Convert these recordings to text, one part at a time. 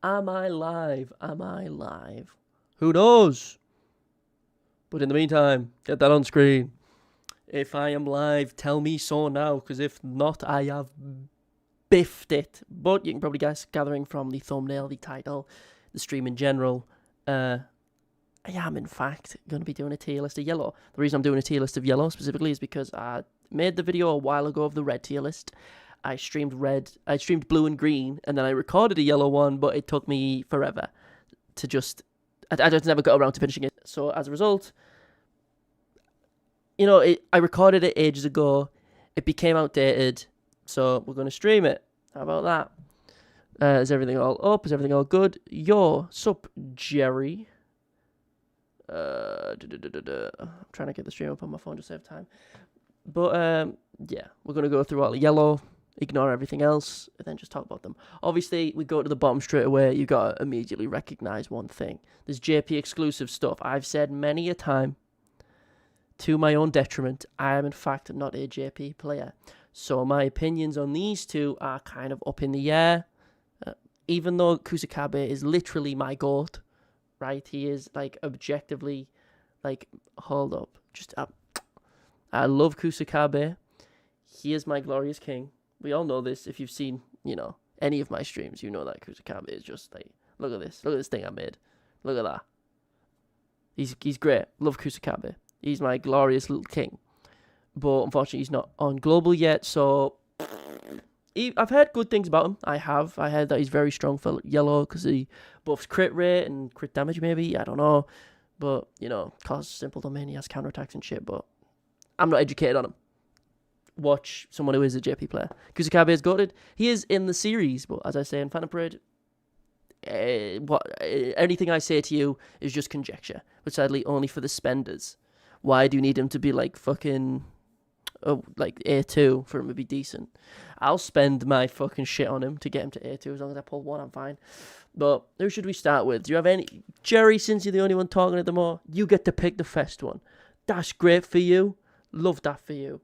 Am I live? Am I live? Who knows? But in the meantime, get that on screen. If I am live, tell me so now, because if not, I have biffed it. But you can probably guess, gathering from the thumbnail, the title, the stream in general, I am, in fact, going to be doing a tier list of yellow. The reason I'm doing a tier list of yellow specifically is because I made the video a while ago of the red tier list. I streamed blue and green, and then I recorded a yellow one, but it took me forever to just... I just never got around to finishing it. So as a result, I recorded it ages ago. It became outdated, so we're going to stream it. How about that? Is everything all up? Is everything all good? Yo, sup, Jerry? I'm trying to get the stream up on my phone just to save time. But, yeah, we're going to go through all the yellow, ignore everything else, and then just talk about them. Obviously, we go to the bottom straight away. You got to immediately recognize one thing. There's JP exclusive stuff. I've said many a time, to my own detriment, I am in fact not a JP player. So my opinions on these two are kind of up in the air. Even though Kusakabe is literally my goat, right? He is, like, objectively, like, hold up. I love Kusakabe. He is my glorious king. We all know this. If you've seen, any of my streams, you know that Kusakabe is just like, look at this. Look at this thing I made. Look at that. He's great. Love Kusakabe. He's my glorious little king. But unfortunately, he's not on global yet, so... I've heard good things about him. I heard that he's very strong for yellow because he buffs crit rate and crit damage, maybe. I don't know. But, cause simple domain, he has counterattacks and shit, but I'm not educated on him. Watch someone who is a JP player. Kusakabe is goated. He is in the series, but as I say in Phantom Parade, anything I say to you is just conjecture, but sadly only for the spenders. Why do you need him to be like fucking like A2 for him to be decent? I'll spend my fucking shit on him to get him to A2. As long as I pull one, I'm fine. But who should we start with? Do you have any? Jerry, since you're the only one talking at the more, you get to pick the first one. That's great for you. Love that for you.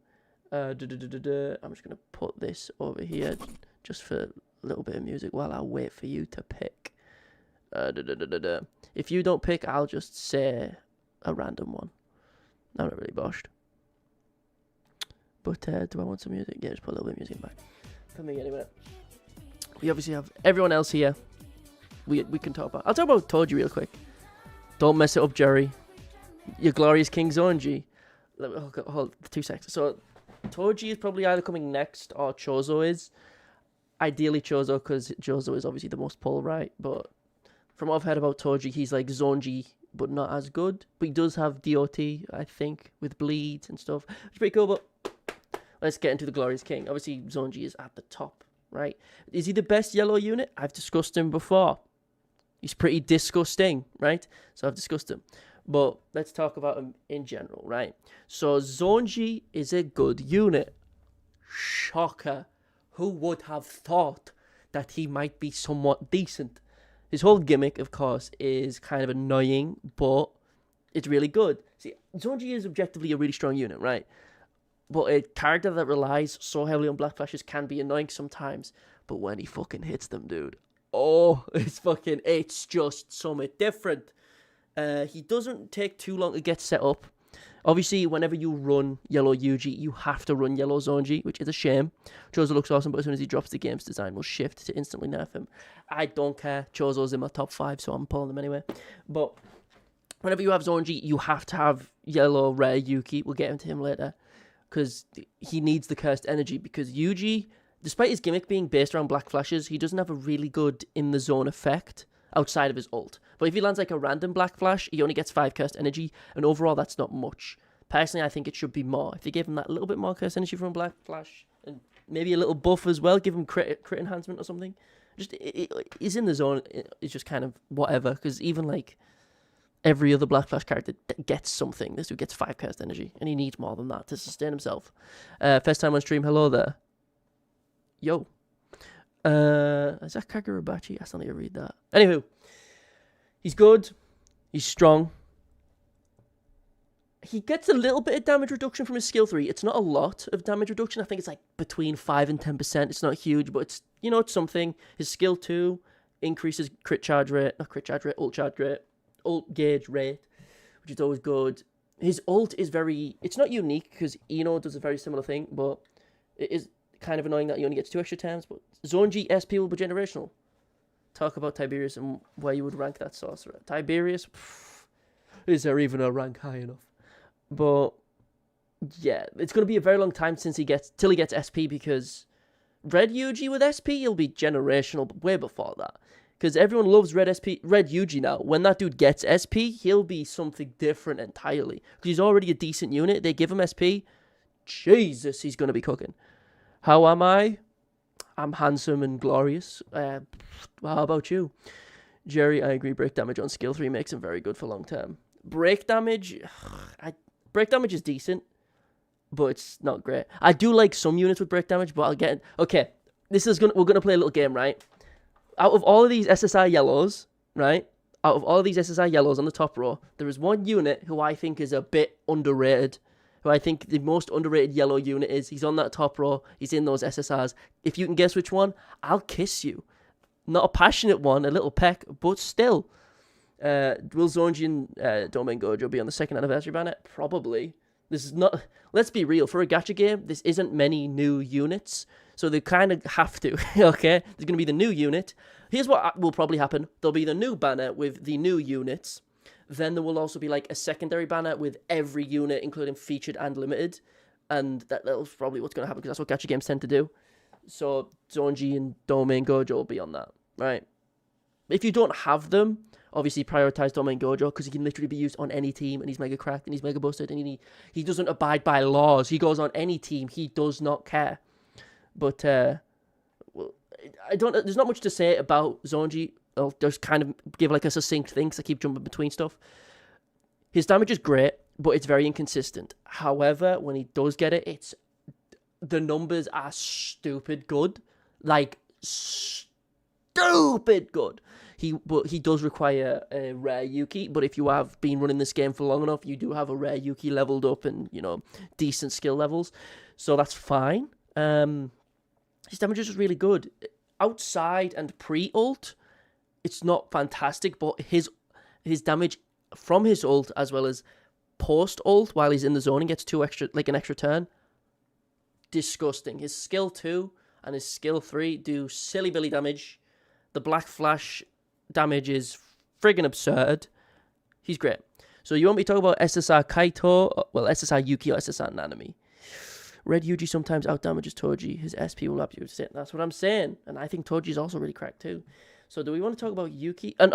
I'm just going to put this over here just for a little bit of music while I wait for you to pick. If you don't pick, I'll just say a random one. I'm not really boshed. But do I want some music? Yeah, just put a little bit of music back. For me, anyway. We obviously have everyone else here. We can talk about... I'll talk about Toji real quick. Don't mess it up, Jerry. Your glorious King Zonji. Hold 2 seconds. So... Toji is probably either coming next or Chozo is. Ideally Chozo, because Chozo is obviously the most pull right. But from what I've heard about Toji, he's like Zonji, but not as good. But he does have DOT, I think, with bleeds and stuff. Which is pretty cool, but let's get into the Glorious King. Obviously, Zonji is at the top, right? Is he the best yellow unit? I've discussed him before. He's pretty disgusting, right? So I've discussed him. But let's talk about him in general, right? So Zonji is a good unit. Shocker. Who would have thought that he might be somewhat decent? His whole gimmick, of course, is kind of annoying, but it's really good. See, Zonji is objectively a really strong unit, right? But a character that relies so heavily on Black Flashes can be annoying sometimes. But when he fucking hits them, dude, it's just something different. He doesn't take too long to get set up. Obviously, whenever you run yellow Yuji, you have to run yellow Zonji, which is a shame. Chozo looks awesome, but as soon as he drops the game's design, will shift to instantly nerf him. I don't care. Chozo's in my top 5, so I'm pulling them anyway. But whenever you have Zonji, you have to have yellow rare Yuki. We'll get into him later. Because he needs the cursed energy. Because Yuji, despite his gimmick being based around Black Flashes, he doesn't have a really good in-the-zone effect outside of his ult. But if he lands like a random Black Flash, he only gets 5 cursed energy, and overall that's not much. Personally, I think it should be more. If they gave him that little bit more cursed energy from Black Flash, and maybe a little buff as well, give him crit enhancement or something. He's in the zone, it's just kind of whatever, because even like every other Black Flash character gets something. This dude gets 5 cursed energy, and he needs more than that to sustain himself. First time on stream, hello there. Yo. Is that Kagurabachi? I still need to read that. Anywho, he's good. He's strong. He gets a little bit of damage reduction from his skill 3. It's not a lot of damage reduction. I think it's like between 5 and 10%. It's not huge, but it's, it's something. His skill 2 increases crit charge rate, not crit charge rate, ult gauge rate, which is always good. His ult is it's not unique because Ino does a very similar thing, but it is kind of annoying that he only gets 2 extra turns. But Zonji SP will be generational. Talk about Tiberius and where you would rank that sorcerer. Tiberius, is there even a rank high enough? But yeah, it's going to be a very long time till he gets SP, because Red Yuji with SP, he'll be generational way before that. Because everyone loves Red Yuji now. When that dude gets SP, he'll be something different entirely. Because he's already a decent unit. They give him SP. Jesus, he's going to be cooking. How am I? I'm handsome and glorious. How about you? Jerry, I agree. Break damage on skill 3 makes him very good for long term. Break damage is decent, but it's not great. I do like some units with break damage, but I'll get... Okay, we're gonna play a little game, right? Out of all of these SSI yellows, right? Out of all of these SSI yellows on the top row, there is one unit who I think is a bit underrated. Who I think the most underrated yellow unit is. He's on that top row. He's in those SSRs. If you can guess which one, I'll kiss you. Not a passionate one, a little peck, but still. Will Zonji and Domain Gojo be on the 2nd anniversary banner? Probably. This is not... Let's be real. For a gacha game, this isn't many new units. So they kind of have to, okay? There's going to be the new unit. Here's what will probably happen. There'll be the new banner with the new units. Then there will also be like a secondary banner with every unit, including featured and limited. And that's probably what's going to happen, because that's what gacha games tend to do. So Zonji and Domain Gojo will be on that, right? If you don't have them, obviously prioritize Domain Gojo, because he can literally be used on any team, and he's mega cracked, and he's mega busted, and he doesn't abide by laws. He goes on any team. He does not care. But well, there's not much to say about Zonji. I'll just kind of give like a succinct thing, because I keep jumping between stuff. His damage is great, but it's very inconsistent. However, when he does get it, the numbers are stupid good. Like, stupid good. But he does require a rare Yuki, but if you have been running this game for long enough, you do have a rare Yuki leveled up and, decent skill levels. So that's fine. His damage is really good. Outside and pre-ult, it's not fantastic, but his damage from his ult as well as post-ult while he's in the zone and gets an extra turn, disgusting. His skill 2 and his skill 3 do silly billy damage. The Black Flash damage is friggin' absurd. He's great. So you want me to talk about SSR Kaito? Well, SSR Yuki or SSR Nanami. Red Yuji sometimes outdamages Toji. His SP will up you. That's what I'm saying. And I think Toji's also really cracked too. So do we want to talk about Yuki? And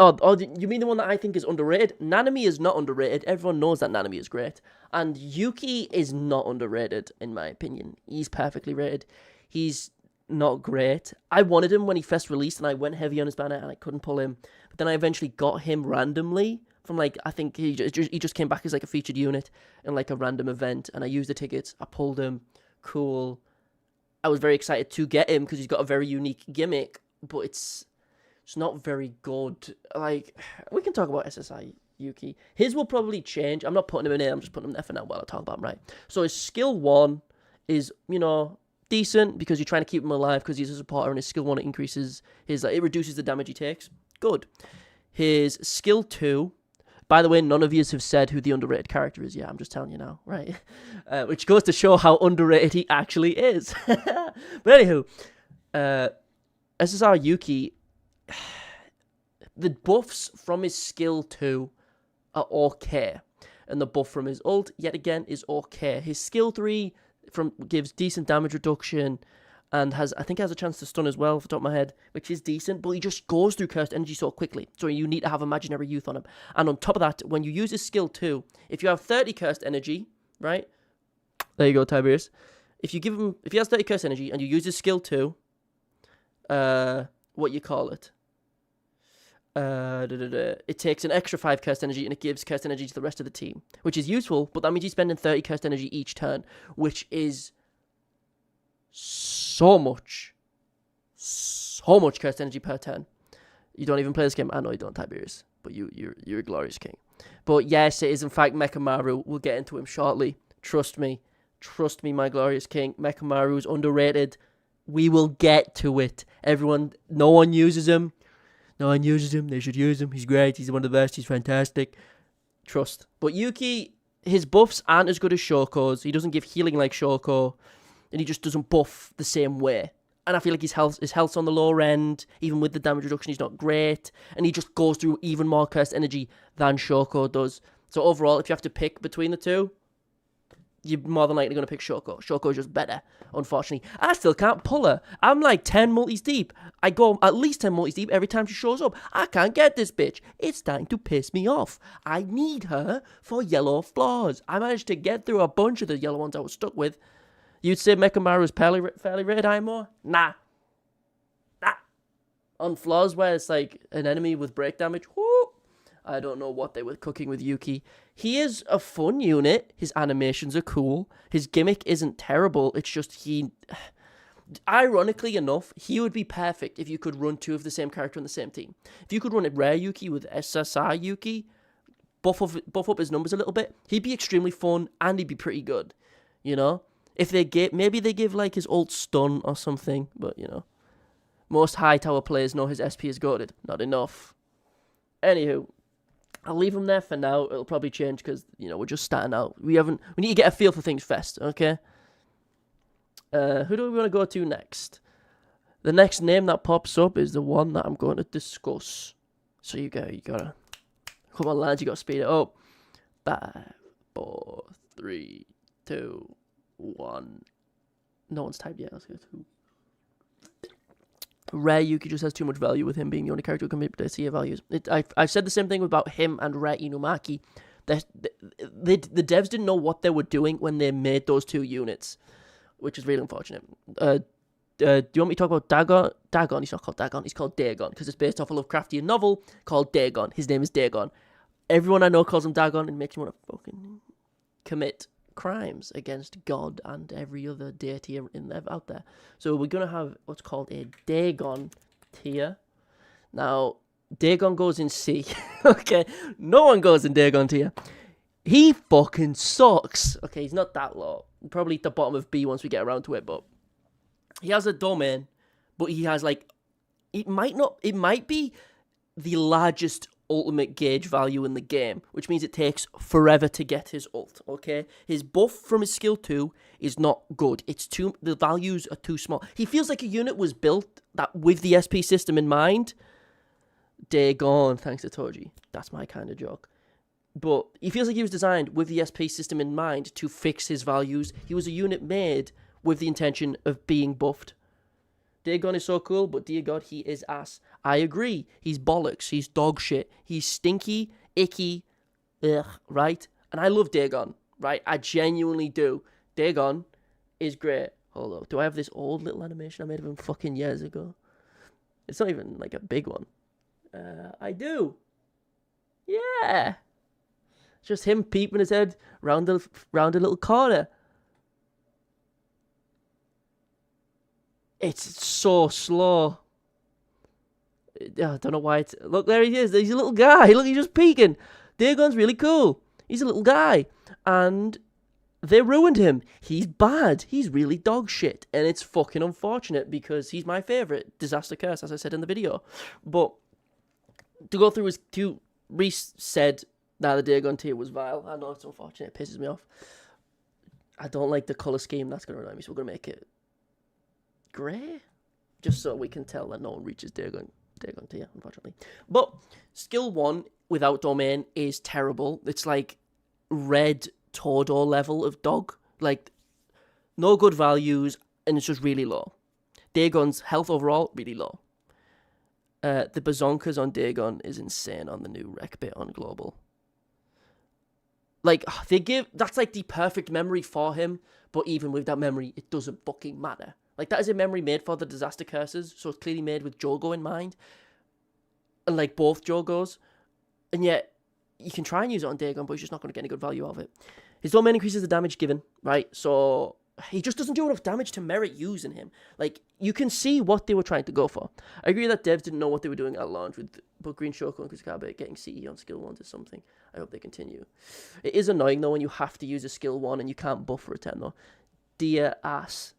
you mean the one that I think is underrated? Nanami is not underrated. Everyone knows that Nanami is great. And Yuki is not underrated, in my opinion. He's perfectly rated. He's not great. I wanted him when he first released, and I went heavy on his banner, and I couldn't pull him. But then I eventually got him randomly from, I think he just came back as, a featured unit in, a random event, and I used the tickets. I pulled him. Cool. I was very excited to get him because he's got a very unique gimmick, but it's not very good. We can talk about SSI Yuki. His will probably change. I'm not putting him in here. I'm just putting him there for now while I talk about him, right? So his skill 1 is, decent because you're trying to keep him alive because he's a supporter, and his skill 1 increases it reduces the damage he takes. Good. His skill 2, by the way, none of you have said who the underrated character is. Yeah, I'm just telling you now, right? Which goes to show how underrated he actually is. But anywho, SSR Yuki, the buffs from his skill 2 are okay. And the buff from his ult, yet again, is okay. His skill 3 gives decent damage reduction and has a chance to stun as well, off the top of my head, which is decent, but he just goes through cursed energy so quickly. So you need to have imaginary youth on him. And on top of that, when you use his skill 2, if you have 30 cursed energy, right? There you go, Tiberius. If he has 30 cursed energy and you use his skill 2, what you call it? It takes an extra 5 cursed energy and it gives cursed energy to the rest of the team, which is useful, but that means you're spending 30 cursed energy each turn, which is so much cursed energy per turn. You don't even play this game. I know you don't, Tiberius, but you're a glorious king. But yes, it is in fact Mechamaru. We'll get into him shortly. Trust me, my glorious king. Mechamaru is underrated. We will get to it. No one uses him. No one uses him. They should use him. He's great. He's one of the best. He's fantastic. Trust. But Yuki, his buffs aren't as good as Shoko's. He doesn't give healing like Shoko, and he just doesn't buff the same way. And I feel like his health's on the lower end. Even with the damage reduction, he's not great. And he just goes through even more cursed energy than Shoko does. So overall, if you have to pick between the two, you're more than likely going to pick Shoko. Shoko is just better, unfortunately. I still can't pull her. I'm like 10 multis deep. I go at least 10 multis deep every time she shows up. I can't get this bitch. It's starting to piss me off. I need her for yellow flaws. I managed to get through a bunch of the yellow ones I was stuck with. You'd say Mechamaru is fairly rated IMO? Nah. On flaws where it's like an enemy with break damage, whoo, I don't know what they were cooking with Yuki. He is a fun unit. His animations are cool. His gimmick isn't terrible. It's just ironically enough, he would be perfect if you could run two of the same character on the same team. If you could run a Rare Yuki with SSI Yuki, buff up his numbers a little bit, he'd be extremely fun and he'd be pretty good, you know? If maybe they give like his ult stun or something, but you know. Most high tower players know his SP is goated. Not enough. Anywho, I'll leave him there for now. It'll probably change because, you know, we're just starting out. We need to get a feel for things first, okay? Who do we want to go to next? The next name that pops up is the one that I'm going to discuss. So you gotta come on, lads, you gotta speed it up. 5, 4, 3, 2, 1. No one's typed yet. Let's go to Rare Yuki. Just has too much value with him being the only character who can make their values. I've said the same thing about him and Rare Inumaki. The devs didn't know what they were doing when they made those two units, which is really unfortunate. Do you want me to talk about Dagon? Dagon, he's not called Dagon, he's called Dagon, because it's based off a Lovecraftian novel called Dagon. His name is Dagon. Everyone I know calls him Dagon, and makes me want to fucking commit crimes against God and every other deity out there. So we're going to have what's called a Dagon tier. Now, Dagon goes in C. Okay, no one goes in Dagon tier. He fucking sucks. Okay, he's not that low. Probably at the bottom of B once we get around to it, but he has a domain, but he has like, it might be the largest ultimate gauge value in the game, which means it takes forever to get his ult, okay? His buff from his skill 2 is not good. The values are too small. He feels like a unit was built that with the SP system in mind. Dagon, thanks to Toji. That's my kind of joke. But he feels like he was designed with the SP system in mind to fix his values. He was a unit made with the intention of being buffed. Dagon is so cool, but dear God, he is ass. I agree. He's bollocks. He's dog shit. He's stinky, icky, right? And I love Dagon, right? I genuinely do. Dagon is great. Hold on. Do I have this old little animation I made of him fucking years ago? It's not even like a big one. I do. Yeah. It's just him peeping his head round a little corner. It's so slow. I don't know why it's... Look, there he is. He's a little guy. Look, he's just peeking. Dagon's really cool. He's a little guy. And they ruined him. He's bad. He's really dog shit. And it's fucking unfortunate because he's my favourite Disaster Curse, as I said in the video. But to go through his... Reese said that the Dagon tier was vile. I know it's unfortunate. It pisses me off. I don't like the colour scheme. That's going to annoy me. So we're going to make it grey, just so we can tell that no one reaches Dagon tier, unfortunately. But skill 1 without domain is terrible. It's like red Todo level of dog, like no good values, and it's just really low. Dagon's health overall really low. The bazonkas on Dagon is insane on the new rec bit on global. Like that's like the perfect memory for him, but even with that memory, it doesn't fucking matter. Like, that is a memory made for the Disaster Curses, so it's clearly made with Jogo in mind. And, like, both Jogos. And yet, you can try and use it on Dagon, but he's just not going to get any good value out of it. His domain increases the damage given, right? So, he just doesn't do enough damage to merit using him. Like, you can see what they were trying to go for. I agree that devs didn't know what they were doing at launch with both Green Shoko and Kusakabe getting CE on skill 1s or something. I hope they continue. It is annoying, though, when you have to use a skill 1 and you can't buff for a 10, though. Dear ass.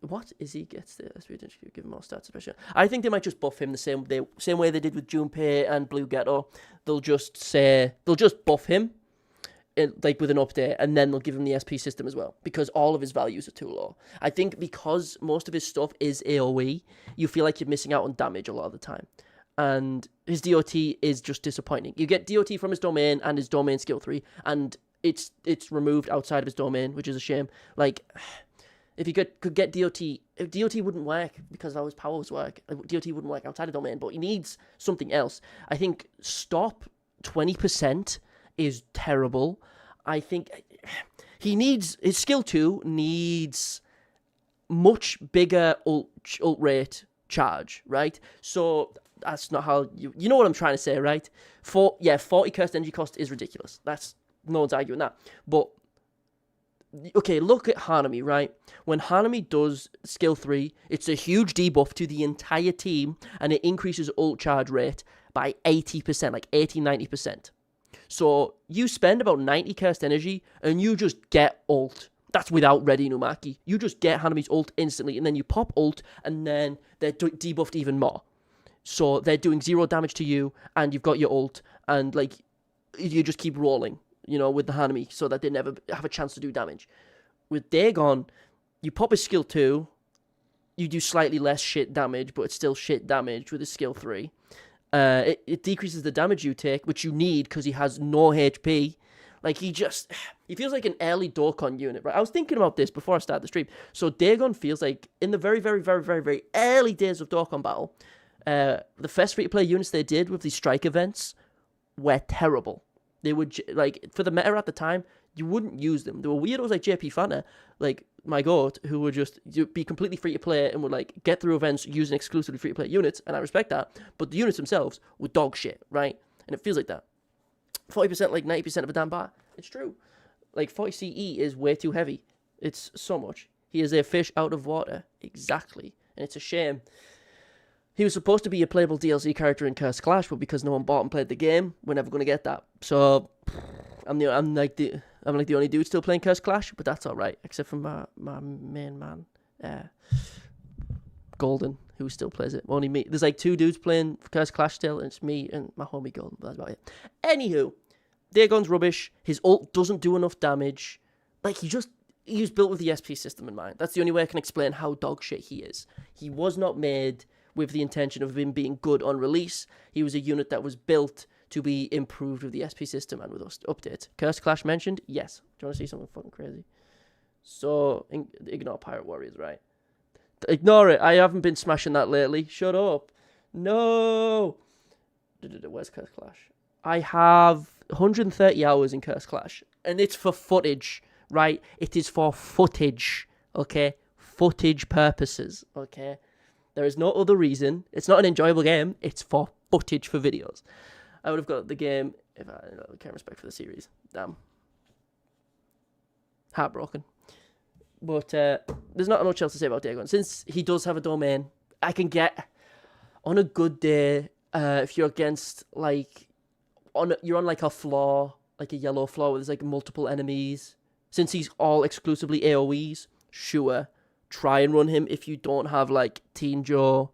What is he gets the SP attention? Give him more stats. Especially. I think they might just buff him the same way they did with Junpei and Blue Ghetto. They'll just buff him, like with an update, and then they'll give him the SP system as well because all of his values are too low. I think because most of his stuff is AOE, you feel like you're missing out on damage a lot of the time, and his DOT is just disappointing. You get DOT from his domain and his domain skill 3, and it's removed outside of his domain, which is a shame. Like, if you could get DOT, if DOT wouldn't work because how his powers work. DOT wouldn't work outside of domain, but he needs something else. I think stop 20% is terrible. I think he needs, his skill 2 needs much bigger ult rate charge, right? So that's not how you know what I'm trying to say, right? 40 cursed energy cost is ridiculous. That's, no one's arguing that. But okay, look at Hanami, right? When Hanami does skill 3, it's a huge debuff to the entire team, and it increases ult charge rate by 80%, like 80-90%. So you spend about 90 cursed energy, and you just get ult. That's without ready Numaki. You just get Hanami's ult instantly, and then you pop ult, and then they're debuffed even more. So they're doing 0 damage to you, and you've got your ult, and like you just keep rolling, with the Hanami, so that they never have a chance to do damage. With Dagon, you pop his skill 2, you do slightly less shit damage, but it's still shit damage with his skill 3. It decreases the damage you take, which you need because he has no HP. Like, he feels like an early Dokkan unit, right? I was thinking about this before I started the stream. So Dagon feels like, in the very, very, very, very, very early days of Dokkan Battle, the first free-to-play units they did with these strike events were terrible. They would, like, for the meta at the time, you wouldn't use them. There were weirdos like JP Fanta, like my goat, who would just be completely free-to-play and would, like, get through events using exclusively free-to-play units, and I respect that, but the units themselves were dog shit, right? And it feels like that. 40%, like 90% of a damn bar. It's true. Like, 40 CE is way too heavy. It's so much. He is a fish out of water. Exactly. And it's a shame. He was supposed to be a playable DLC character in Cursed Clash, but because no one bought and played the game, we're never going to get that. So, I'm like the only dude still playing Cursed Clash, but that's alright. Except for my main man, Golden, who still plays it. Only me. There's like 2 dudes playing Cursed Clash still, and it's me and my homie Golden. But that's about it. Anywho, Dagon's rubbish. His ult doesn't do enough damage. Like, he was built with the SP system in mind. That's the only way I can explain how dog shit he is. He was not made with the intention of him being good on release. He was a unit that was built to be improved with the SP system and with us updates. Cursed Clash mentioned? Yes. Do you want to see something fucking crazy? So, ignore Pirate Warriors, right? Ignore it. I haven't been smashing that lately. Shut up. No. Where's Cursed Clash? I have 130 hours in Cursed Clash, and it's for footage, right? It is for footage, okay? Footage purposes, okay? There is no other reason. It's not an enjoyable game. It's for footage for videos. I would have got the game if I had no respect for the series. Damn. Heartbroken. But there's not much else to say about Dagon. Since he does have a domain, I can get, on a good day, if you're against, like, you're on, like, a floor, like a yellow floor where there's, like, multiple enemies. Since he's all exclusively AoEs, sure, try and run him if you don't have, like, Teen Joe.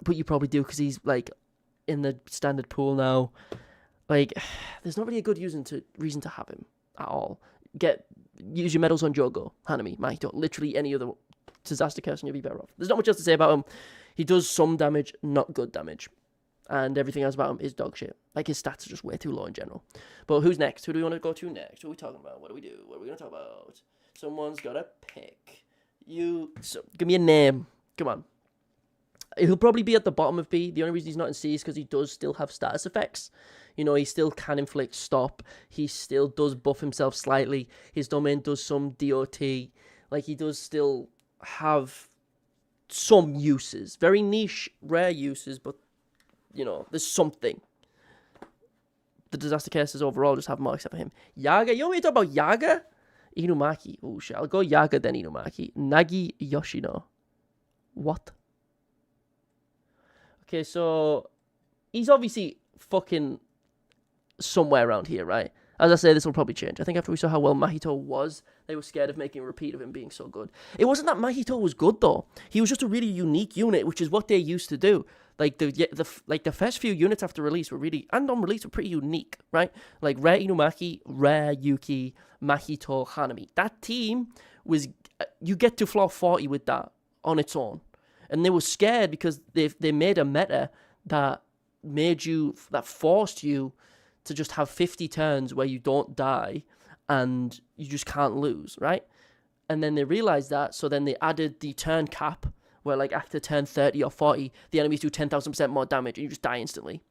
But you probably do because he's, like, in the standard pool now. Like, there's not really a good reason to have him at all. Use your medals on Jogo, Hanami, Mahito, literally any other disaster curse and you'll be better off. There's not much else to say about him. He does some damage, not good damage. And everything else about him is dog shit. Like, his stats are just way too low in general. But who's next? Who do we want to go to next? What are we talking about? What do we do? What are we going to talk about? Someone's got to pick. Give me a name. Come on. He'll probably be at the bottom of B. The only reason he's not in C is because he does still have status effects. He still can inflict stop. He still does buff himself slightly. His domain does some DOT. Like, he does still have some uses. Very niche, rare uses, but, there's something. The disaster cases overall just have more except for him. Yaga? You want me to talk about Yaga? Inumaki. Oh, shit. I'll go Yaga, then Inumaki. Nagi Yoshino. What? Okay, so he's obviously fucking somewhere around here, right? As I say, this will probably change. I think after we saw how well Mahito was, they were scared of making a repeat of him being so good. It wasn't that Mahito was good though. He was just a really unique unit, which is what they used to do. Like the first few units after release were really, and on release were pretty unique, right? Like Rare Inumaki, Rare Yuki, Mahito, Hanami. That team was, you get to floor 40 with that on its own. And they were scared because they made a meta that forced you to just have 50 turns where you don't die and you just can't lose, right? And then they realized that, so then they added the turn cap, where like after turn 30 or 40, the enemies do 10,000% more damage and you just die instantly.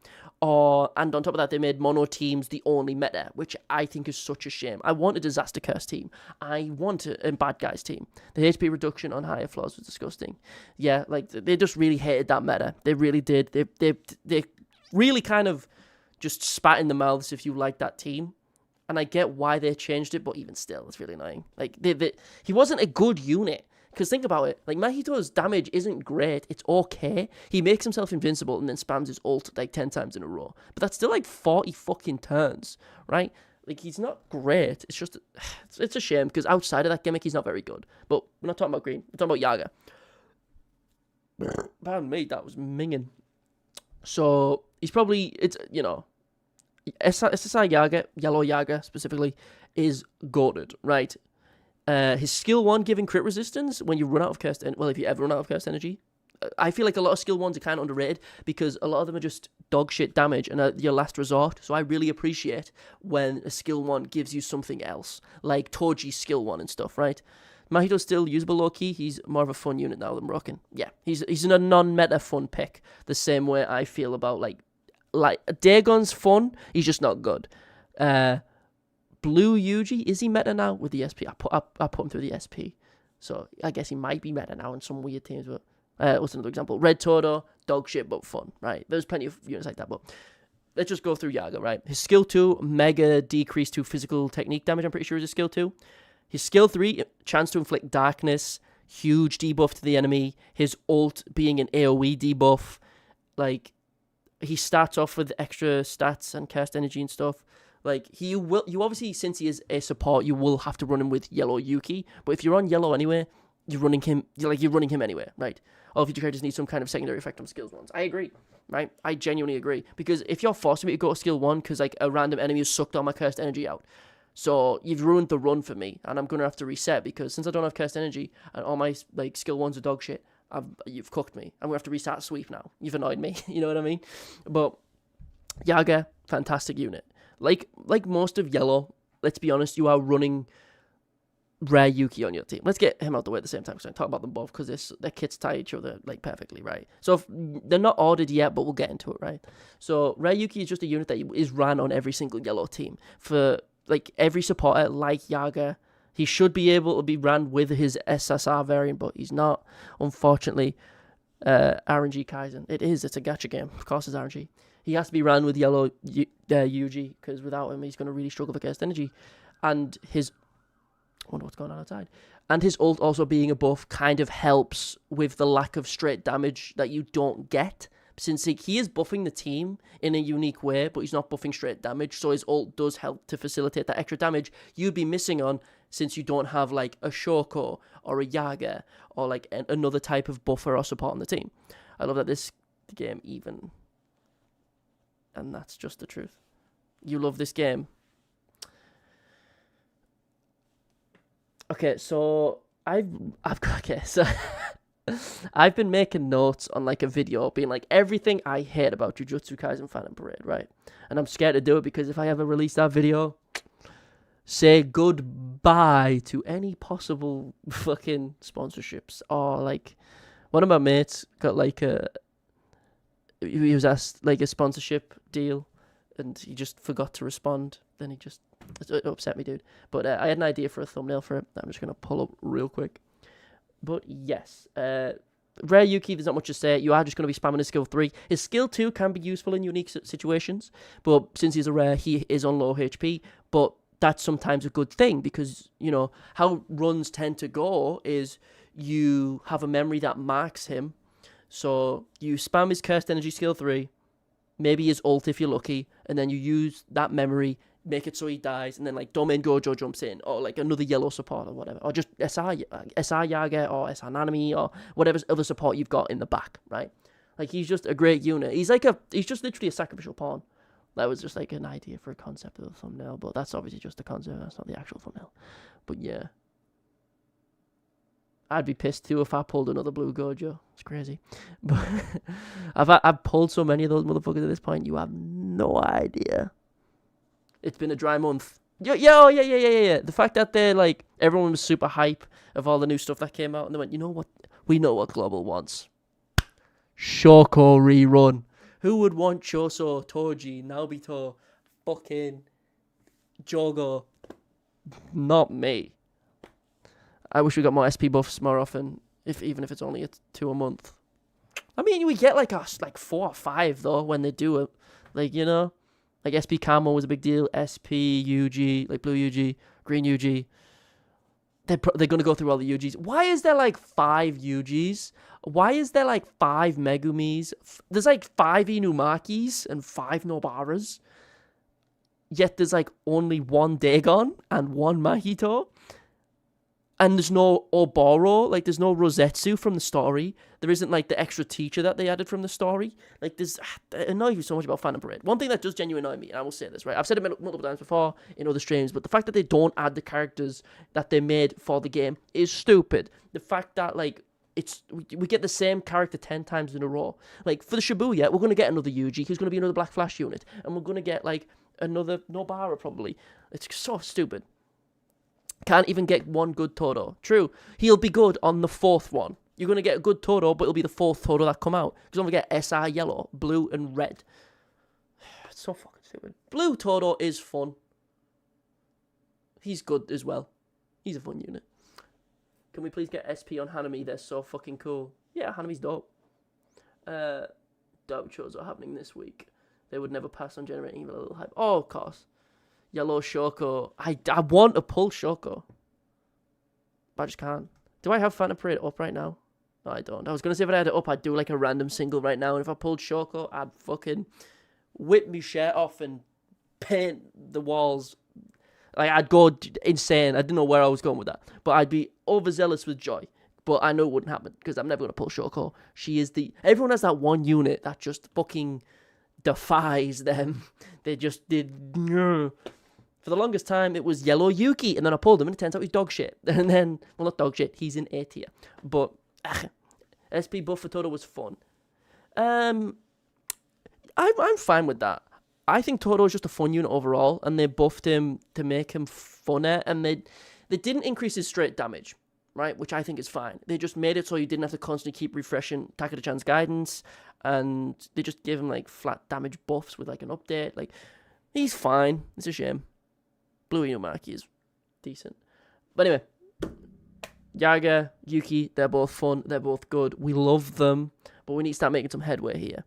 And on top of that, they made mono teams the only meta, which I think is such a shame. I want a Disaster Curse team. I want a Bad Guys team. The HP reduction on higher floors was disgusting. Yeah, like they just really hated that meta. They really did. They really kind of just spat in the mouths if you like that team. And I get why they changed it, but even still, it's really annoying. Like, he wasn't a good unit. Because think about it, like, Mahito's damage isn't great, it's okay. He makes himself invincible and then spams his ult, like, 10 times in a row. But that's still, like, 40 fucking turns, right? Like, he's not great. It's just, it's a shame, because outside of that gimmick, he's not very good. But we're not talking about green, we're talking about Yaga. Pardon me, that was minging. So, he's probably, it's, you know, SSI Yaga, Yellow Yaga specifically, is goated, right? His skill 1 giving crit resistance when you run out of cursed, well, if you ever run out of cursed energy. I feel like a lot of skill 1s are kind of underrated because a lot of them are just dog shit damage and are your last resort. So I really appreciate when a skill 1 gives you something else, like Toji's skill 1 and stuff, right? Mahito's still usable low key. He's more of a fun unit now than Rockin. Yeah, he's a non-meta fun pick. The same way I feel about like Dagon's fun. He's just not good. Blue Yuji, is he meta now with the SP? I put him through the SP. So I guess he might be meta now in some weird teams. But what's another example? Red Todo, dog shit but fun, right? There's plenty of units like that. But let's just go through Yaga, right? His skill 2, mega decrease to physical technique damage, I'm pretty sure is his skill 2. His skill 3, chance to inflict darkness, huge debuff to the enemy. His ult being an AoE debuff. Like, he starts off with extra stats and cursed energy and stuff. Like, you obviously, since he is a support, you will have to run him with Yellow Yuki. But if you're on Yellow anyway, you're running him anyway, right? All of your characters need some kind of secondary effect on skills 1s. I agree, right? I genuinely agree. Because if you're forcing me to go to skill 1 because, like, a random enemy has sucked all my cursed energy out, so you've ruined the run for me, and I'm going to have to reset because since I don't have cursed energy and all my, like, skill 1s are dog shit, you've cooked me. I'm going to have to restart sweep now. You've annoyed me, you know what I mean? But Yaga, fantastic unit. Like most of Yellow, let's be honest, you are running Rare Yuki on your team. Let's get him out the way at the same time because I talk about them both because their kits tie each other like perfectly, right? So they're not ordered yet, but we'll get into it, right? So Rare Yuki is just a unit that is ran on every single Yellow team. For like every supporter, like Yaga, he should be able to be ran with his SSR variant, but he's not, unfortunately. RNG Kaisen. It's a gacha game. Of course it's RNG. He has to be ran with Yellow Yuji, because without him, he's going to really struggle for cursed energy. And his... I wonder what's going on outside. And his ult also being a buff kind of helps with the lack of straight damage that you don't get. Since he is buffing the team in a unique way, but he's not buffing straight damage, so his ult does help to facilitate that extra damage you'd be missing on since you don't have, like, a Shoko or a Yaga or, like, another type of buffer or support on the team. I love that this game even... And that's just the truth. You love this game. Okay, so I've been making notes on like a video being like everything I hate about Jujutsu Kaisen Phantom Parade, right? And I'm scared to do it because if I ever release that video, say goodbye to any possible fucking sponsorships. Or like one of my mates got like he was asked like a sponsorship deal and he just forgot to respond. Then it upset me, dude. But I had an idea for a thumbnail for it that I'm just going to pull up real quick. But yes, Rare Yuki, there's not much to say. You are just going to be spamming his skill 3. His skill 2 can be useful in unique situations, but since he's a rare, he is on low HP. But that's sometimes a good thing because, you know, how runs tend to go is you have a memory that marks him. So you spam his cursed energy skill 3, maybe his ult if you're lucky, and then you use that memory make it so he dies, and then like Domain Gojo jumps in, or like another yellow support or whatever, or just SR Yaga or SR Nanami or whatever other support you've got in the back, right? Like he's just a great unit. He's just literally a sacrificial pawn. That was just like an idea for a concept of the thumbnail, but that's obviously just a concept. That's not the actual thumbnail. But yeah, I'd be pissed too if I pulled another blue Gojo. It's crazy, but I've pulled so many of those motherfuckers at this point. You have no idea. It's been a dry month. Yeah. The fact that they're like everyone was super hype of all the new stuff that came out, and they went, you know what? We know what Global wants. Shoko rerun. Who would want Choso, Toji, Naobito, fucking Jogo? Not me. I wish we got more SP buffs more often, even if it's only 2 a month. I mean, we get like 4 or 5 though when they do it. Like, you know, like SP Camo was a big deal. SP UG, like blue UG, green UG. They're gonna go through all the UGs. Why is there like 5 UGs? Why is there like 5 Megumis? There's like 5 Inumakis and 5 Nobaras. Yet there's like only 1 Dagon and 1 Mahito. And there's no Oboro. Like there's no Rosetsu from the story. There isn't like the extra teacher that they added from the story. Like it annoys me so much about Phantom Parade. One thing that does genuinely annoy me, and I will say this, right? I've said it multiple times before in other streams, but the fact that they don't add the characters that they made for the game is stupid. The fact that like we get the same character 10 times in a row. Like for the Shibuya, we're gonna get another Yuji, who's gonna be another Black Flash unit, and we're gonna get like another Nobara probably. It's so stupid. Can't even get one good Todo. True, he'll be good on the 4th one. You're going to get a good Todo, but it'll be the 4th Todo that come out. Because you're going to get SR Yellow, Blue, and Red. It's so fucking stupid. Blue Todo is fun. He's good as well. He's a fun unit. Can we please get SP on Hanami? They're so fucking cool. Yeah, Hanami's dope. Dope shows are happening this week. They would never pass on generating even a little hype. Oh, of course. Yellow Shoko. I want to pull Shoko. But I just can't. Do I have Phantom Parade up right now? No, I don't. I was going to say if I had it up, I'd do like a random single right now. And if I pulled Shoko, I'd fucking whip me shirt off and paint the walls. Like, I'd go insane. I didn't know where I was going with that. But I'd be overzealous with joy. But I know it wouldn't happen because I'm never going to pull Shoko. She is everyone has that one unit that just fucking defies them. They just did. For the longest time, it was Yellow Yuki, and then I pulled him, and it turns out he's dog shit. And then, well, not dog shit, he's in A tier. But SP buff for Todo was fun. I'm fine with that. I think Todo is just a fun unit overall, and they buffed him to make him funner, and they didn't increase his straight damage, right? Which I think is fine. They just made it so you didn't have to constantly keep refreshing Takeda-chan's guidance, and they just gave him like flat damage buffs with like an update. Like, he's fine. It's a shame. Blue Inumaki is decent. But anyway, Yaga, Yuki, they're both fun. They're both good. We love them, but we need to start making some headway here.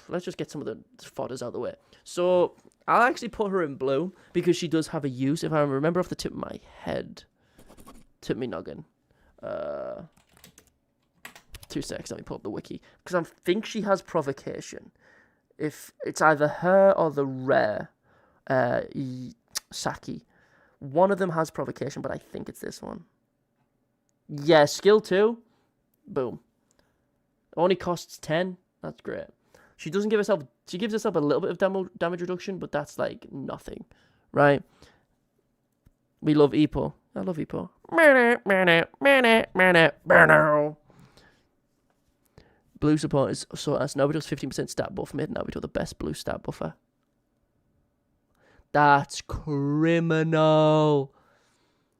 Let's just get some of the fodders out of the way. So I'll actually put her in blue because she does have a use. If I remember off the tip of my head, tip me noggin. 2 seconds. Let me pull up the wiki because I think she has provocation. If it's either her or the rare Saki, one of them has provocation, but I think it's this one. Yeah, skill 2. Boom. Only costs 10. That's great. She doesn't give herself. She gives herself a little bit of damage reduction, but that's like nothing, right? We love Ippo. I love Ippo. Blue support is so as Naruto's 15% stat buff made Naruto the best blue stat buffer. That's criminal.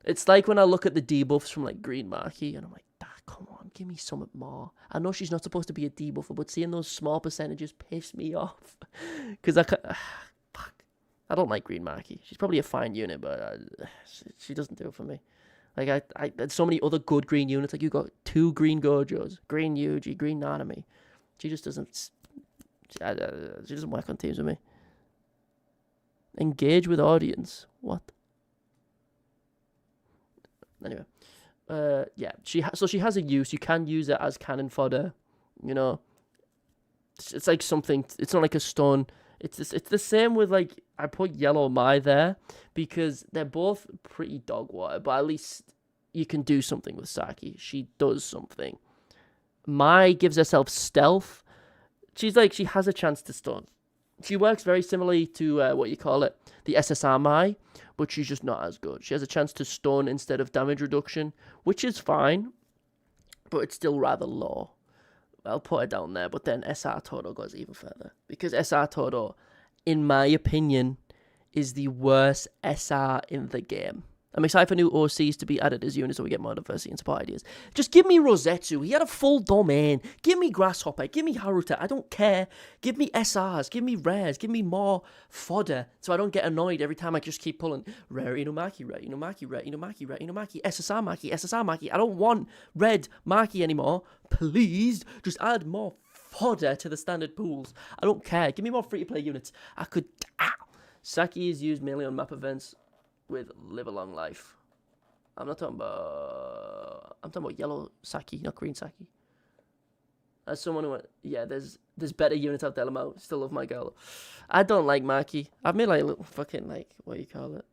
It's like when I look at the debuffs from like Green Maki and I'm like, come on, give me something more. I know she's not supposed to be a debuffer, but seeing those small percentages piss me off. Because I don't like Green Maki. She's probably a fine unit, but she doesn't do it for me. Like, there's so many other good green units. Like, you got 2 green Gojos, green Yuji, green Nanami. She just doesn't. She doesn't work on teams with me. Engage with audience. What? Anyway. Yeah. So she has a use. You can use it as cannon fodder. You know. It's like something. It's not like a stun. It's the same with like I put Yellow Mai there because they're both pretty dog water, but at least you can do something with Saki. She does something. Mai gives herself stealth. She has a chance to stun. She works very similarly to the SSR Mai, but she's just not as good. She has a chance to stun instead of damage reduction, which is fine, but it's still rather low. I'll put it down there, but then SR Todo goes even further. Because SR Todo, in my opinion, is the worst SR in the game. I'm excited for new OCs to be added as units so we get more diversity and support ideas. Just give me Rosetsu. He had a full domain. Give me Grasshopper. Give me Haruta. I don't care. Give me SRs. Give me rares. Give me more fodder so I don't get annoyed every time I just keep pulling rare Inumaki, rare Inumaki, rare Inumaki, rare Inumaki, SSR Maki, SSR Maki. I don't want red Maki anymore. Please, just add more fodder to the standard pools. I don't care. Give me more free-to-play units. Saki is used mainly on map events with Live a Long Life. I'm talking about yellow Saki, not green Saki. As someone who went, yeah, there's better units out there, Lamau. Still love my girl. I don't like Maki. I've made like little fucking like what do you call it?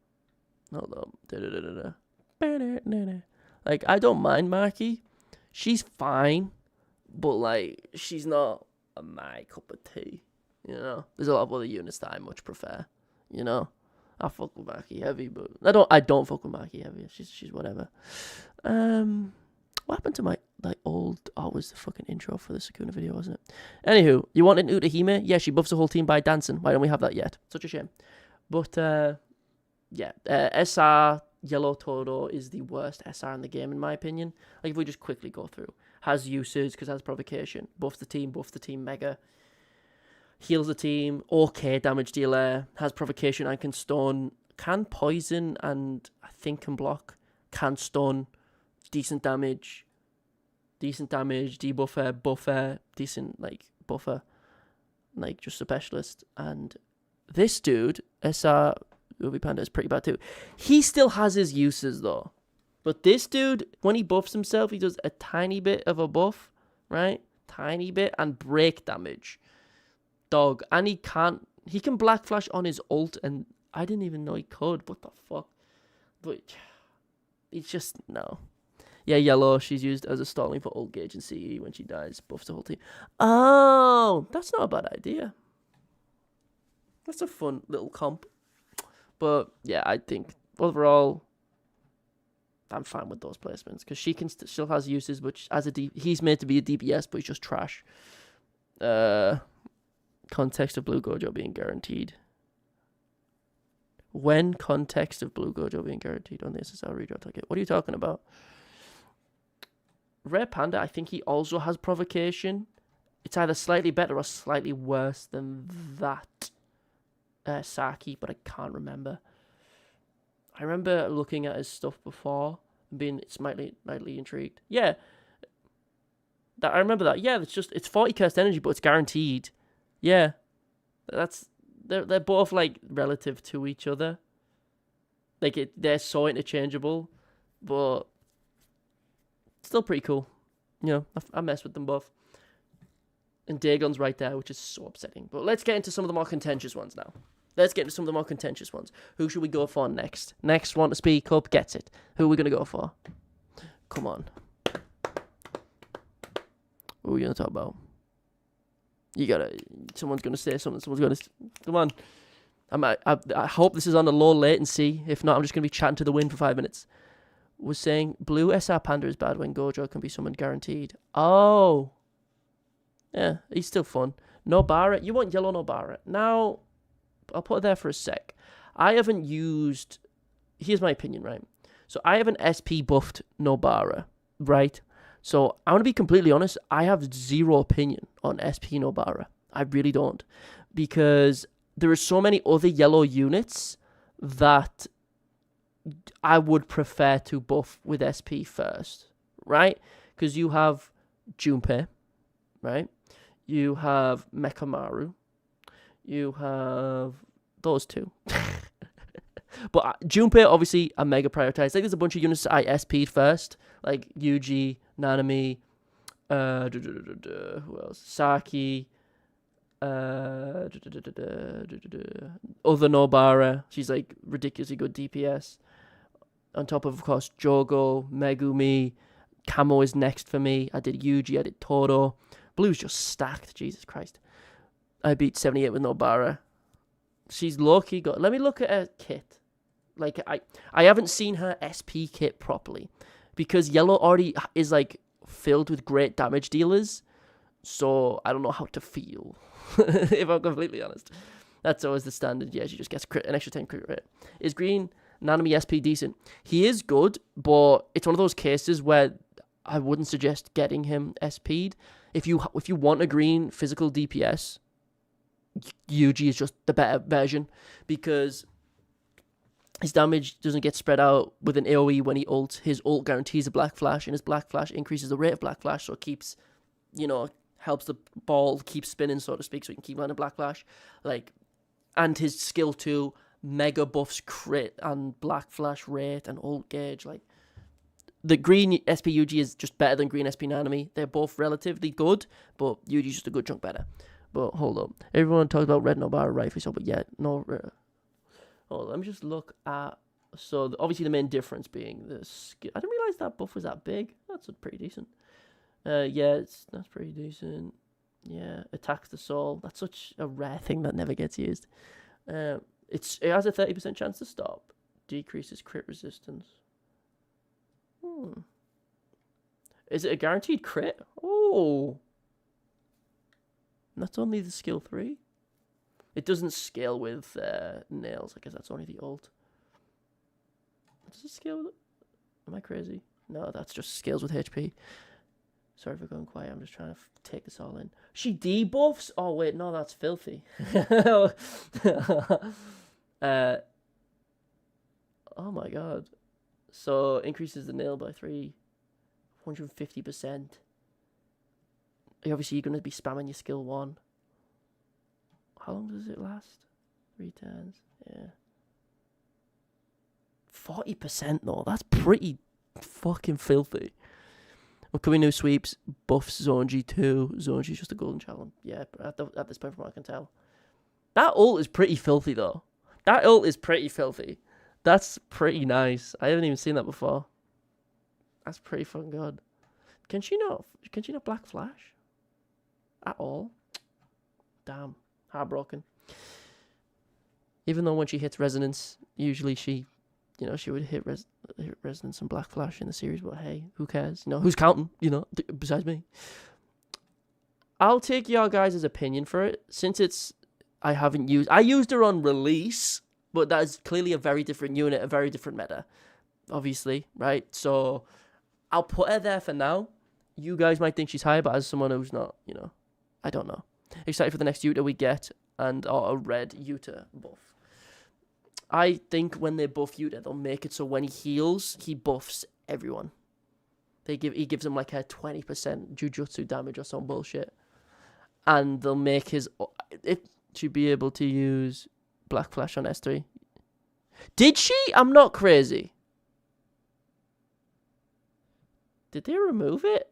Hold on. Like I don't mind Maki. She's fine, but like she's not my cup of tea. You know? There's a lot of other units that I much prefer. You know? I fuck with Maki heavy, but I don't fuck with Maki heavy. She's whatever. What happened to my old? Oh, it was the fucking intro for the Sakuna video, wasn't it? Anywho, you want an Utahime? Yeah, she buffs the whole team by dancing. Why don't we have that yet? Such a shame. But SR Yellow Todo is the worst SR in the game in my opinion. Like if we just quickly go through, has uses because has provocation, buffs the team mega. Heals the team, okay damage dealer, has provocation and can stun, can poison and I think can block, can stun, decent damage, debuffer, buffer, decent buffer, just a specialist. And this dude, SR Ubi Panda, is pretty bad too. He still has his uses though. But this dude, when he buffs himself, he does a tiny bit of a buff, right? Tiny bit and break damage. Dog, and he can black flash on his ult, and I didn't even know he could. What the fuck? But it's just no. Yeah, Yellow, she's used as a stalling for ult gauge and CE. When she dies, buffs the whole team. Oh, that's not a bad idea. That's a fun little comp. But yeah, I think overall, I'm fine with those placements because she can still has uses, which he's made to be a DPS, but he's just trash. Context of Blue Gojo being guaranteed. When context of Blue Gojo being guaranteed on the SSR redraw target? What are you talking about? Rare Panda, I think he also has provocation. It's either slightly better or slightly worse than that Saki, but I can't remember. I remember looking at his stuff before and being slightly intrigued. Yeah. I remember that. Yeah, it's 40 cursed energy, but it's guaranteed. Yeah, they're both like relative to each other. Like they're so interchangeable, but still pretty cool. You know, I mess with them both. And Dagon's right there, which is so upsetting. But let's get into some of the more contentious ones now. Who should we go for next? Next one to speak up gets it. Who are we gonna go for? Come on. What are we gonna talk about? Someone's gonna say something. Come on. I hope this is on a low latency. If not, I'm just gonna be chatting to the wind for 5 minutes. Was saying blue SR Panda is bad when Gojo can be summoned guaranteed. Oh. Yeah, he's still fun. Nobara, you want yellow Nobara. Now, I'll put it there for a sec. I haven't used, here's my opinion, right? So I have an SP buffed Nobara, right? So I want to be completely honest, I have zero opinion on SP Nobara. I really don't. Because there are so many other yellow units that I would prefer to buff with SP first, right? Because you have Junpei, right? You have Mekamaru. You have those two. But Junpei, obviously, I mega prioritized. Like, there's a bunch of units I SP'd first, like Yuji, Nanami, who else? Saki, Other Nobara. She's like ridiculously good DPS. On top of course, Jogo, Megumi. Camo is next for me. I did Yuji, I did Todo. Blue's just stacked, Jesus Christ. I beat 78 with Nobara. She's low-key got... Let me look at her kit. Like, I haven't seen her SP kit properly. Because yellow already is, like, filled with great damage dealers. So, I don't know how to feel. If I'm completely honest. That's always the standard. Yeah, she just gets an extra 10 crit rate. Is green Nanami SP decent? He is good, but it's one of those cases where I wouldn't suggest getting him SP'd. If you want a green physical DPS, Yuji is just the better version because his damage doesn't get spread out with an AoE when he ults. His ult guarantees a black flash, and his black flash increases the rate of black flash, so it keeps, helps the ball keep spinning, so to speak, so he can keep landing black flash. And his skill 2 mega buffs crit and black flash rate and ult gauge. The green SP Yuji is just better than green SP Nanami. They're both relatively good, but Yuji's just a good chunk better. But hold up. Everyone talks about red Nobara rightfully so, but yeah, no. Hold on, let me just look at... So, obviously the main difference being the skill. I didn't realize that buff was that big. That's pretty decent. Yeah, that's pretty decent. Yeah, attacks the soul. That's such a rare thing that never gets used. It has a 30% chance to stop. Decreases crit resistance. Is it a guaranteed crit? Oh. That's only the skill 3. It doesn't scale with nails. I guess that's only the ult. Does it scale with it? Am I crazy? No, that's just scales with HP. Sorry for going quiet. I'm just trying to take this all in. She debuffs? Oh, wait. No, that's filthy. Oh, my God. So, increases the nail by 150%. Obviously, you're going to be spamming your skill 1. How long does it last? 3 turns. Yeah. 40% though. That's pretty fucking filthy. Upcoming new sweeps. Buffs Zone G2. Zone G is just a golden challenge. Yeah, but at this point from what I can tell. That ult is pretty filthy though. That ult is pretty filthy. That's pretty nice. I haven't even seen that before. That's pretty fucking good. Can she not black flash? At all? Damn. Heartbroken. Even though when she hits resonance, usually she would hit resonance and black flash in the series, but hey, who cares? Who's counting? Besides me. I'll take your guys' opinion for it, since I used her on release, but that is clearly a very different unit, a very different meta, obviously, right? So I'll put her there for now. You guys might think she's high, but as someone who's not, I don't know. Excited for the next Yuta we get, and a red Yuta buff. I think when they buff Yuta, they'll make it so when he heals, he buffs everyone. He gives him like a 20% Jujutsu damage or some bullshit. And they'll make it should be able to use Black Flash on S3. Did she? I'm not crazy. Did they remove it?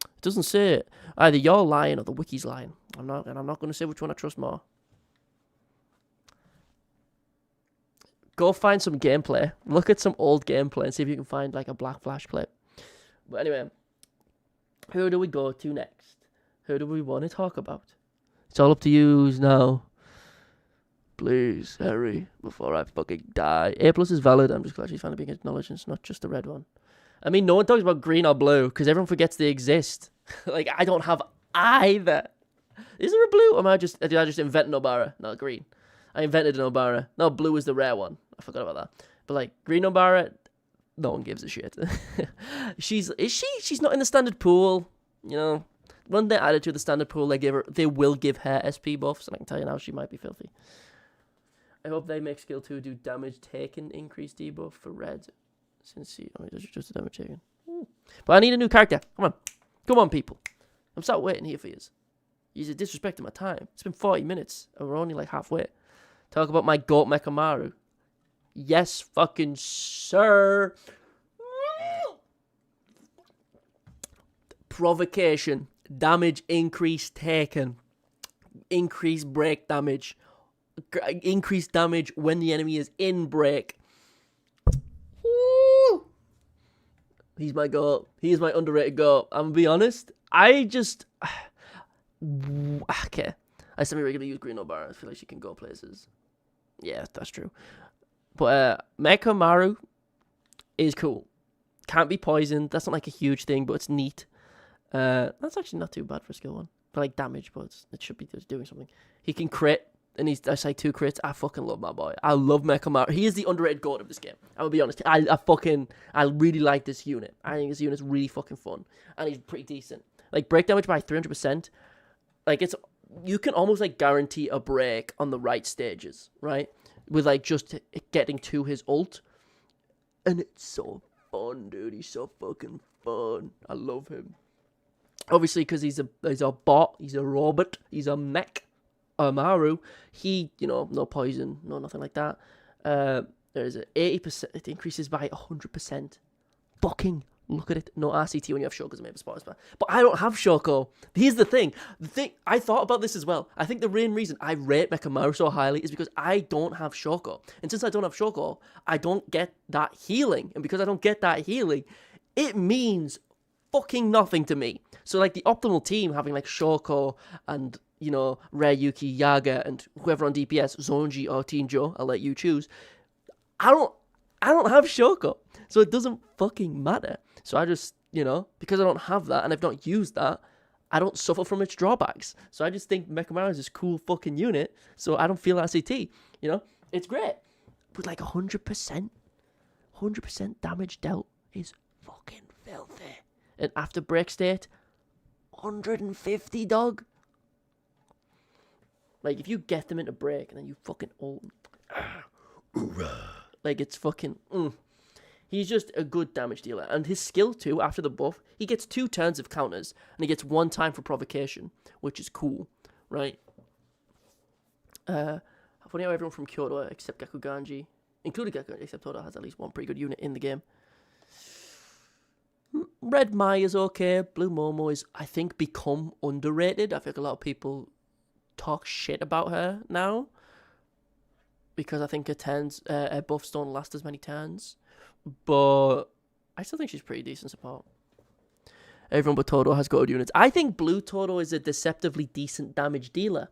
It doesn't say it. Either you're lying or the wiki's lying. I'm not going to say which one I trust more. Go find some gameplay. Look at some old gameplay and see if you can find like a Black Flash clip. But anyway, who do we go to next? Who do we want to talk about? It's all up to you now. Please, hurry, before I fucking die. A+ is valid. I'm just glad she's finally being acknowledged. It's not just the red one. I mean, no one talks about green or blue because everyone forgets they exist. Like, I don't have either. Is there a blue? Or did I just invent Nobara? Not green. I invented an Nobara. No, blue is the rare one. I forgot about that. But like, green Nobara, no one gives a shit. She's not in the standard pool. When they added to the standard pool, they will give her SP buffs, and I can tell you now she might be filthy. I hope they make skill 2 do damage taken increase debuff for red. Since does just a damage taken. But I need a new character. Come on, people. I'm sat waiting here for you. You're disrespecting my time. It's been 40 minutes, and we're only like halfway. Talk about my goat Mechamaru. Yes, fucking sir. Provocation. damage increase taken, increase break damage, increase damage when the enemy is in break. Woo! He's my goat. He is my underrated goat. I'm gonna be honest. Okay. I semi-regularly use Green Obara. I feel like she can go places. Yeah, that's true. But Mechamaru is cool. Can't be poisoned. That's not like a huge thing, but it's neat. That's actually not too bad for skill 1. For like damage, but it should be just doing something. He can crit, and that's like 2 crits. I fucking love my boy. I love Mechamaru. He is the underrated goat of this game. I'm gonna be honest. I really like this unit. I think this unit's really fucking fun, and he's pretty decent. Like break damage by 300%. Like you can almost like guarantee a break on the right stages, right? With like just getting to his ult, and it's so fun, dude. He's so fucking fun. I love him. Obviously, because he's a bot, he's a robot, he's a mech, Maru. He, no poison, no nothing like that. There's an 80%. It increases by 100%. Fucking look at it. No RCT when you have Shoko, maybe spoilers, but I don't have Shoko. Here's the thing. I thought about this as well. I think the main reason I rate Mechamaru so highly is because I don't have Shoko, and since I don't have Shoko, I don't get that healing, and because I don't get that healing, it means fucking nothing to me. So like the optimal team having like Shoko and Ryuki, Yaga, and whoever on DPS, Zonji or Team Joe, I'll let you choose. I don't have Shoko, so it doesn't fucking matter. So I just, because I don't have that and I've not used that, I don't suffer from its drawbacks. So I just think Mechamaru is this cool fucking unit, so I don't feel RCT. It's great. But like 100% damage dealt is fucking filthy. And after break state, 150, dog. Like, if you get them into break and then you fucking ult, like, it's fucking, He's just a good damage dealer. And his skill, too, after the buff, he gets 2 turns of counters, and he gets 1 time for provocation, which is cool, right? Funny how everyone from Kyoto, except Gakuganji, including Gakuganji, except Todo, has at least 1 pretty good unit in the game. Red Mai is okay. Blue Momo is, I think, become underrated. I think a lot of people talk shit about her now, because I think her buffs don't last as many turns. But I still think she's pretty decent support. Everyone but Todo has good units. I think Blue Todo is a deceptively decent damage dealer.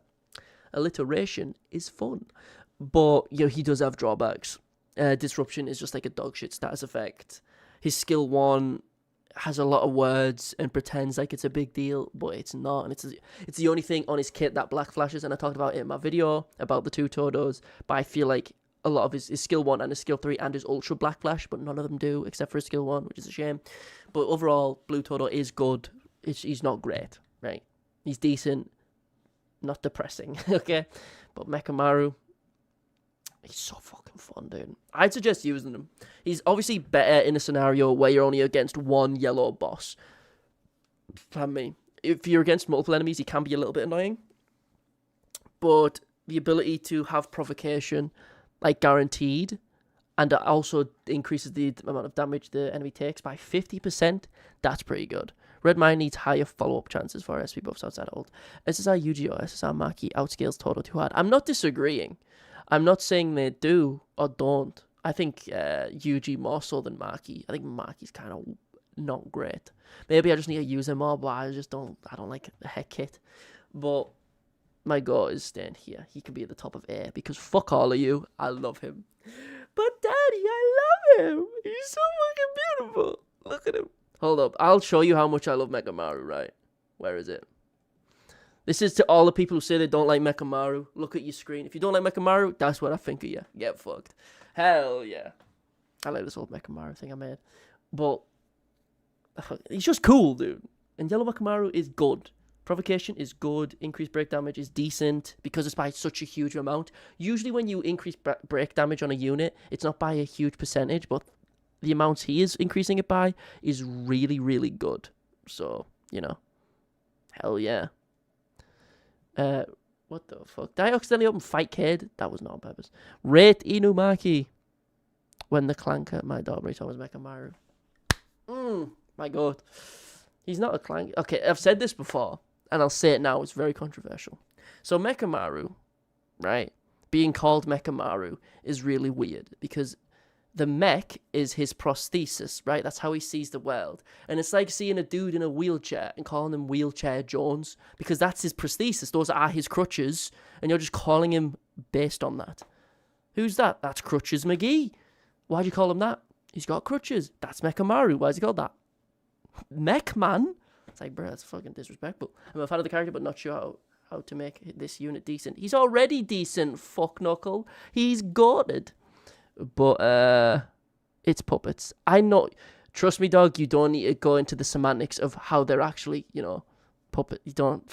Alliteration is fun. But, he does have drawbacks. Disruption is just like a dogshit status effect. His skill 1 has a lot of words and pretends like it's a big deal, but it's not. And it's the only thing on his kit that black flashes, and I talked about it in my video about the 2 Todos, but I feel like a lot of his skill 1 and his skill 3 and his ultra black flash, but none of them do except for his skill 1, which is a shame. But overall, Blue Todo is good. He's not great, right? He's decent, not depressing, okay? But Mechamaru, he's so fucking fun, dude. I'd suggest using him. He's obviously better in a scenario where you're only against 1 yellow boss. Pardon me. If you're against multiple enemies, he can be a little bit annoying. But the ability to have provocation, like, guaranteed, and it also increases the amount of damage the enemy takes by 50%, that's pretty good. Red Mine needs higher follow-up chances for SP buffs outside of ult. SSR Yuji or SSR Maki outscales Todo too hard. I'm not disagreeing. I'm not saying they do or don't. I think Yuji more so than Maki. I think Maki's kind of not great. Maybe I just need to use him more, but I don't like the heck kit. But my goal is staying here. He can be at the top of A, because fuck all of you. I love him. But Daddy, I love him. He's so fucking beautiful. Look at him. Hold up. I'll show you how much I love Mechamaru, right? Where is it? This is to all the people who say they don't like Mechamaru. Look at your screen. If you don't like Mechamaru, that's what I think of you. Get fucked. Hell yeah. I like this old Mechamaru thing I made. But he's just cool, dude. And Yellow Mechamaru is good. Provocation is good. Increased break damage is decent because it's by such a huge amount. Usually when you increase break damage on a unit, it's not by a huge percentage, but the amounts he is increasing it by is really, really good. So, hell yeah. What the fuck? Did I accidentally open Fight Kid? That was not on purpose. Rate Inumaki. When the clanker, my dog, Rachel was Mechamaru. My god. He's not a clank. Okay, I've said this before, and I'll say it now. It's very controversial. So Mechamaru, right? Being called Mechamaru is really weird because the mech is his prosthesis, right? That's how he sees the world. And it's like seeing a dude in a wheelchair and calling him Wheelchair Jones because that's his prosthesis. Those are his crutches, and you're just calling him based on that. Who's that? That's Crutches McGee. Why'd you call him that? He's got crutches. That's Mechamaru. Why's he called that? Mech Man? It's like, bro, that's fucking disrespectful. I'm a fan of the character, but not sure how to make this unit decent. He's already decent, fuck knuckle. He's goated. But, it's puppets. I know, trust me, dog, you don't need to go into the semantics of how they're actually, puppet. You don't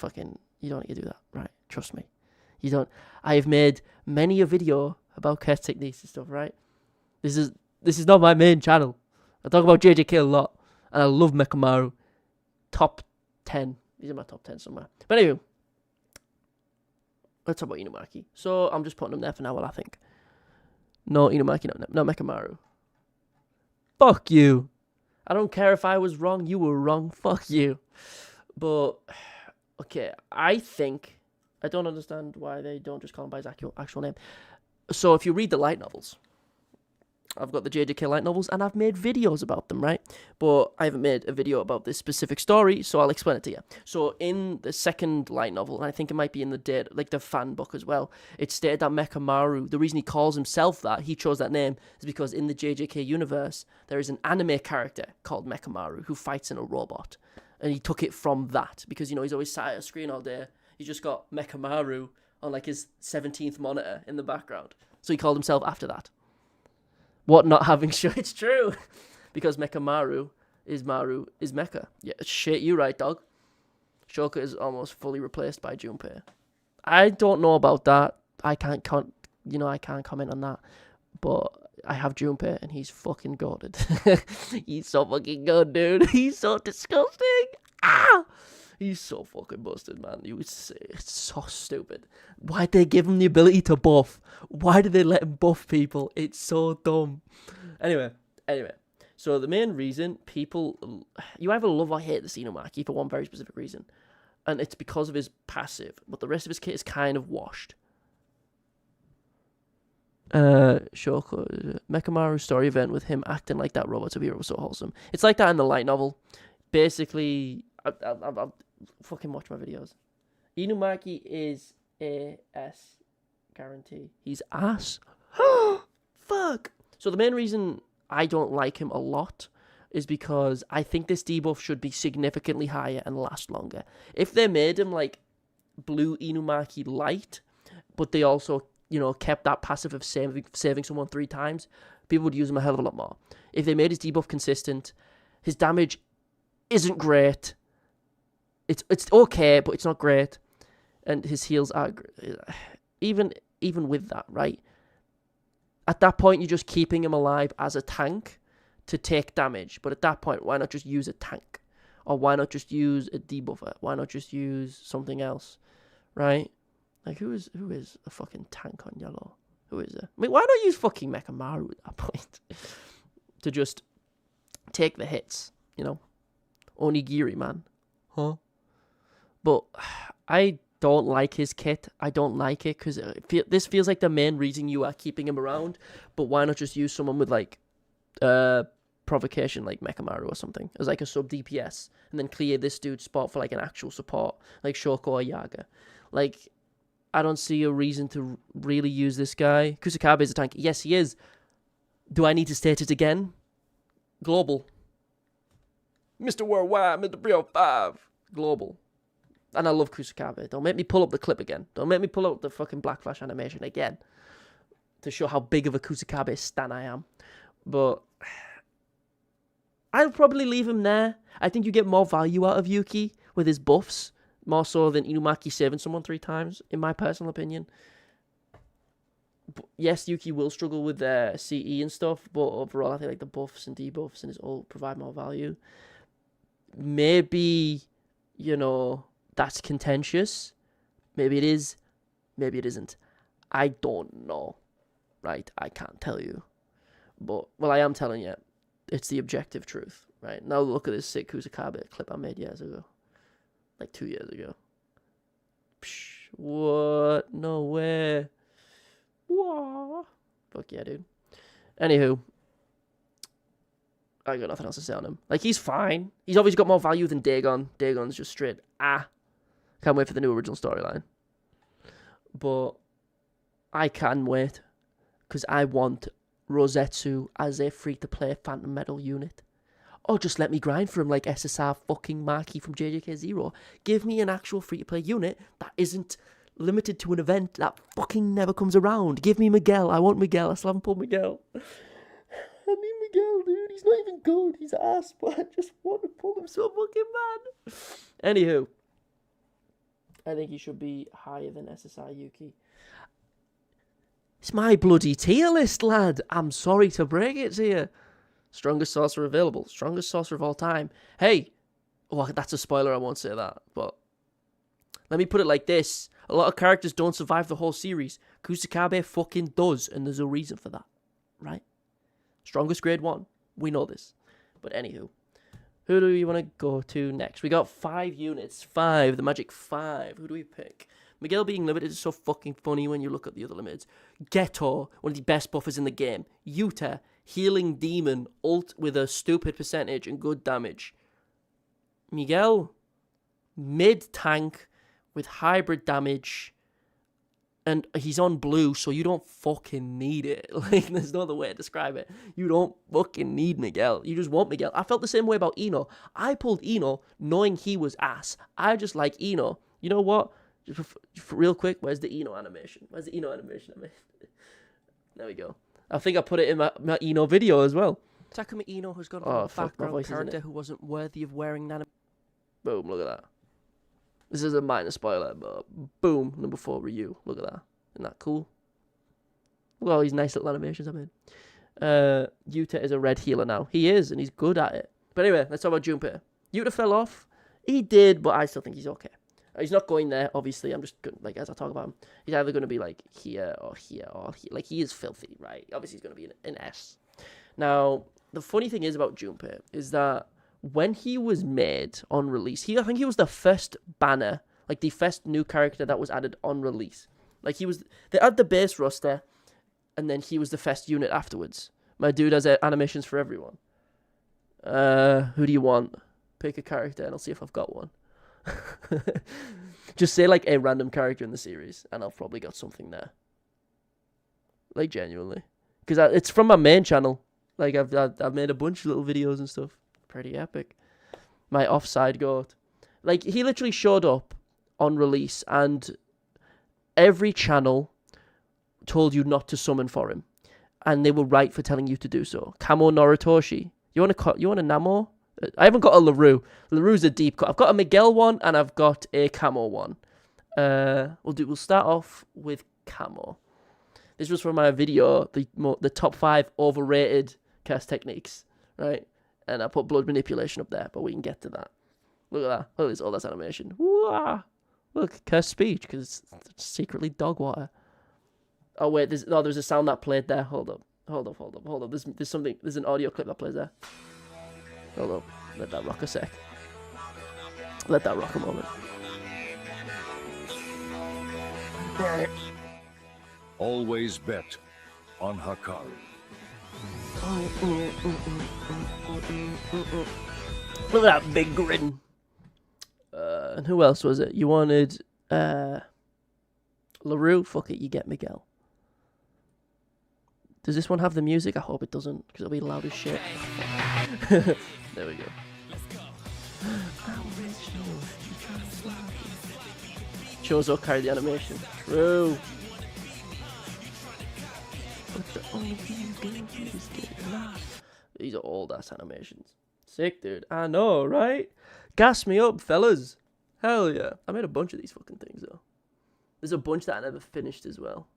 need to do that, right? Trust me. You don't. I have made many a video about cat techniques and stuff, right? This is not my main channel. I talk about JJK a lot. And I love Mechamaru. Top 10. These are my top 10 somewhere. But anyway. Let's talk about Inumaki. So I'm just putting him there for now, I think. No, Inumaki, no Mechamaru. Fuck you. I don't care if I was wrong. You were wrong. Fuck you. But, okay. I don't understand why they don't just call him by his actual name. So if you read the light novels, I've got the JJK light novels, and I've made videos about them, right? But I haven't made a video about this specific story, so I'll explain it to you. So in the second light novel, and I think it might be in the fan book as well, it stated that Mechamaru, the reason he calls himself that, he chose that name, is because in the JJK universe, there is an anime character called Mechamaru who fights in a robot. And he took it from that, because, he's always sat at a screen all day. He's just got Mechamaru on, like, his 17th monitor in the background. So he called himself after that. What not having show? It's true. Because Mechamaru is Mecha. Yeah, shit, you right, dog. Shoka is almost fully replaced by Junpei. I don't know about that. I can't comment on that. But I have Junpei, and he's fucking goated. He's so fucking good, dude. He's so disgusting. Ah! He's so fucking busted, man. It's so stupid. Why'd they give him the ability to buff? Why did they let him buff people? It's so dumb. Anyway. So the main reason you either love or hate the Inumaki for one very specific reason. And it's because of his passive. But the rest of his kit is kind of washed. Shoko, Mechamaru's story event with him acting like that robot to be was so wholesome. It's like that in the light novel. Basically, I'll fucking watch my videos. Inumaki is ass. Guarantee. He's ass. Fuck. So the main reason I don't like him a lot is because I think this debuff should be significantly higher and last longer. If they made him like blue Inumaki light, but they also, kept that passive of saving someone 3 times, people would use him a hell of a lot more. If they made his debuff consistent, his damage isn't great. It's okay, but it's not great. And his heals are even with that, right? At that point, you're just keeping him alive as a tank to take damage. But at that point, why not just use a tank? Or why not just use a debuffer? Why not just use something else, right? Like, who is a fucking tank on yellow? Who is it? I mean, why not use fucking Mechamaru at that point? To just take the hits, Onigiri, man. Huh? But I don't like his kit. I don't like it because this feels like the main reason you are keeping him around. But why not just use someone with like provocation like Mechamaru or something as like a sub DPS and then clear this dude's spot for like an actual support like Shoko or Yaga. Like, I don't see a reason to really use this guy. Kusakabe is a tank. Yes, he is. Do I need to state it again? Global. Mr. Worldwide, Mr. 305. Global. And I love Kusakabe. Don't make me pull up the clip again. Don't make me pull up the fucking Black Flash animation again. To show how big of a Kusakabe stan I am. But I'll probably leave him there. I think you get more value out of Yuki with his buffs. More so than Inumaki saving someone 3 times, in my personal opinion. But yes, Yuki will struggle with their CE and stuff, but overall, I think like the buffs and debuffs and his ult provide more value. Maybe, that's contentious. Maybe it is. Maybe it isn't. I don't know. Right? I can't tell you. But, well, I am telling you. It's the objective truth. Right, now look at this sick Kusakabe clip I made years ago. Like 2 years ago. Psh, what? No way. Whoa. Fuck yeah, dude. Anywho. I got nothing else to say on him. Like, he's fine. He's obviously got more value than Dagon. Dagon's just straight, Can't wait for the new original storyline. But I can wait. Because I want Rosetsu as a free-to-play Phantom Metal unit. Or just let me grind for him like SSR fucking Maki from JJK0. Give me an actual free-to-play unit that isn't limited to an event that fucking never comes around. Give me Miguel. I want Miguel. I still haven't pulled Miguel. I need Miguel, dude. He's not even good. He's ass, but I just want to pull him so fucking bad. Anywho. I think he should be higher than SSR Yuki. It's my bloody tier list, lad. I'm sorry to break it to you. Strongest sorcerer available. Strongest sorcerer of all time. Hey. Oh, that's a spoiler. I won't say that. But let me put it like this. A lot of characters don't survive the whole series. Kusakabe fucking does. And there's a reason for that. Right? Strongest grade 1. We know this. But anywho. Who do we want to go to next? We got 5 units. 5. The magic 5. Who do we pick? Miguel being limited is so fucking funny when you look at the other limits. Geto, one of the best buffers in the game. Yuta, healing demon, ult with a stupid percentage and good damage. Miguel, mid tank with hybrid damage. And he's on blue, so you don't fucking need it. Like, there's no other way to describe it. You don't fucking need Miguel. You just want Miguel. I felt the same way about Ino. I pulled Ino knowing he was ass. I just like Ino. You know what? Just real quick, where's the Ino animation? Where's the Ino animation I made? There we go. I think I put it in my Ino video as well. Takumi Ino has got a background character who wasn't worthy of wearing nano. Boom, look at that. This is a minor spoiler, but boom, number 4 Ryu. Look at that. Isn't that cool? Look at all these nice little animations I made. Yuta is a red healer now. He is, and he's good at it. But anyway, let's talk about Junpei. Yuta fell off. He did, but I still think he's okay. He's not going there, obviously. I'm just, like, as I talk about him, he's either going to be, like, here or here or here. Like, he is filthy, right? Obviously, he's going to be an S. Now, the funny thing is about Junpei is that when he was made on release, I think he was the first banner, like, the first new character that was added on release. Like, they had the base roster, and then he was the first unit afterwards. My dude has animations for everyone. Who do you want? Pick a character, and I'll see if I've got one. Just say like a random character in the series and I've probably got something there, like genuinely, because it's from my main channel. Like I've made a bunch of little videos and stuff. Pretty epic. My offside goat, like he literally showed up on release and every channel told you not to summon for him, and they were right for telling you to do so. Kamo Noritoshi, you want a Namo? I haven't got a LaRue. LaRue's a deep cut. I've got a Miguel one and I've got a Camo one. We'll start off with Camo. This was from my video, the top 5 overrated cast techniques, right? And I put blood manipulation up there, but we can get to that. Look at that. Look at this. Oh, that's animation. Whoa. Look, cursed speech, because it's secretly dog water. Oh wait, there's a sound that played there. Hold up. There's an audio clip that plays there. Hold up. Let that rock a sec. Let that rock a moment. Always bet on Hakaru. Look at that big grin. And who else was it? You wanted LaRue? Fuck it, you get Miguel. Does this one have the music? I hope it doesn't, because it'll be loud as shit. There we go. Chozo carried the animation. True. But the only thing you do is get laughed. These are old ass animations. Sick, dude. I know, right? Gas me up, fellas. Hell yeah. I made a bunch of these fucking things, though. There's a bunch that I never finished as well.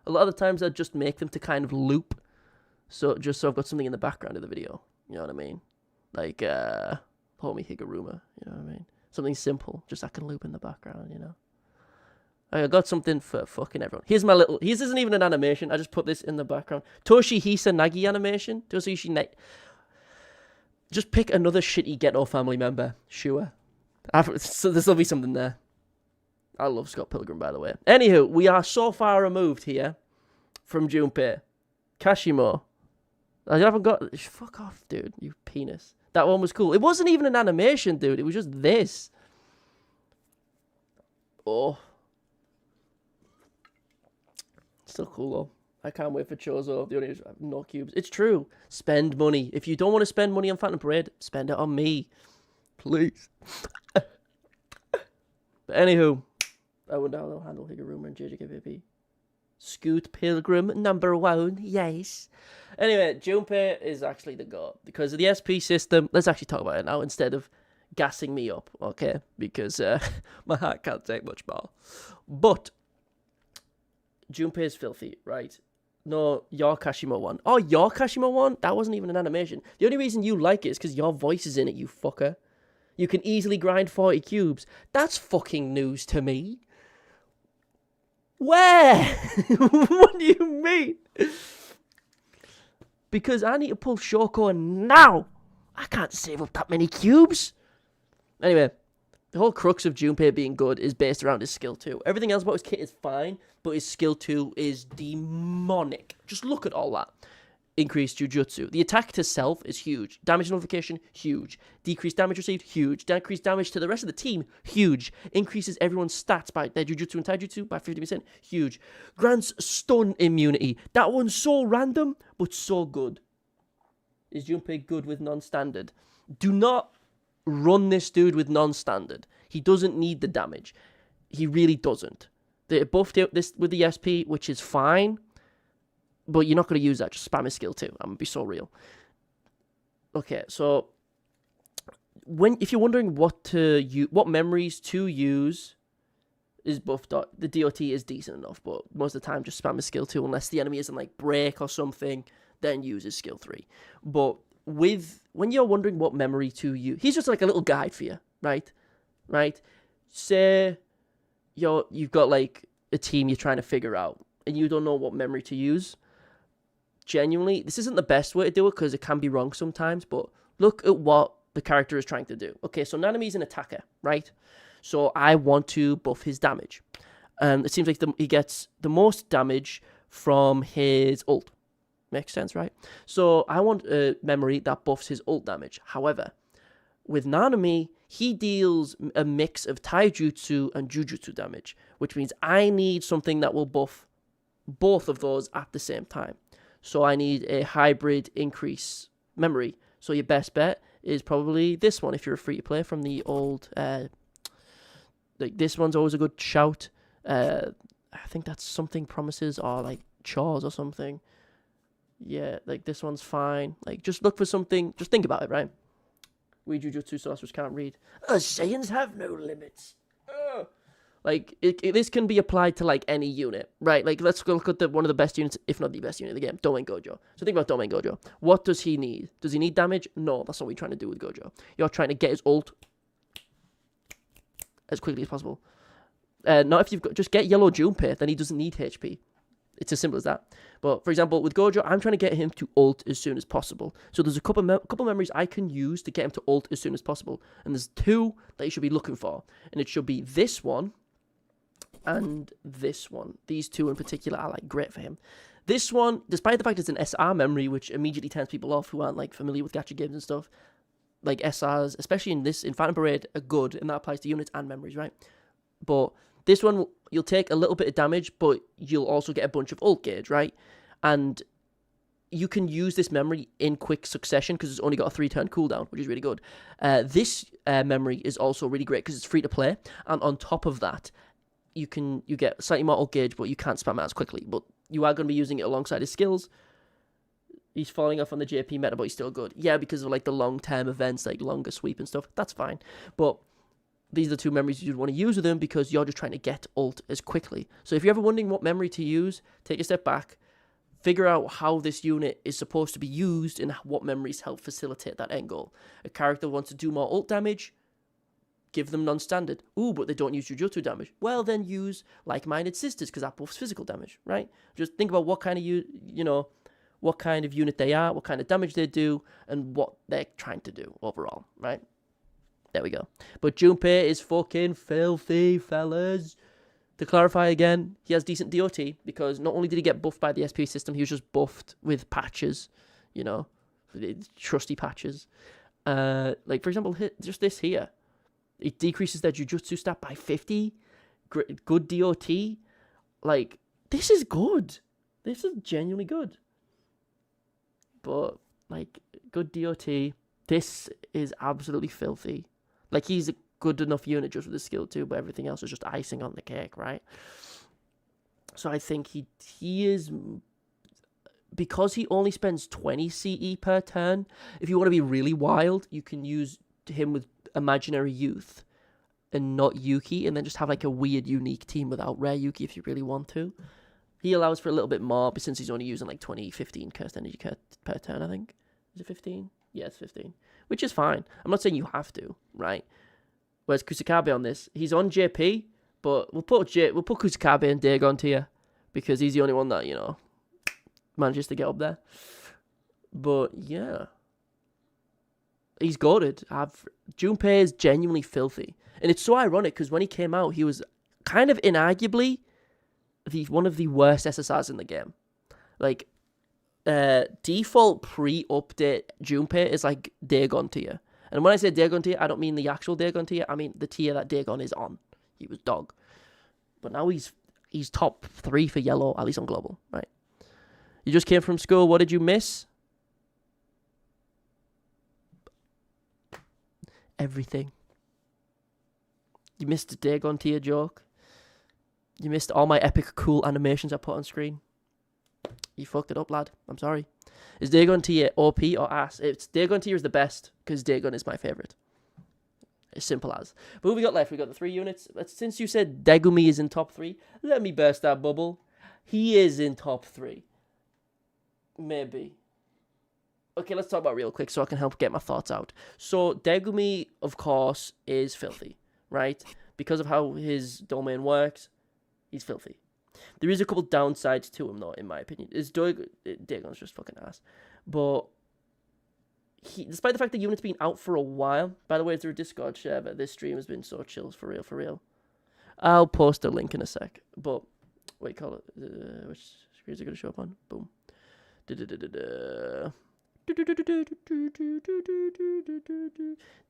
A lot of the times I just make them to kind of loop. Just so I've got something in the background of the video. You know what I mean? Like, Homie Higuruma. You know what I mean? Something simple. Just I can loop in the background, you know? I got something for fucking everyone. Here's my little... His isn't even an animation. I just put this in the background. Toshihisa Nagi animation. Just pick another shitty Ghetto family member. Sure. So there'll be something there. I love Scott Pilgrim, by the way. Anywho, we are so far removed here from Junpei. Kashimo. I haven't got... Fuck off, dude, you penis. That one was cool. It wasn't even an animation, dude. It was just this. Oh. Still cool, though. I can't wait for Chozo. The only I have no cubes. It's true. Spend money. If you don't want to spend money on Phantom Parade, spend it on me. Please. But anywho, I will now handle Higuruma and JJKVP. Scoot Pilgrim #1. Yes. Anyway, Junpei is actually the god. Because of the SP system, let's actually talk about it now instead of gassing me up, okay? Because my heart can't take much more. But Junpei is filthy, right? No, your Kashimo one. Oh, your Kashimo one? That wasn't even an animation. The only reason you like it is because your voice is in it, you fucker. You can easily grind 40 cubes. That's fucking news to me. Where? What do you mean? Because I need to pull Shoko now. I can't save up that many cubes. Anyway, the whole crux of Junpei being good is based around his skill 2. Everything else about his kit is fine, but his skill 2 is demonic. Just look at all that. Increased Jujutsu. The attack to self is huge. Damage nullification, huge. Decreased damage received, huge. Decreased damage to the rest of the team, huge. Increases everyone's stats by their Jujutsu and Taijutsu by 50%, huge. Grants stun immunity. That one's so random, but so good. Is Junpei good with non-standard? Do not run this dude with non-standard. He doesn't need the damage. He really doesn't. They buffed this with the SP, which is fine. But you're not going to use that. Just spam his skill 2. I'm going to be so real. Okay, so if you're wondering what memories to use, is buffed. The DOT is decent enough, but most of the time just spam his skill 2 unless the enemy isn't like break or something. Then use his skill 3. But when you're wondering what memory to use, he's just like a little guide for you, right? Right? Say you've got like a team you're trying to figure out, and you don't know what memory to use. Genuinely, this isn't the best way to do it because it can be wrong sometimes, but look at what the character is trying to do. Okay, so Nanami's an attacker, right? So I want to buff his damage. It seems like he gets the most damage from his ult. Makes sense, right? So I want a memory that buffs his ult damage. However, with Nanami, he deals a mix of Taijutsu and Jujutsu damage, which means I need something that will buff both of those at the same time. So I need a hybrid increase memory. So your best bet is probably this one if you're a free-to-play from the old... like this one's always a good shout. I think that's something promises or like chores or something. Yeah, like this one's fine. Like just look for something. Just think about it, right? We Jujutsu sorcerers can't read. Saiyans have no limits. Like, this can be applied to, like, any unit, right? Like, let's go look at one of the best units, if not the best unit in the game, Domain Gojo. So think about Domain Gojo. What does he need? Does he need damage? No, that's not what you're trying to do with Gojo. You're trying to get his ult as quickly as possible. Not if you've got... Just get Yellow Junpei, then he doesn't need HP. It's as simple as that. But, for example, with Gojo, I'm trying to get him to ult as soon as possible. So there's a couple memories I can use to get him to ult as soon as possible. And there's 2 that you should be looking for. And it should be this one and this one. These 2 in particular are like great for him. This one, despite the fact it's an SR memory, which immediately turns people off who aren't like familiar with gacha games and stuff, like SRs, especially in Phantom Parade, are good, and that applies to units and memories, right? But this one, you'll take a little bit of damage, but you'll also get a bunch of ult gauge, right? And you can use this memory in quick succession because it's only got a 3-turn cooldown, which is really good. This memory is also really great because it's free to play, and on top of that, you get slightly more ult gauge, but you can't spam it as quickly. But you are going to be using it alongside his skills. He's falling off on the JP meta, but he's still good. Yeah, because of like the long-term events, like longer sweep and stuff. That's fine. But these are the 2 memories you'd want to use with them because you're just trying to get ult as quickly. So if you're ever wondering what memory to use, take a step back. Figure out how this unit is supposed to be used and what memories help facilitate that end goal. A character wants to do more ult damage, give them non-standard. Ooh, but they don't use Jujutsu damage. Well, then use Like-Minded Sisters because that buffs physical damage, right? Just think about what kind of, what kind of unit they are, what kind of damage they do, and what they're trying to do overall, right? There we go. But Junpei is fucking filthy, fellas. To clarify again, he has decent DOT because not only did he get buffed by the SP system, he was just buffed with patches, you know, trusty patches. Like, for example, just this here. It decreases their Jujutsu stat by 50. Good DOT. Like, this is good. This is genuinely good. But, like, good DOT. This is absolutely filthy. Like, he's a good enough unit just with his skill too, but everything else is just icing on the cake, right? So I think he is... Because he only spends 20 CE per turn, if you want to be really wild, you can use him with Imaginary Youth and not Yuki, and then just have like a weird, unique team without Rare Yuki if you really want to. He allows for a little bit more, but since he's only using like 20, 15 cursed energy per turn, I think. Is it 15? Yeah, it's 15. Which is fine. I'm not saying you have to, right? Whereas Kusakabe on this, he's on JP, but we'll put Kusakabe and Dagon tier because he's the only one that, you know, manages to get up there. But yeah, he's goated. Junpei is genuinely filthy, and it's so ironic because when he came out, he was kind of inarguably one of the worst SSRs in the game. Like, default pre-update Junpei is like Dagon tier. And when I say Dagon tier, I don't mean the actual Dagon tier. I mean the tier that Dagon is on. He was dog. But now he's top 3 for yellow, at least on global, right? You just came from school. What did you miss? Everything. You missed a Dagon tier joke. You missed all my epic cool animations I put on screen. You fucked it up, lad. I'm sorry. Is Dagon tier OP or ass? It's Dagon tier is the best because Dagon is my favorite. As simple as. But who we got left? We got the 3 units. Since you said Degumi is in top 3, let me burst that bubble. He is in top 3. Maybe. Okay, let's talk about it real quick so I can help get my thoughts out. So Degumi, of course, is filthy, right? Because of how his domain works, he's filthy. There is a couple downsides to him, though, in my opinion. Dagon's just fucking ass. But despite the fact the unit's been out for a while, by the way, through a Discord server, this stream has been so chill, for real, for real. I'll post a link in a sec. But, wait, call it, which screen is it going to show up on? Boom.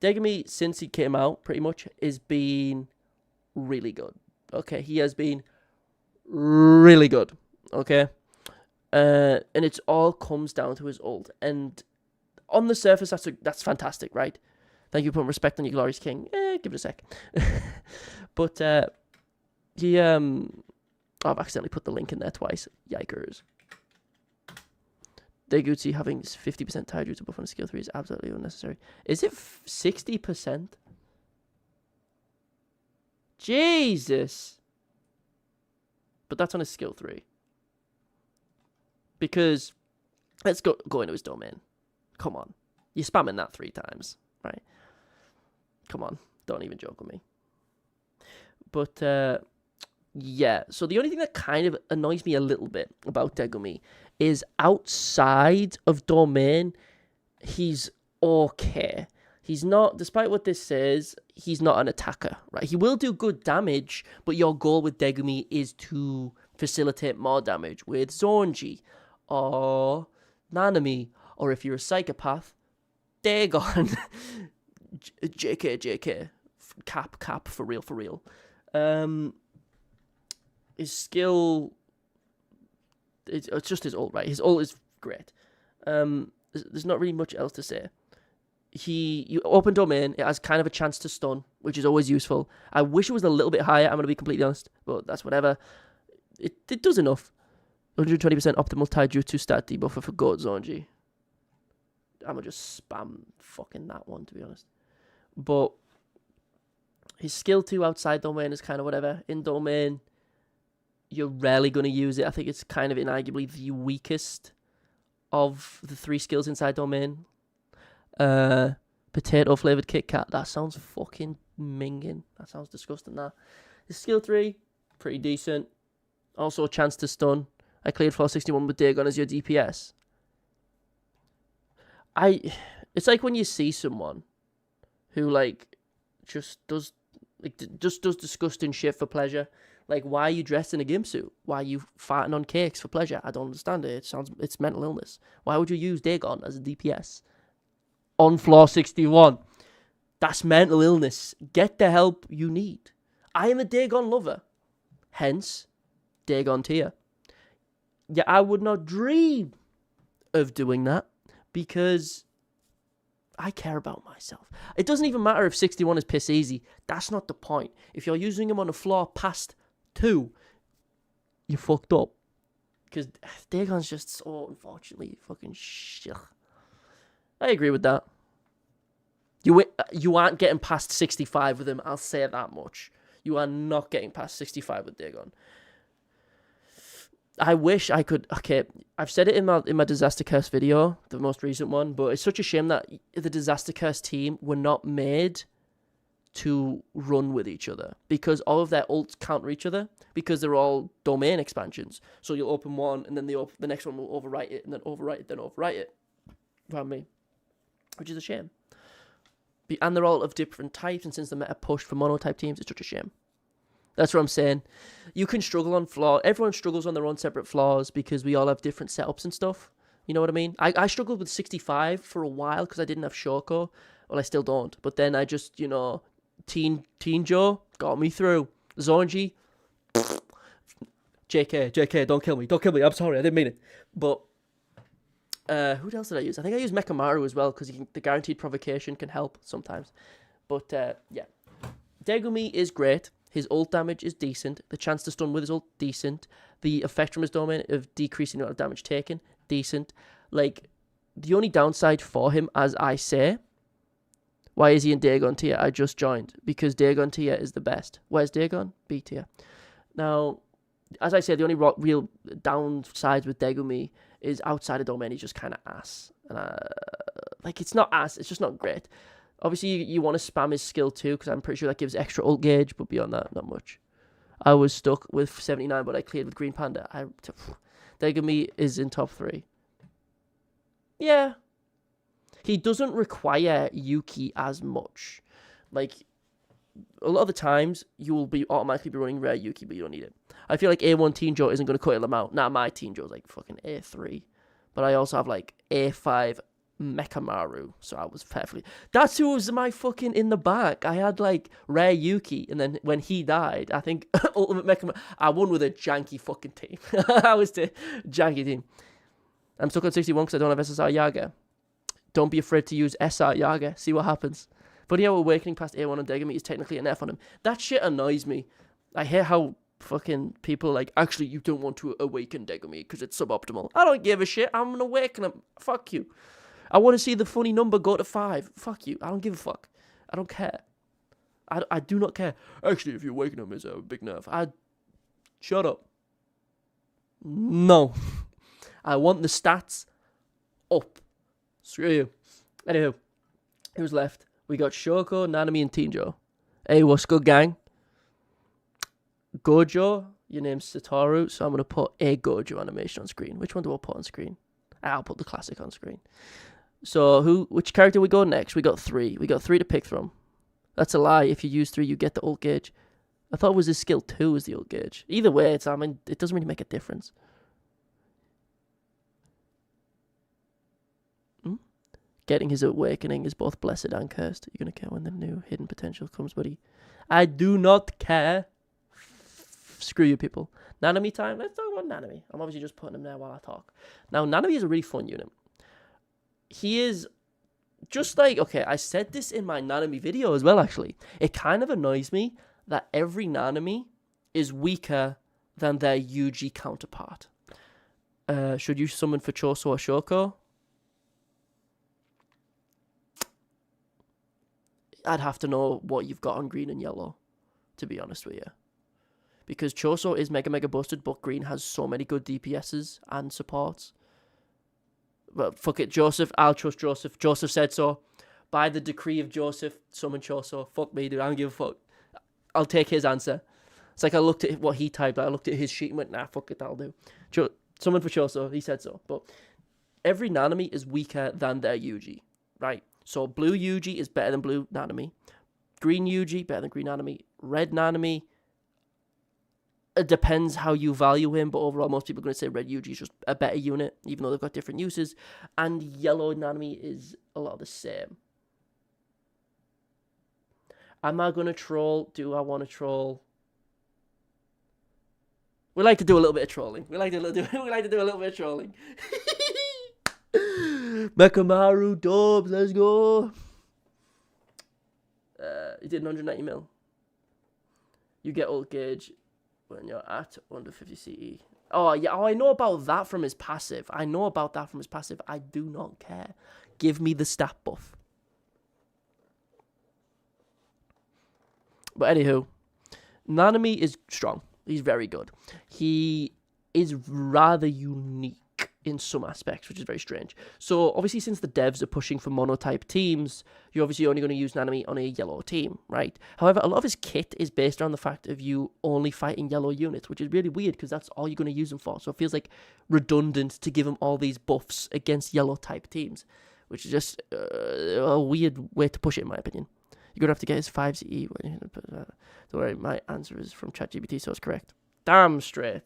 Degumi, since he came out, pretty much, has been really good. Okay, he has been really good. Okay, and it all comes down to his ult. And on the surface, that's fantastic, right? Thank you for putting respect on your glorious king. Give it a sec. But I've accidentally put the link in there twice. Yikers. Degutsu having 50% Taijutsu buff on a skill 3 is absolutely unnecessary. Is it 60%? Jesus! But that's on a skill 3. Because, let's go into his domain. Come on. You're spamming that 3 times, right? Come on. Don't even joke with me. But, yeah. So the only thing that kind of annoys me a little bit about Degumi is outside of domain, he's okay. He's not, despite what this says, he's not an attacker, right? He will do good damage, but your goal with Degumi is to facilitate more damage with Zonji or Nanami, or if you're a psychopath, Dagon. JK. Cap, for real. His skill, it's just his ult, right? His ult is great. There's not really much else to say. You open domain, it has kind of a chance to stun, which is always useful. I wish it was a little bit higher, I'm going to be completely honest, but that's whatever. It does enough. 120% optimal taijutsu stat debuffer for Goat Zonji. I'm going to just spam fucking that one, to be honest. But his skill 2 outside domain is kind of whatever. In domain, you're rarely going to use it. I think it's kind of inarguably the weakest of the 3 skills inside domain. Potato flavored Kit Kat. That sounds fucking minging. That sounds disgusting. That. His skill 3, pretty decent. Also a chance to stun. I cleared 461 with Dagon as your DPS. It's like when you see someone who like just does just does disgusting shit for pleasure. Like, why are you dressed in a gimp suit? Why are you farting on cakes for pleasure? I don't understand it. It's mental illness. Why would you use Dagon as a DPS on floor 61? That's mental illness. Get the help you need. I am a Dagon lover. Hence, Dagon tier. Yeah, I would not dream of doing that because I care about myself. It doesn't even matter if 61 is piss easy. That's not the point. If you're using him on a floor past 2, you're fucked up. Because Dagon's just so, unfortunately, fucking shit. I agree with that. You aren't getting past 65 with him, I'll say that much. You are not getting past 65 with Dagon. I wish I could... Okay, I've said it in my Disaster Curse video, the most recent one, but it's such a shame that the Disaster Curse team were not made to run with each other, because all of their ults counter each other, because they're all domain expansions. So you'll open one, and then the next one will overwrite it, and then overwrite it, then overwrite it. Pardon me. Which is a shame. And they're all of different types, and since the meta pushed for mono-type teams, it's such a shame. That's what I'm saying. You can struggle on floor. Everyone struggles on their own separate floors because we all have different setups and stuff. You know what I mean? I struggled with 65 for a while because I didn't have Shoko. Well, I still don't. But then I just, Teen Joe got me through. Zonji, JK, don't kill me. Don't kill me. I'm sorry, I didn't mean it. But who else did I use? I think I used Mekamaru as well because the guaranteed provocation can help sometimes. But yeah. Degumi is great. His ult damage is decent. The chance to stun with his ult, decent. The effect from his domain of decreasing the amount of damage taken, decent. Like, the only downside for him, as I say, why is he in Dagon tier? I just joined. Because Dagon tier is the best. Where's Dagon? B tier. Now, as I said, the only real downsides with Degumi is outside of domain, he's just kind of ass. And it's not ass, it's just not great. Obviously, you want to spam his skill too, because I'm pretty sure that gives extra ult gauge, but beyond that, not much. I was stuck with 79, but I cleared with Green Panda. Degumi is in top 3. Yeah. He doesn't require Yuki as much. Like, a lot of the times, you will be automatically be running rare Yuki, but you don't need it. I feel like A1 Teen Joe isn't going to cut him out. Nah, my Teen Joe's like fucking A3. But I also have like A5 Mekamaru, so I was fairly... That's who was my fucking in the back. I had like rare Yuki, and then when he died, I think Ultimate Mekamaru, I won with a janky fucking team. I was the janky team. I'm stuck on 61 because I don't have SSR Yaga. Don't be afraid to use SR Yaga. See what happens. But yeah, awakening past A1 on Degami is technically an F on him. That shit annoys me. I hate how fucking people are like, actually, you don't want to awaken Degami because it's suboptimal. I don't give a shit. I'm gonna awaken him. Fuck you. I want to see the funny number go to 5. Fuck you. I don't give a fuck. I don't care. I do not care. Actually, if you awaken him, it's a big nerf. Shut up. No. I want the stats up. Screw you. Anywho, who's left? We got Shoko, Nanami, and Tinjo. Hey, what's good, gang? Gojo, your name's Satoru, so I'm going to put a Gojo animation on screen. Which one do I put on screen? I'll put the classic on screen. So, which character we go next? We got 3. We got 3 to pick from. That's a lie. If you use 3, you get the ult gauge. I thought it was his skill 2 was the ult gauge. Either way, it doesn't really make a difference. Getting his awakening is both blessed and cursed. You're going to care when the new hidden potential comes, buddy. I do not care. Screw you, people. Nanami time. Let's talk about Nanami. I'm obviously just putting him there while I talk. Now, Nanami is a really fun unit. He is just like... Okay, I said this in my Nanami video as well, actually. It kind of annoys me that every Nanami is weaker than their Yuji counterpart. Should you summon for Choso or Shoko? I'd have to know what you've got on green and yellow, to be honest with you. Because Choso is mega busted, but green has so many good DPSs and supports. But fuck it, Joseph. I'll trust Joseph. Joseph said so. By the decree of Joseph, summon Choso. Fuck me, dude. I don't give a fuck. I'll take his answer. It's like I looked at what he typed. I looked at his sheet and went, nah, fuck it, that'll do. Summon for Choso. He said so. But every Nanami is weaker than their Yuji, right? So blue Yuji is better than blue Nanami. Green Yuji, better than green Nanami. Red Nanami, it depends how you value him, but overall most people are going to say red Yuji is just a better unit, even though they've got different uses. And yellow Nanami is a lot the same. Am I going to troll? Do I want to troll? We like to do a little bit of trolling. We like to do a little bit of trolling. Mekamaru Dubs, let's go. He did 190 mil. You get old gauge when you're at under 50 CE. Oh, yeah. Oh, I know about that from his passive. I do not care. Give me the stat buff. But anywho, Nanami is strong. He's very good. He is rather unique in some aspects, which is very strange. So obviously, since the devs are pushing for monotype teams, you're obviously only going to use Nanami on a yellow team, right? However, a lot of his kit is based on the fact of you only fighting yellow units, which is really weird because that's all you're going to use him for. So it feels like redundant to give him all these buffs against yellow type teams, which is just a weird way to push it, in my opinion. You're going to have to get his 5CE. Don't worry, my answer is from ChatGPT, so it's correct. Damn straight.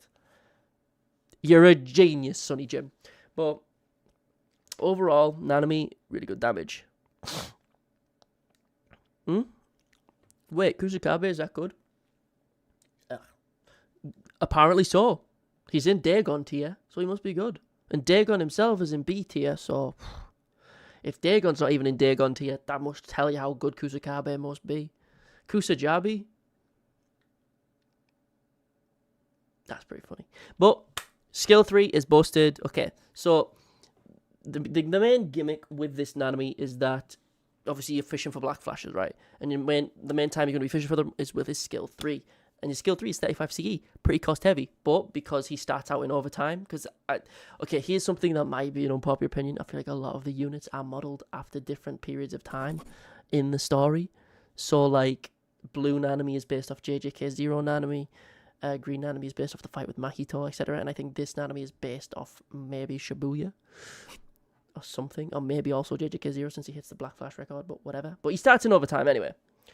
You're a genius, Sonny Jim. But overall, Nanami, really good damage. Wait, Kusakabe, is that good? Apparently so. He's in Dagon tier, so he must be good. And Dagon himself is in B tier, so... If Dagon's not even in Dagon tier, that must tell you how good Kusakabe must be. Kusajabi? That's pretty funny. But skill 3 is busted. Okay, so the main gimmick with this Nanami is that obviously you're fishing for black flashes, right? And the main time you're going to be fishing for them is with his skill 3. And his skill 3 is 35 CE, pretty cost heavy. But because he starts out in overtime, okay, here's something that might be an unpopular opinion. I feel like a lot of the units are modeled after different periods of time in the story. So like blue Nanami is based off JJK 0 Nanami, green Nanami is based off the fight with Mahito, etc. And I think this Nanami is based off maybe Shibuya or something, or maybe also JJK 0 since he hits the black flash record, but whatever. But he starts in overtime anyway.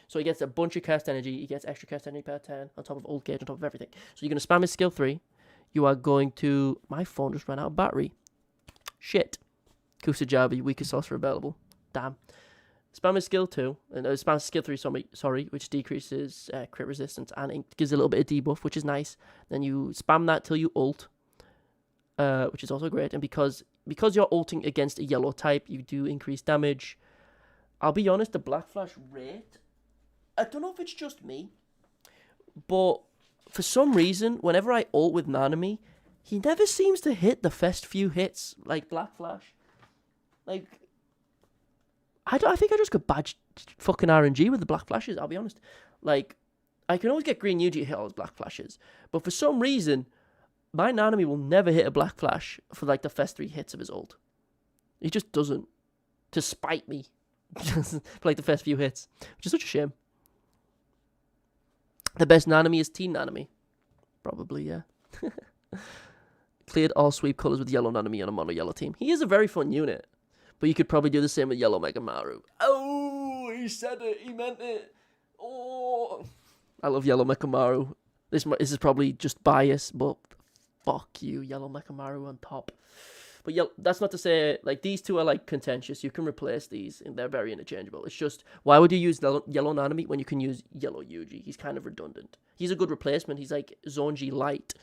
So he gets a bunch of cast energy. He gets extra cast energy per turn on top of old gauge, on top of everything. So you're going to spam his skill 3. You are going to... My phone just ran out of battery. Shit. Kusajabi, weakest sorcerer available. Damn. Spam his skill 2. And spam his skill 3, sorry, which decreases crit resistance. And it gives a little bit of debuff, which is nice. Then you spam that till you ult. Which is also great. And because you're ulting against a yellow type, you do increase damage. I'll be honest, the black flash rate... I don't know if it's just me, but for some reason, whenever I ult with Nanami, he never seems to hit the first few hits like Black Flash. Like, I think I just got bad fucking RNG with the Black Flashes, I'll be honest. Like, I can always get Green Yuji to hit all his Black Flashes, but for some reason, my Nanami will never hit a Black Flash for like the first 3 hits of his ult. He just doesn't, to spite me, for like the first few hits, which is such a shame. The best Nanami is Teen Nanami. Probably, yeah. Cleared all sweep colors with yellow Nanami on a mono yellow team. He is a very fun unit. But you could probably do the same with yellow Mekamaru. Oh, he said it. He meant it. Oh. I love yellow Mekamaru. This is probably just bias, but fuck you, yellow Mekamaru on top. But yeah, that's not to say, like, these two are, like, contentious. You can replace these, and they're very interchangeable. It's just, why would you use yellow Nanami when you can use yellow Yuji? He's kind of redundant. He's a good replacement. He's, like, Zonji light,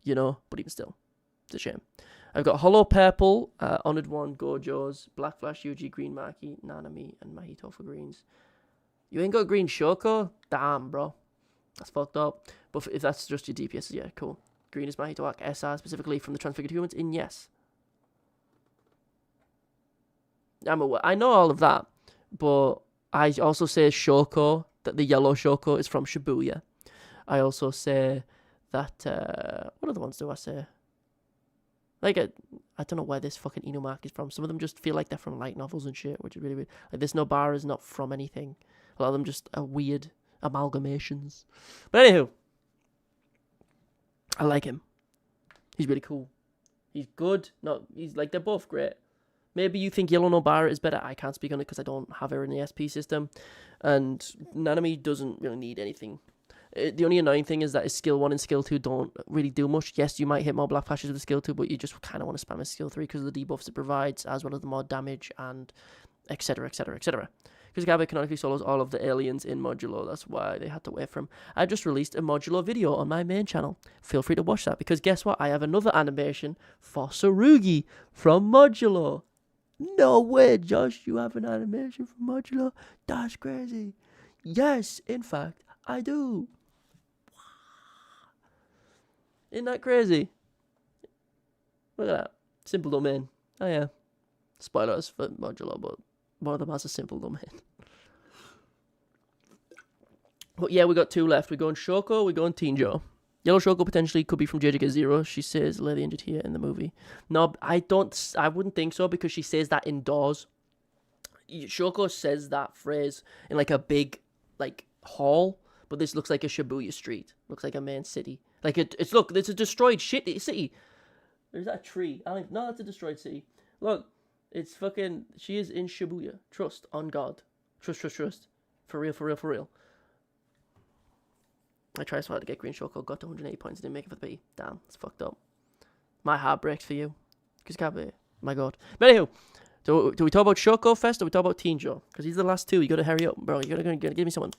you know? But even still, it's a shame. I've got Hollow Purple, Honored One, Gojo's, Black Flash, Yuji, Green Maki, Nanami, and Mahito for greens. You ain't got Green Shoko? Damn, bro. That's fucked up. But if that's just your DPS, yeah, cool. Green is Mahito Arc SR, specifically from the Transfigured Humans, in yes. I'm aware. I know all of that, but I also say Shoko, that the yellow Shoko is from Shibuya. I also say that, what other ones do I say? Like, I don't know where this fucking Inumaki is from. Some of them just feel like they're from light novels and shit, which is really weird. Like, this Nobara is not from anything. A lot of them just are weird amalgamations. But anywho, I like him. He's really cool. He's good. He's like, they're both great. Maybe you think Yellow Nobara is better. I can't speak on it because I don't have her in the SP system. And Nanami doesn't really need anything. The only annoying thing is that his skill 1 and skill 2 don't really do much. Yes, you might hit more black flashes with skill 2, but you just kind of want to spam his skill 3 because of the debuffs it provides, as well as the more damage and etc, etc, etc. Because Gabe canonically solos all of the aliens in Modulo. That's why they had to wait for him. I just released a Modulo video on my main channel. Feel free to watch that, because guess what? I have another animation for Tsurugi from Modulo. No way, Josh, you have an animation from Modulo? That's crazy. Yes, in fact, I do. Isn't that crazy? Look at that. Simple domain. Oh yeah. Spoilers for Modulo, but one of them has a simple domain. But yeah, we got 2 left. We're going Shoko, we're going Tinjo. Yellow Shoko potentially could be from JJK Zero. She says Lady injured here in the movie. No, I wouldn't think so, because she says that indoors. Shoko says that phrase in like a big hall, but this looks like a Shibuya street. Looks like a main city. Like it's a destroyed city. There's that a tree? No, that's a destroyed city. Look, it's fucking. She is in Shibuya. Trust on God. Trust. For real. I tried so hard to get Green Shoko, got to 180 points, didn't make it for the P. Damn, it's fucked up. My heart breaks for you. Because can't be. My God. But anywho, do we talk about Shoko first, or we talk about Tinjo? Because these are the last 2. You gotta hurry up, bro. You gotta give me someone.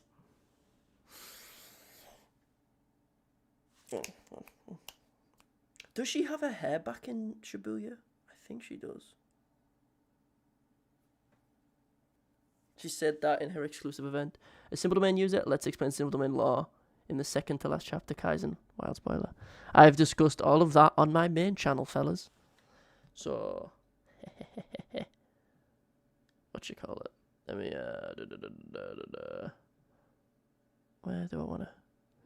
Does she have her hair back in Shibuya? I think she does. She said that in her exclusive event. A simple domain user, let's explain simple domain law in the second to last chapter, Kaisen. Wild spoiler. I've discussed all of that on my main channel, fellas. So, what you call it? Let me, where do I want to?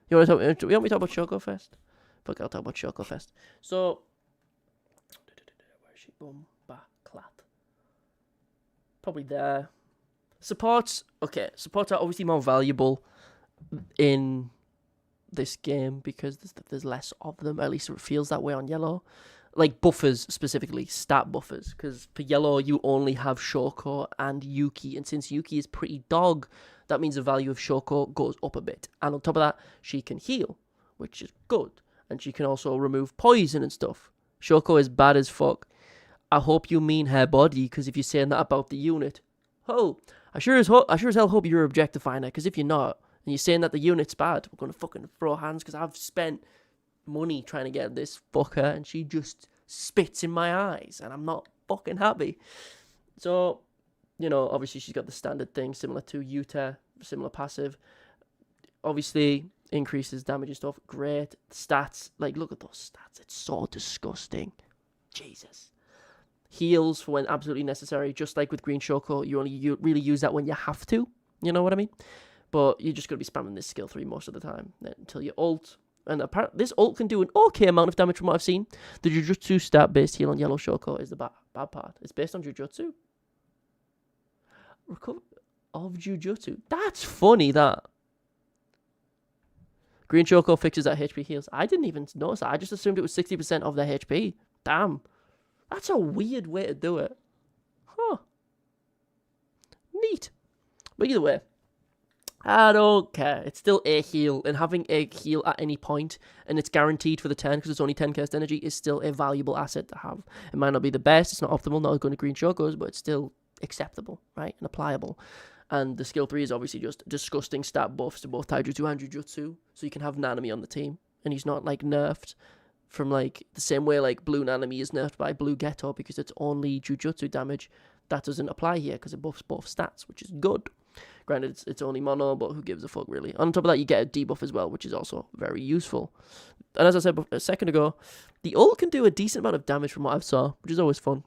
You want me to talk about Shoko first? Fuck, I'll talk about Shoko first. So, where is she? Boom, ba, clat. Probably there. Supports, okay, supports are obviously more valuable in this game because there's less of them. At least it feels that way on Yellow. Like buffers specifically, stat buffers. Because for Yellow, you only have Shoko and Yuki. And since Yuki is pretty dog, that means the value of Shoko goes up a bit. And on top of that, she can heal, which is good. And she can also remove poison and stuff. Shoko is bad as fuck. I hope you mean her body, because if you're saying that about the unit, I sure as hell hope you're objectifying her, because if you're not, and you're saying that the unit's bad, we're going to fucking throw hands, because I've spent money trying to get this fucker, and she just spits in my eyes, and I'm not fucking happy. So, obviously she's got the standard thing, similar to Yuta, similar passive. Obviously, increases damage and stuff. Great. Stats, look at those stats. It's so disgusting. Jesus. Heals for when absolutely necessary, just like with Green Shoko. You only really use that when you have to. You know what I mean? But you're just going to be spamming this skill 3 most of the time until you ult. And apparently, this ult can do an okay amount of damage from what I've seen. The Jujutsu stat-based heal on Yellow Shoko is the bad part. It's based on Jujutsu. Recover of Jujutsu. That's funny, that. Green Shoko fixes that HP heals. I didn't even notice that. I just assumed it was 60% of their HP. Damn. That's a weird way to do it. Huh. Neat. But either way, I don't care. It's still a heal, and having a heal at any point, and it's guaranteed for the 10 because it's only 10 cast energy, is still a valuable asset to have. It might not be the best, it's not optimal, not as good as Green Shokos, but it's still acceptable, right, and applicable. And the skill 3 is obviously just disgusting stat buffs to both Taijutsu and Jujutsu, so you can have Nanami on the team, and he's not, nerfed from, the same way, Blue Nanami is nerfed by Blue Geto, because it's only Jujutsu damage. That doesn't apply here, because it buffs both stats, which is good. Granted, it's only mono, but who gives a fuck, really? On top of that, you get a debuff as well, which is also very useful. And as I said a second ago, the ult can do a decent amount of damage from what I've saw, which is always fun.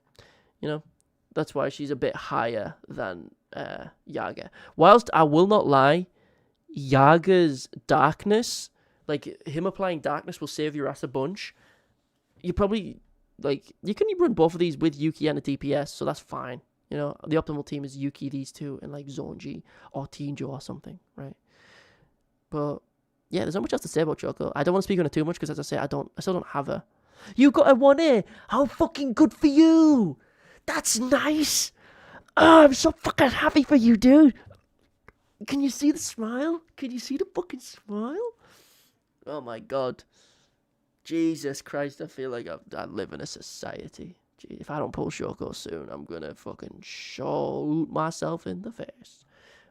That's why she's a bit higher than Yaga. Whilst I will not lie, Yaga's darkness, him applying darkness will save your ass a bunch. You probably, you can run both of these with Yuki and a DPS, so that's fine. The optimal team is Yuki, these two, and Zonji or Tinjo or something, right? But yeah, there's not much else to say about Shoko. I don't want to speak on it too much because, as I say, I still don't have her. You got a 1A. How fucking good for you! That's nice. Oh, I'm so fucking happy for you, dude. Can you see the smile? Can you see the fucking smile? Oh my god. Jesus Christ, I feel like I live in a society. Gee, if I don't pull Shoko soon, I'm gonna fucking shoot myself in the face.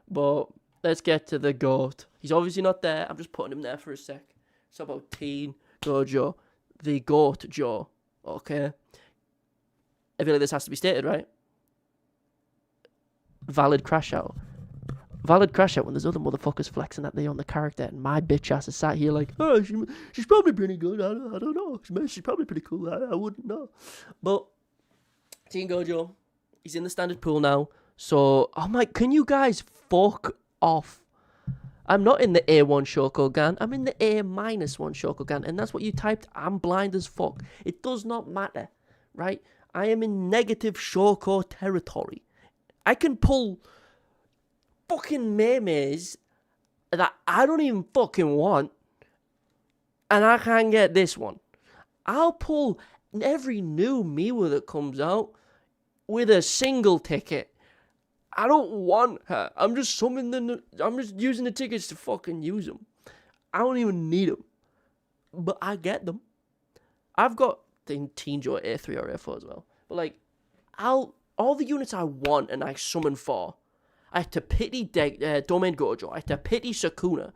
But let's get to the GOAT. He's obviously not there. I'm just putting him there for a sec. It's about Teen Gojo, the GOAT Joe. Okay? I feel like this has to be stated, right? Valid crash out. Valid crash out when there's other motherfuckers flexing that they own the character, and my bitch ass is sat here like, oh, she's probably pretty good. I don't know. She's probably pretty cool. I wouldn't know. But Teen Gojo, he's in the standard pool now. So I'm like, can you guys fuck off? I'm not in the A1 Shokogan. I'm in the A-1 Shokogan, and that's what you typed. I'm blind as fuck. It does not matter, right? I am in negative Shoko territory. I can pull fucking memes that I don't even fucking want, and I can't get this one. I'll pull every new Miwa that comes out with a single ticket. I don't want her. I'm just using the tickets to fucking use them. I don't even need them, but I get them. I've got the Teen Joy A3 or A4 as well, but like, all the units I want and I summon for. I had to pity Domain Gojo. I had to pity Sukuna.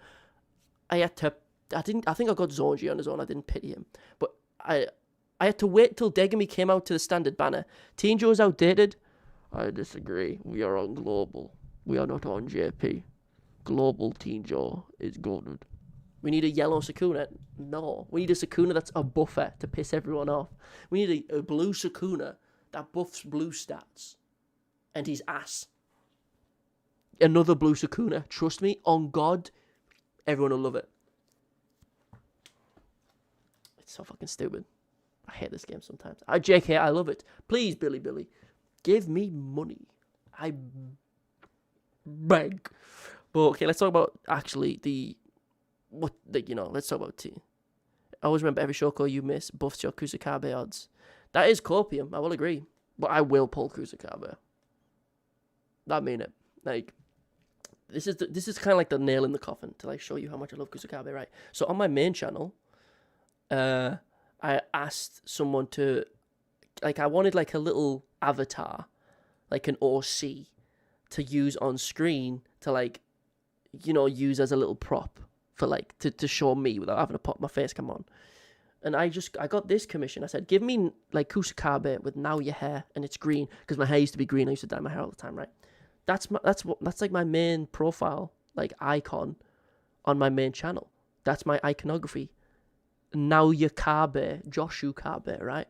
I think I got Zonji on his own. I didn't pity him. But I had to wait till Degami came out to the standard banner. Teen Joe's outdated. I disagree. We are on global. We are not on JP. Global Teen Joe is golden. We need a yellow Sukuna. No. We need a Sukuna that's a buffer to piss everyone off. We need a blue Sukuna that buffs blue stats. And he's ass. Another blue Sukuna. Trust me, on God, everyone will love it. It's so fucking stupid. I hate this game sometimes. JK, I love it. Please, Billy, give me money. I beg. But okay, let's talk about actually let's talk about T. I always remember every Shoko you miss buffs your Kusakabe odds. That is copium, I will agree. But I will pull Kusakabe. I mean it. Like, this is kind of like the nail in the coffin to like show you how much I love Kusakabe, right? So on my main channel, I asked someone to, like, I wanted like a little avatar, like an OC, to use on screen to like, use as a little prop for like to show me without having to pop my face cam on. And I got this commission. I said, give me like Kusakabe with now your hair and it's green, because my hair used to be green. I used to dye my hair all the time, right? That's like my main profile, like icon on my main channel. That's my iconography. Now your Kabe, Joshu Kabe, right?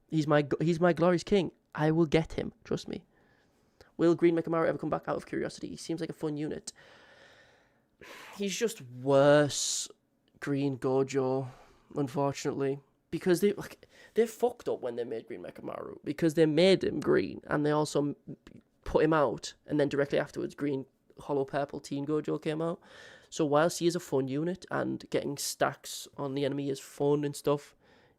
He's my glorious king. I will get him, trust me. Will Green Mekamaru ever come back out of curiosity? He seems like a fun unit. He's just worse, Green Gojo, unfortunately, because they fucked up when they made Green Mekamaru, because they made him green and they also put him out, and then directly afterwards Green Hollow Purple Teen Gojo came out. So whilst he is a fun unit and getting stacks on the enemy is fun and stuff,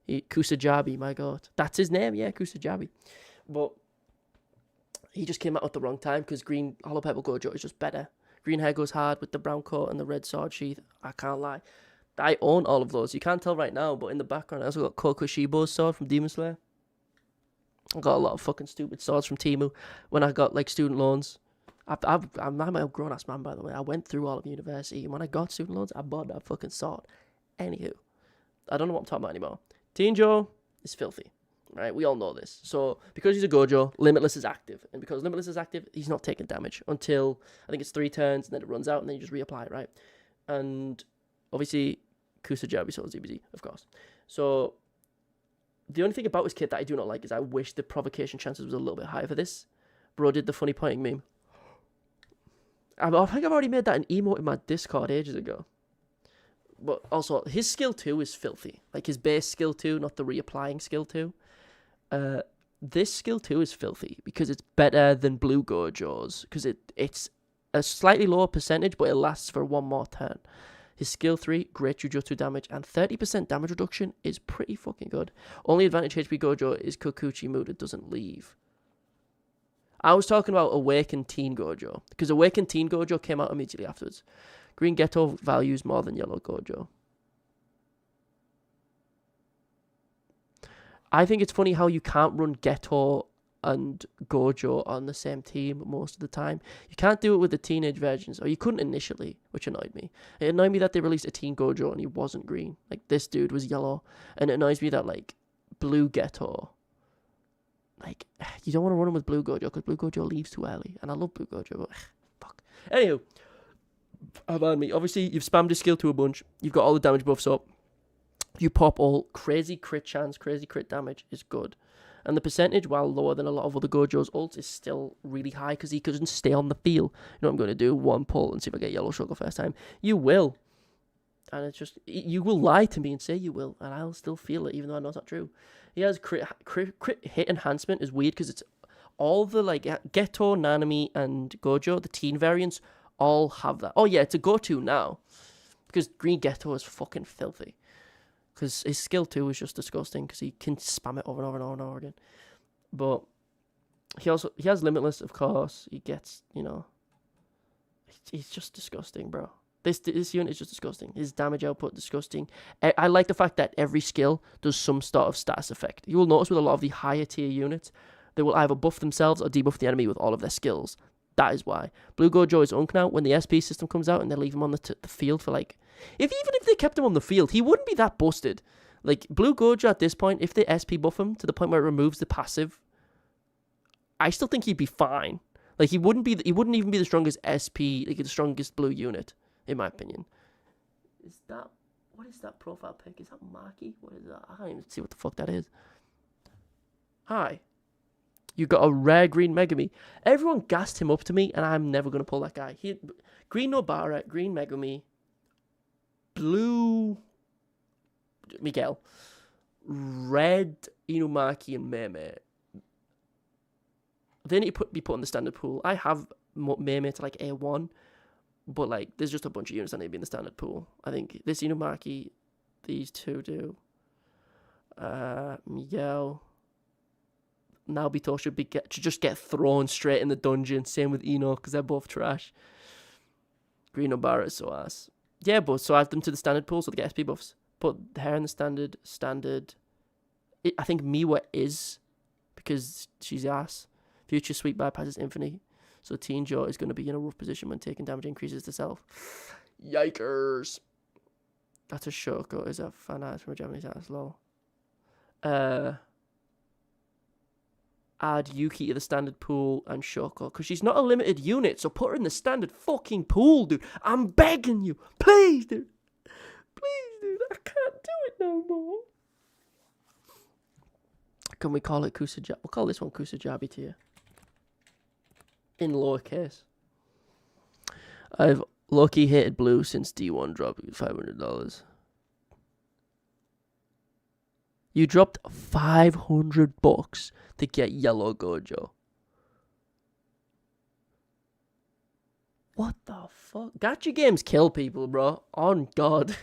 Kusajabi, my god, that's his name, yeah, Kusajabi. But he just came out at the wrong time, because Green Hollow Purple Gojo is just better. Green hair goes hard with the brown coat and the red sword sheath. I can't lie. I own all of those. You can't tell right now, but in the background I also got Kokushibo's sword from Demon Slayer. I got a lot of fucking stupid swords from Temu when I got like student loans. I'm a grown ass man, by the way. I went through all of university, and when I got student loans, I bought that fucking sword. Anywho, I don't know what I'm talking about anymore. Teen Joe is filthy, right? We all know this. So because he's a Gojo, Limitless is active, and because Limitless is active, he's not taking damage until I think it's 3 turns, and then it runs out, and then you just reapply it, right? And obviously, Kusajabi, so ZBZ, of course. So the only thing about this kit that I do not like is I wish the provocation chances was a little bit higher for this. Bro did the funny pointing meme. I think I've already made that an emote in my Discord ages ago. But also, his skill 2 is filthy. Like, his base skill 2, not the reapplying skill 2. This skill 2 is filthy because it's better than Blue Gojo's. Because it's a slightly lower percentage, but it lasts for 1 more turn. His skill 3, great Jujutsu damage, and 30% damage reduction is pretty fucking good. Only advantage HP Gojo is Kokuchi mood, it doesn't leave. I was talking about Awakened Teen Gojo, because Awakened Teen Gojo came out immediately afterwards. Green Geto values more than Yellow Gojo. I think it's funny how you can't run Geto and Gojo on the same team most of the time. You can't do it with the teenage versions, or you couldn't initially, which annoyed me. It annoyed me that they released a Teen Gojo and he wasn't green. Like, this dude was yellow, and it annoys me that, like, Blue Geto, like, you don't want to run him with Blue Gojo, because Blue Gojo leaves too early, and I love Blue Gojo, but fuck. Anywho, about me. Obviously, you've spammed his skill to a bunch. You've got all the damage buffs up. You pop all crazy crit chance, crazy crit damage is good. And the percentage, while lower than a lot of other Gojo's ults, is still really high because he couldn't stay on the field. You know what I'm going to do? One pull and see if I get Yellow Sugar first time. You will. And it's just, you will lie to me and say you will, and I'll still feel it, even though I know it's not true. He has crit hit enhancement is weird because it's all the, like, Geto, Nanami, and Gojo, the teen variants, all have that. Oh yeah, it's a go-to now. Because Green Geto is fucking filthy. Because his skill 2 is just disgusting because he can spam it over and over and over and over again. But he has Limitless, of course. He gets, you know, he's just disgusting, bro. This unit is just disgusting. His damage output, disgusting. I like the fact that every skill does some sort of status effect. You will notice with a lot of the higher tier units, they will either buff themselves or debuff the enemy with all of their skills. That is why. Blue Gojo is Unk now. When the SP system comes out and they leave him on the field for, like, even if they kept him on the field, he wouldn't be that busted. Like, Blue Gojo at this point, if they SP buff him to the point where it removes the passive, I still think he'd be fine. Like, he wouldn't even be the strongest SP, like, the strongest blue unit, in my opinion. What is that profile pic? Is that Maki? What is that? I can't even see what the fuck that is. Hi. You got a rare green Megami. Everyone gassed him up to me, and I'm never going to pull that guy. Green Nobara, green Megami, blue Miguel, red Inumaki and Meme. They need to be put in the standard pool. I have Meme to, like, A1, but, like, there's just a bunch of units that need to be in the standard pool. I think this Inumaki, these two do. Miguel. Naobito should just get thrown straight in the dungeon. Same with Ino, because they're both trash. Green Nobara is so ass. Yeah, but so add them to the standard pool so they get SP buffs. Put her in the standard. I think Miwa is, because she's ass. Future Sweep bypasses Infinity. So Teen Jo is going to be in a rough position when taking damage increases to self. Yikers. That's a Shoko. Is a fan art from a Japanese ass, lol. Add Yuki to the standard pool and Shoko, because she's not a limited unit, so put her in the standard fucking pool, dude. I'm begging you. Please, dude. Please, dude. I can't do it no more. Can we call it Kusajabi? We'll call this one Kusajabi tier. In lowercase. I've low-key hated blue since D1 dropped $500. You dropped $500 to get Yellow Gojo. What the fuck? Gacha games kill people, bro. On God.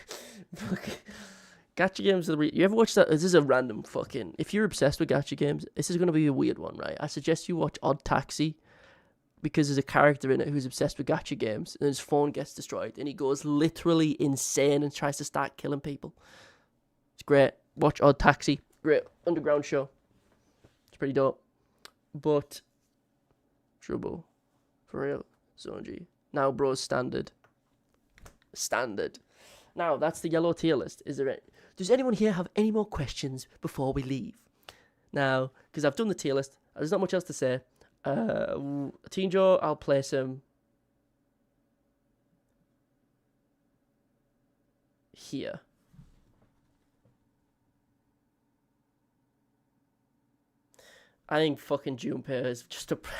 Gacha games are you ever watch that? This is a random fucking... If you're obsessed with gacha games, this is going to be a weird one, right? I suggest you watch Odd Taxi, because there's a character in it who's obsessed with gacha games, and his phone gets destroyed, and he goes literally insane and tries to start killing people. It's great. Watch Odd Taxi. Great. Underground show. It's pretty dope. But trouble. For real. Zonji. Now, bros, standard. Now, that's the yellow tier list. Does anyone here have any more questions before we leave? Now, because I've done the tier list, there's not much else to say. Teen Jo, I'll place him here. I think fucking Junpei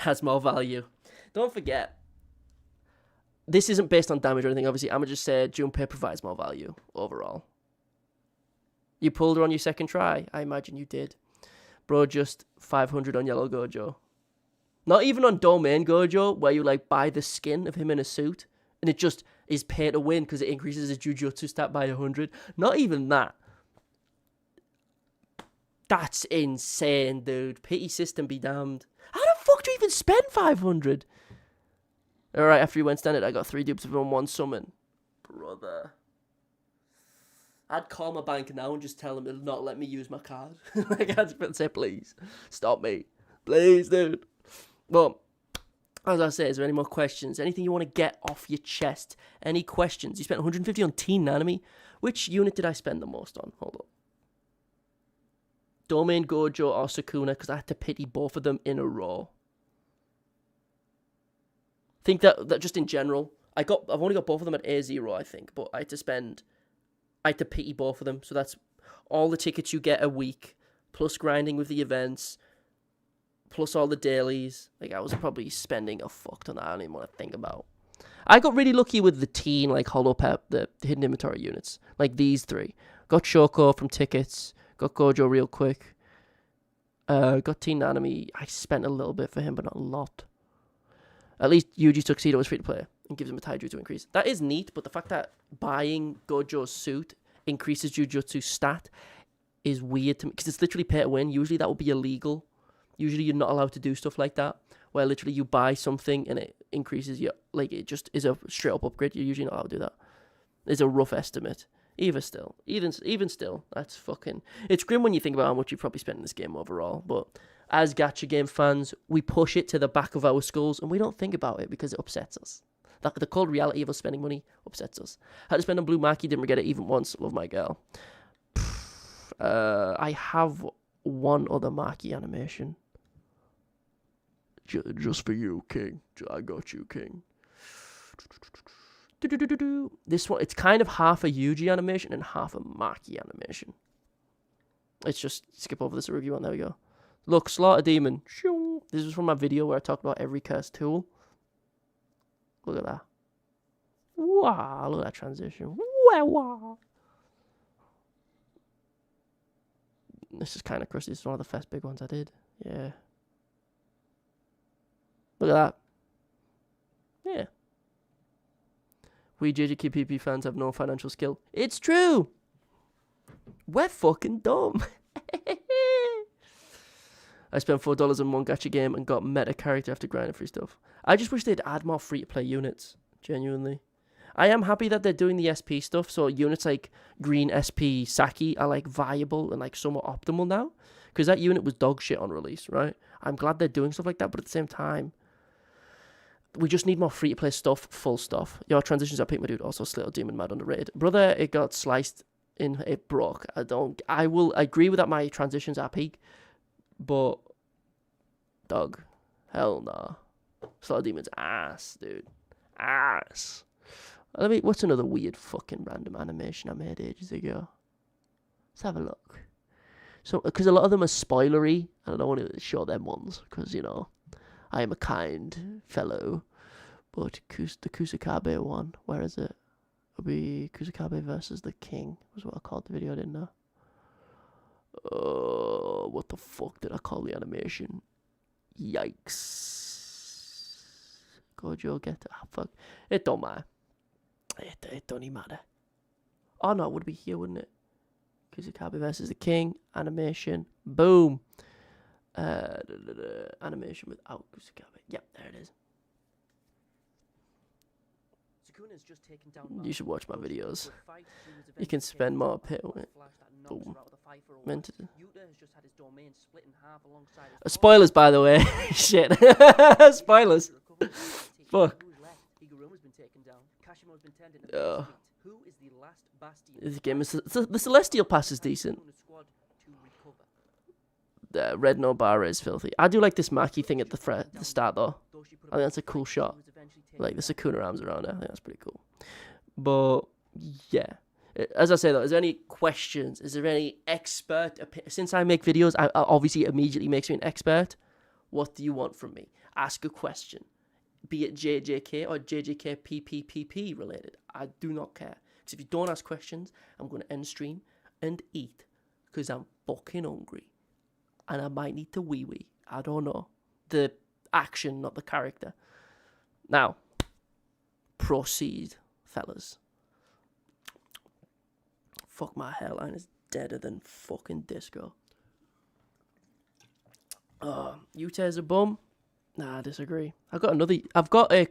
has more value. Don't forget, this isn't based on damage or anything, obviously. I'm going to just say Junpei provides more value overall. You pulled her on your second try. I imagine you did. Bro, just 500 on Yellow Gojo. Not even on Domain Gojo, where you, like, buy the skin of him in a suit, and it just is pay to win because it increases his Jujutsu stat by 100. Not even that. That's insane, dude. Pity system be damned. How the fuck would you even spend 500? Alright, after he went standard, I got 3 dupes of him on 1 summon. Brother. I'd call my bank now and just tell them it'll not let me use my card. Like, I'd say, please, stop me. Please, dude. But, as I say, is there any more questions? Anything you want to get off your chest? Any questions? You spent 150 on Teen Nanami. Which unit did I spend the most on? Hold up. Domain Gojo or Sukuna, because I had to pity both of them in a row. Think that just in general, I've only got both of them at A0, I think, but I had to pity both of them. So that's all the tickets you get a week, plus grinding with the events, plus all the dailies. Like, I was probably spending a fuck ton I don't even want to think about. I got really lucky with the teen, like, Hollow Pep, the hidden inventory units. Like, these 3. Got Shoko from tickets. Got Gojo real quick. Got Teen Nanami. I spent a little bit for him, but not a lot. At least Yuji Tuxedo was free to play and gives him a Taijutsu increase. That is neat, but the fact that buying Gojo's suit increases Jujutsu stat is weird to me, because it's literally pay to win. Usually that would be illegal. Usually you're not allowed to do stuff like that, where literally you buy something and it increases your, like, it just is a straight up upgrade. You're usually not allowed to do that. It's a rough estimate. Even still, that's fucking... It's grim when you think about how much you probably spent in this game overall, but as gacha game fans, we push it to the back of our skulls and we don't think about it because it upsets us. The cold reality of us spending money upsets us. Had to spend on Blue Maki, didn't regret it even once. Love my girl. I have one other Maki animation. Just for you, King. I got you, King. This one, it's kind of half a Yuji animation and half a Maki animation. Let's just skip over this review one. There we go. Look, Slaughter Demon. This is from my video where I talk about every cursed tool. Look at that. Wow, look at that transition. Wow. This is kind of crusty. This is one of the first big ones I did. Yeah. Look at that. Yeah. We JJKPP fans have no financial skill. It's true. We're fucking dumb. I spent $4 on one gacha game and got meta character after grinding free stuff. I just wish they'd add more free-to-play units. Genuinely. I am happy that they're doing the SP stuff, so units like Green SP Saki are like viable and like somewhat optimal now. Because that unit was dog shit on release, right? I'm glad they're doing stuff like that, but at the same time, we just need more free-to-play stuff, full stuff. Your transitions are peak, my dude. Also, Slittle Demon mad underrated. Brother, it got sliced in, it broke. I will agree with that my transitions are peak, but dog, hell nah. Slittle Demon's ass, dude. Ass. What's another weird fucking random animation I made ages ago? Let's have a look. So, because a lot of them are spoilery, and I don't want to show them ones, because, you know, I am a kind fellow. But the Kusakabe one, where is it? It'll be Kusakabe versus the King, was what I called the video, didn't I? What the fuck did I call the animation? Yikes. Gojo get fuck. It don't matter. It don't even matter. Oh no, it would be here, wouldn't it? Kusakabe versus the King, animation, boom. Animation without Kusakabe. Yep, there it is. Sukuna's just taken down. You should watch my videos. You can spend more pay on it. Boom. Meant to. Spoilers, by the way. Shit. Spoilers. Fuck. This game is the Celestial Pass is decent. The Red Nobara is filthy. I do like this Maki thing at the start though. I think that's a cool shot. Like the Sukuna arms around it. I think that's pretty cool. But yeah, as I say though, is there any questions? Is there any expert opinion? Since I make videos, I obviously immediately makes me an expert. What do you want from me? Ask a question. Be it JJK or JJK PPPP related. I do not care. Because if you don't ask questions, I'm going to end stream and eat. Because I'm fucking hungry. And I might need to wee-wee. I don't know. The action, not the character. Now, proceed, fellas. Fuck, my hairline is deader than fucking disco. Yute's a bum. Nah, I disagree. I've got a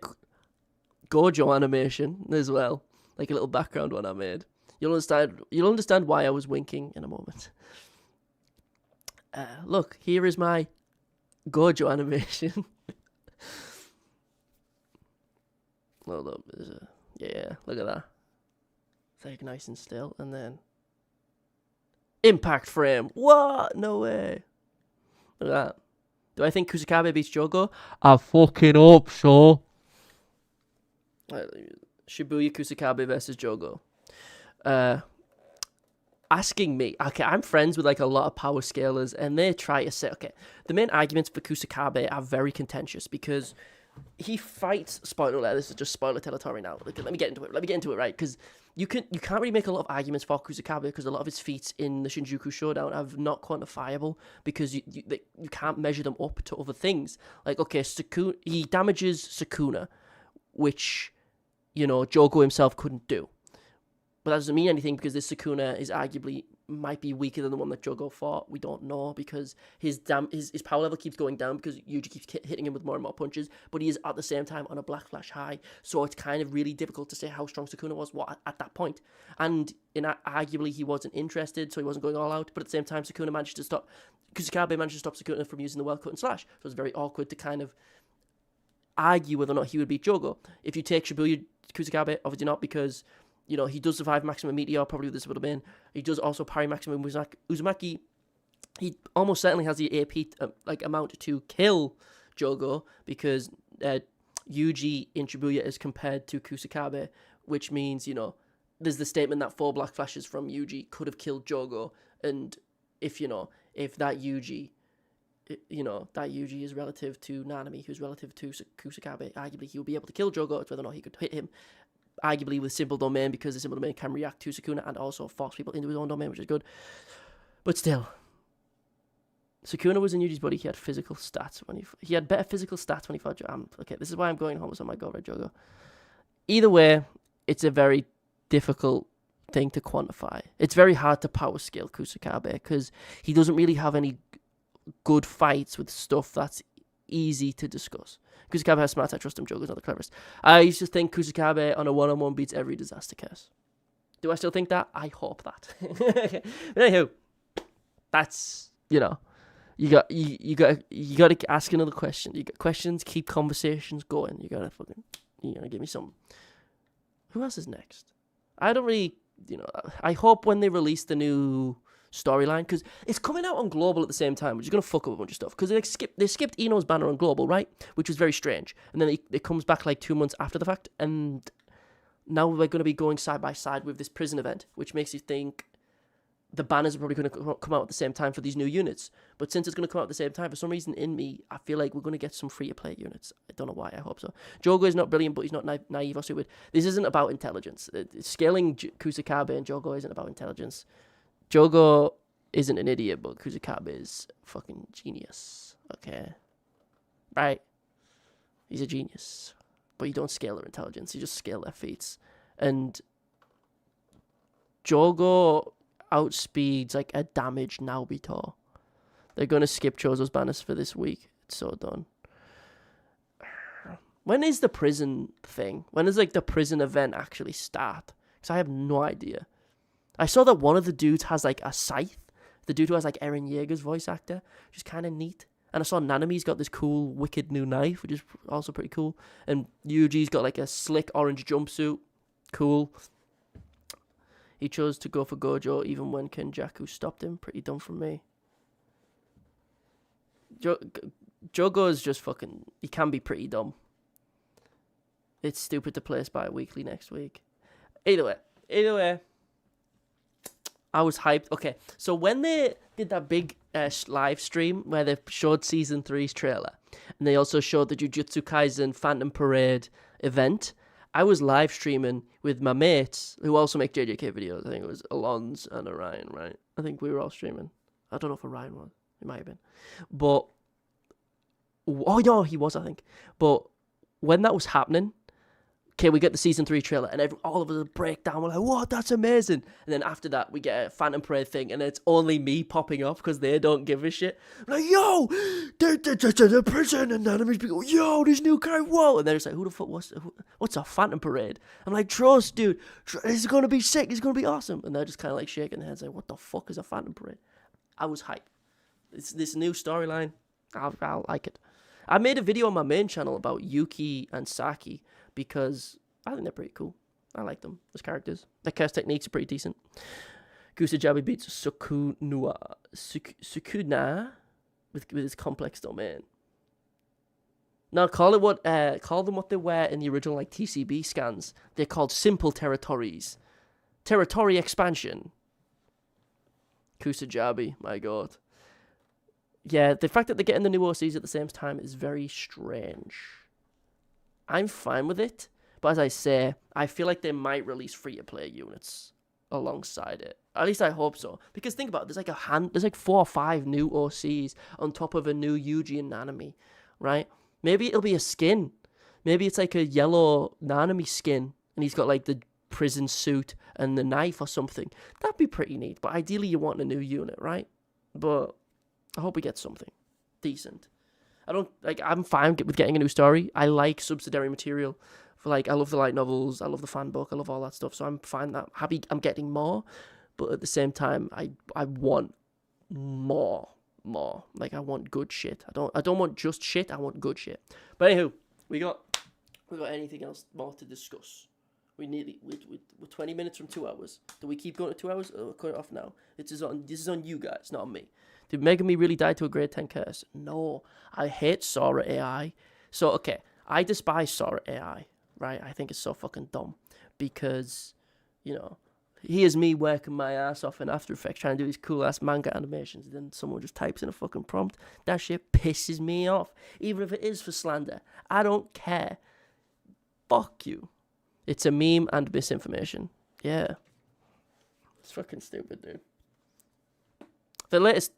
Gojo animation as well, like a little background one I made. You'll understand why I was winking in a moment. Look, here is my Gojo animation. Hold up, yeah, look at that. It's like nice and still, and then impact frame. What? No way. Look at that. Do I think Kusakabe beats Jogo? I fucking hope so. Shibuya Kusakabe versus Jogo. Asking me, okay, I'm friends with like a lot of power scalers, and they try to say, okay, the main arguments for Kusakabe are very contentious because he fights. Spoiler alert! This is just spoiler territory now. Let me get into it, right? Because you can't really make a lot of arguments for Kusakabe because a lot of his feats in the Shinjuku Showdown are not quantifiable because you can't measure them up to other things. Like, okay, he damages Sukuna, which Jogo himself couldn't do. But that doesn't mean anything because this Sukuna is arguably might be weaker than the one that Jogo fought. We don't know because his power level keeps going down because Yuji keeps hitting him with more and more punches. But he is at the same time on a Black Flash high, so it's kind of really difficult to say how strong Sukuna was at that point. And arguably he wasn't interested, so he wasn't going all out. But at the same time, Kusakabe managed to stop Sukuna from using the well cut and slash. So it's very awkward to kind of argue whether or not he would beat Jogo. If you take Shibuya Kusakabe, obviously not because he does survive Maximum Meteor, probably this would have been. He does also parry Maximum Uzumaki. He almost certainly has the AP amount to kill Jogo because Yuji in Shibuya is compared to Kusakabe, which means, there's the statement that 4 Black Flashes from Yuji could have killed Jogo, and if that Yuji is relative to Nanami, who's relative to Kusakabe, arguably he will be able to kill Jogo. It's whether or not he could hit him. Arguably with Simple Domain, because the Simple Domain can react to Sukuna and also force people into his own domain, which is good. But still, Sukuna was in Yuji's body. He had physical stats he had better physical stats when he fought Jogo. Okay, this is why I'm going home on my Go Red Jogo. Either way, it's a very difficult thing to quantify. It's very hard to power scale Kusakabe because he doesn't really have any good fights with stuff that's easy to discuss. Kusakabe has smarts, I trust him. Jogo's not the cleverest. I used to think Kusakabe on a one-on-one beats every disaster case. Do I still think that? I hope that. But anywho, that's you got to ask another question. You got questions, keep conversations going. You gotta give me some. Who else is next? I don't really I hope when they release the new storyline, because it's coming out on Global at the same time, which is going to fuck up a bunch of stuff, because they skipped Ino's banner on Global, right, which was very strange, and then it comes back like 2 months after the fact, and now we're going to be going side by side with this prison event, which makes you think the banners are probably going to come out at the same time for these new units. But since it's going to come out at the same time, for some reason in me, I feel like we're going to get some free-to-play units. I don't know why, I hope so. Jogo is not brilliant, but he's not naive or stupid. This isn't about intelligence. Scaling Kusakabe and Jogo isn't about intelligence. Jogo isn't an idiot, but Kusakabe is fucking genius. Okay? Right? He's a genius. But you don't scale their intelligence, you just scale their feats. And Jogo outspeeds like a damaged Naobito. They're going to skip Chozo's banners for this week. It's so done. When is the prison thing? When does like the prison event actually start? Because I have no idea. I saw that one of the dudes has like a scythe. The dude who has like Eren Yeager's voice actor, which is kind of neat. And I saw Nanami's got this cool, wicked new knife, which is also pretty cool. And Yuji's got like a slick orange jumpsuit. Cool. He chose to go for Gojo even when Kenjaku stopped him. Pretty dumb from me. Jogo is just fucking... He can be pretty dumb. It's stupid to place by weekly next week. Either way. I was hyped. Okay, so when they did that big live stream where they showed Season 3's trailer, and they also showed the Jujutsu Kaisen Phantom Parade event, I was live streaming with my mates who also make JJK videos. I think it was Alonz and Orion, right? I think we were all streaming. I don't know if Orion was. It might have been. But, oh, no, he was, I think. But when that was happening, Okay, we get the season 3 trailer, and all of us break down. We're like, "What? That's amazing!" And then after that, we get a Phantom Parade thing, and it's only me popping up because they don't give a shit. I'm like, "Yo, the prison," and then enemies be go, "Yo, this new guy, whoa!" And they're just like, "Who the fuck? What's a Phantom Parade?" I'm like, "Trust, dude. This is gonna be sick. It's gonna be awesome." And they're just kind of like shaking their heads, like, "What the fuck is a Phantom Parade?" I was hyped. It's this new storyline. I'll like it. I made a video on my main channel about Yuki and Saki because I think they're pretty cool. I like them as characters. Their curse techniques are pretty decent. Kusajabi beats Sukuna with his complex domain. Now call them what they were in the original like TCB scans. They're called simple territories. Territory expansion. Kusajabi, my god. Yeah, the fact that they're getting the new OCs at the same time is very strange. I'm fine with it, but as I say, I feel like they might release free-to-play units alongside it. At least I hope so. Because think about it, there's like 4 or 5 new OCs on top of a new Yuji and Nanami, right? Maybe it'll be a skin. Maybe it's like a yellow Nanami skin, and he's got like the prison suit and the knife or something. That'd be pretty neat, but ideally you want a new unit, right? But I hope we get something decent. I'm fine with getting a new story. I like subsidiary material. I love the light novels, I love the fan book, I love all that stuff. So I'm fine happy I'm getting more, but at the same time, I want more. Like I want good shit. I don't want just shit. I want good shit. But anywho, we got anything else more to discuss? We're 20 minutes from 2 hours. Do we keep going to 2 hours or cut it off now? This is on you guys, not on me. Did Megami really die to a grade 10 curse? No. I hate Sora AI. So, okay, I despise Sora AI, right? I think it's so fucking dumb. Because, here's me working my ass off in After Effects trying to do these cool-ass manga animations. And then someone just types in a fucking prompt. That shit pisses me off. Even if it is for slander. I don't care. Fuck you. It's a meme and misinformation. Yeah. It's fucking stupid, dude.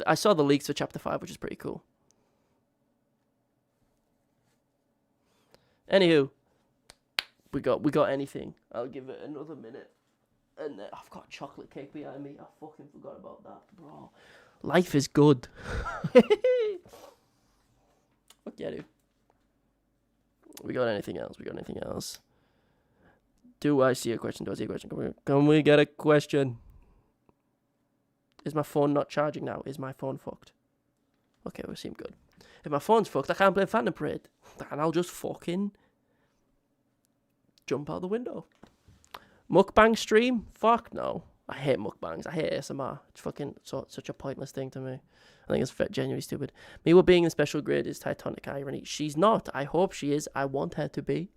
I saw the leaks for Chapter 5, which is pretty cool. Anywho, we got anything. I'll give it another minute. And I've got a chocolate cake behind me. I fucking forgot about that, bro. Life is good. Fuck yeah, dude. We got anything else? Do I see a question? Can we get a question? Is my phone not charging now? Is my phone fucked? Okay, we seem good. If my phone's fucked, I can't play Phantom Parade. And I'll just fucking jump out the window. Mukbang stream? Fuck no. I hate mukbangs. I hate ASMR. It's fucking such a pointless thing to me. I think it's genuinely stupid. Miwa being in special grade is Titanic irony. She's not. I hope she is. I want her to be.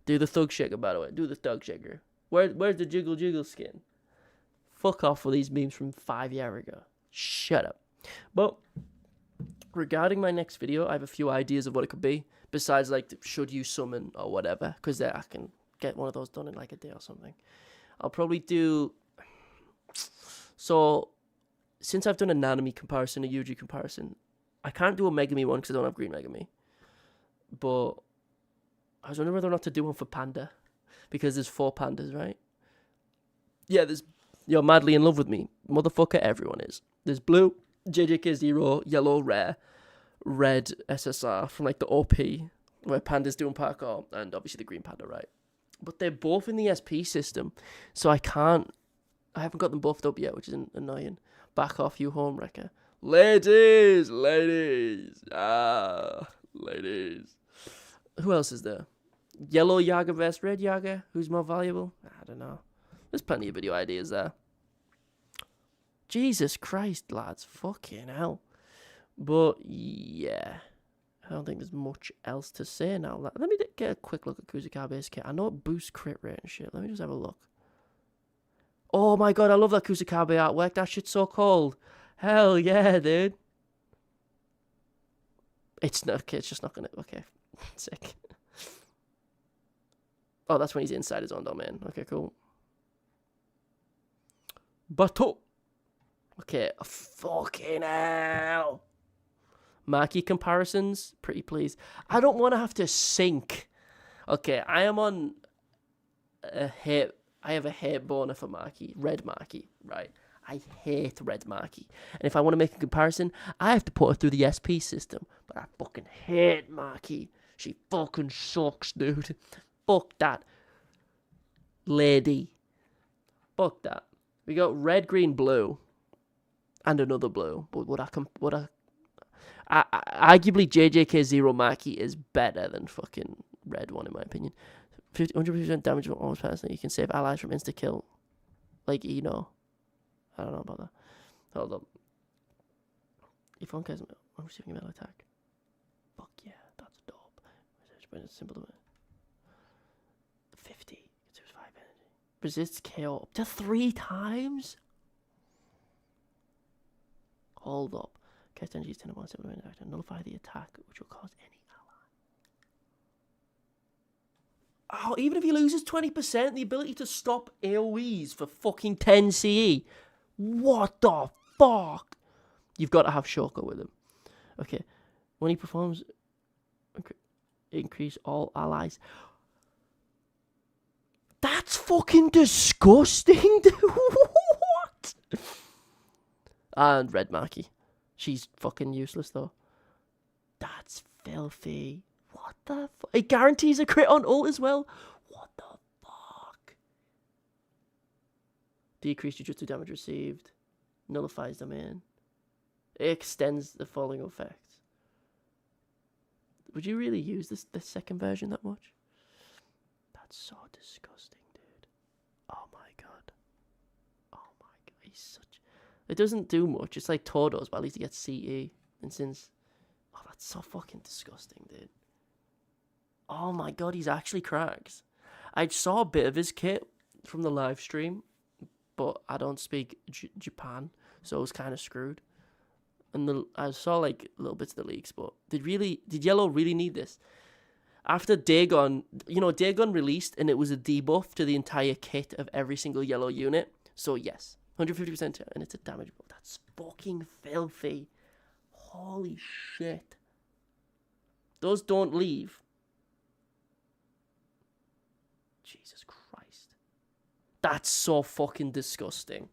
Do the thug shaker, by the way. Do the thug shaker. Where's the jiggle jiggle skin? Fuck off with these memes from 5 years ago. Shut up. But regarding my next video, I have a few ideas of what it could be. Besides, like, should you summon or whatever. Because I can get one of those done in like a day or something. I'll probably do... So, since I've done a Nanami comparison, a Yuji comparison, I can't do a Megami one because I don't have Green Megami. But I was wondering whether or not to do one for Panda. Because there's 4 pandas, right? Yeah, you're madly in love with me. Motherfucker, everyone is. There's blue, JJK0, yellow, rare, red, SSR from like the OP, where Panda's doing parkour, and obviously the green panda, right? But they're both in the SP system, so I haven't got them both up yet, which is annoying. Back off, you home wrecker. Ladies. Ladies. Who else is there? Yellow Yaga versus Red Yaga? Who's more valuable? I don't know. There's plenty of video ideas there. Jesus Christ, lads. Fucking hell. But, yeah. I don't think there's much else to say now. Let me get a quick look at Kusakabe's kit. I know it boosts crit rate and shit. Let me just have a look. Oh my god, I love that Kusakabe artwork. That shit's so cold. Hell yeah, dude. It's not, okay, it's just not gonna, okay. Sick. Oh, that's when he's inside his own domain. Okay, cool. Bato. Okay, fucking hell. Maki comparisons, pretty please. I don't want to have to sync Okay, I am on a hate. I have a hate boner for Marky, Red Marky, right? I hate Red Marky. And if I want to make a comparison, I have to put her through the SP system. But I fucking hate Marky. She fucking sucks, dude. Fuck that. Lady. Fuck that. We got red, green, blue. And another blue. But arguably JJK Zero Marky is better than fucking red one in my opinion. 100% damage from almost personally. You can save allies from insta kill. Like, you know. I don't know about that. Hold up. If one cares, I'm receiving a melee attack. Fuck yeah, that's dope. It's simple to it. 50. Consumes 5 energy. Resists KO up to 3 times? Hold up. Cast energy is 10 1 7 attack and nullify the attack, which will cause any ally. Oh, even if he loses 20%, the ability to stop AoEs for fucking 10 CE. What the fuck? You've got to have Shoko with him. Okay. When he performs, increase all allies. That's fucking disgusting, dude. What? And Red Marky. She's fucking useless, though. That's filthy. What the fuck? It guarantees a crit on ult as well. What the fuck? Decrease Jujutsu damage received. Nullifies domain. It extends the following effects. Would you really use the second version that much? That's so disgusting, dude. Oh my god. Oh my god. He's such... It doesn't do much. It's like Tordo's, but at least he gets CE. And since... Oh, that's so fucking disgusting, dude. Oh my god, he's actually cracks. I saw a bit of his kit from the live stream, but I don't speak Japan, so I was kind of screwed. And I saw like little bits of the leaks, but did Yellow really need this? After Dagon, Dagon released and it was a debuff to the entire kit of every single Yellow unit. So yes, 150% and it's a damage buff. That's fucking filthy. Holy shit. Those don't leave. Jesus Christ. That's so fucking disgusting.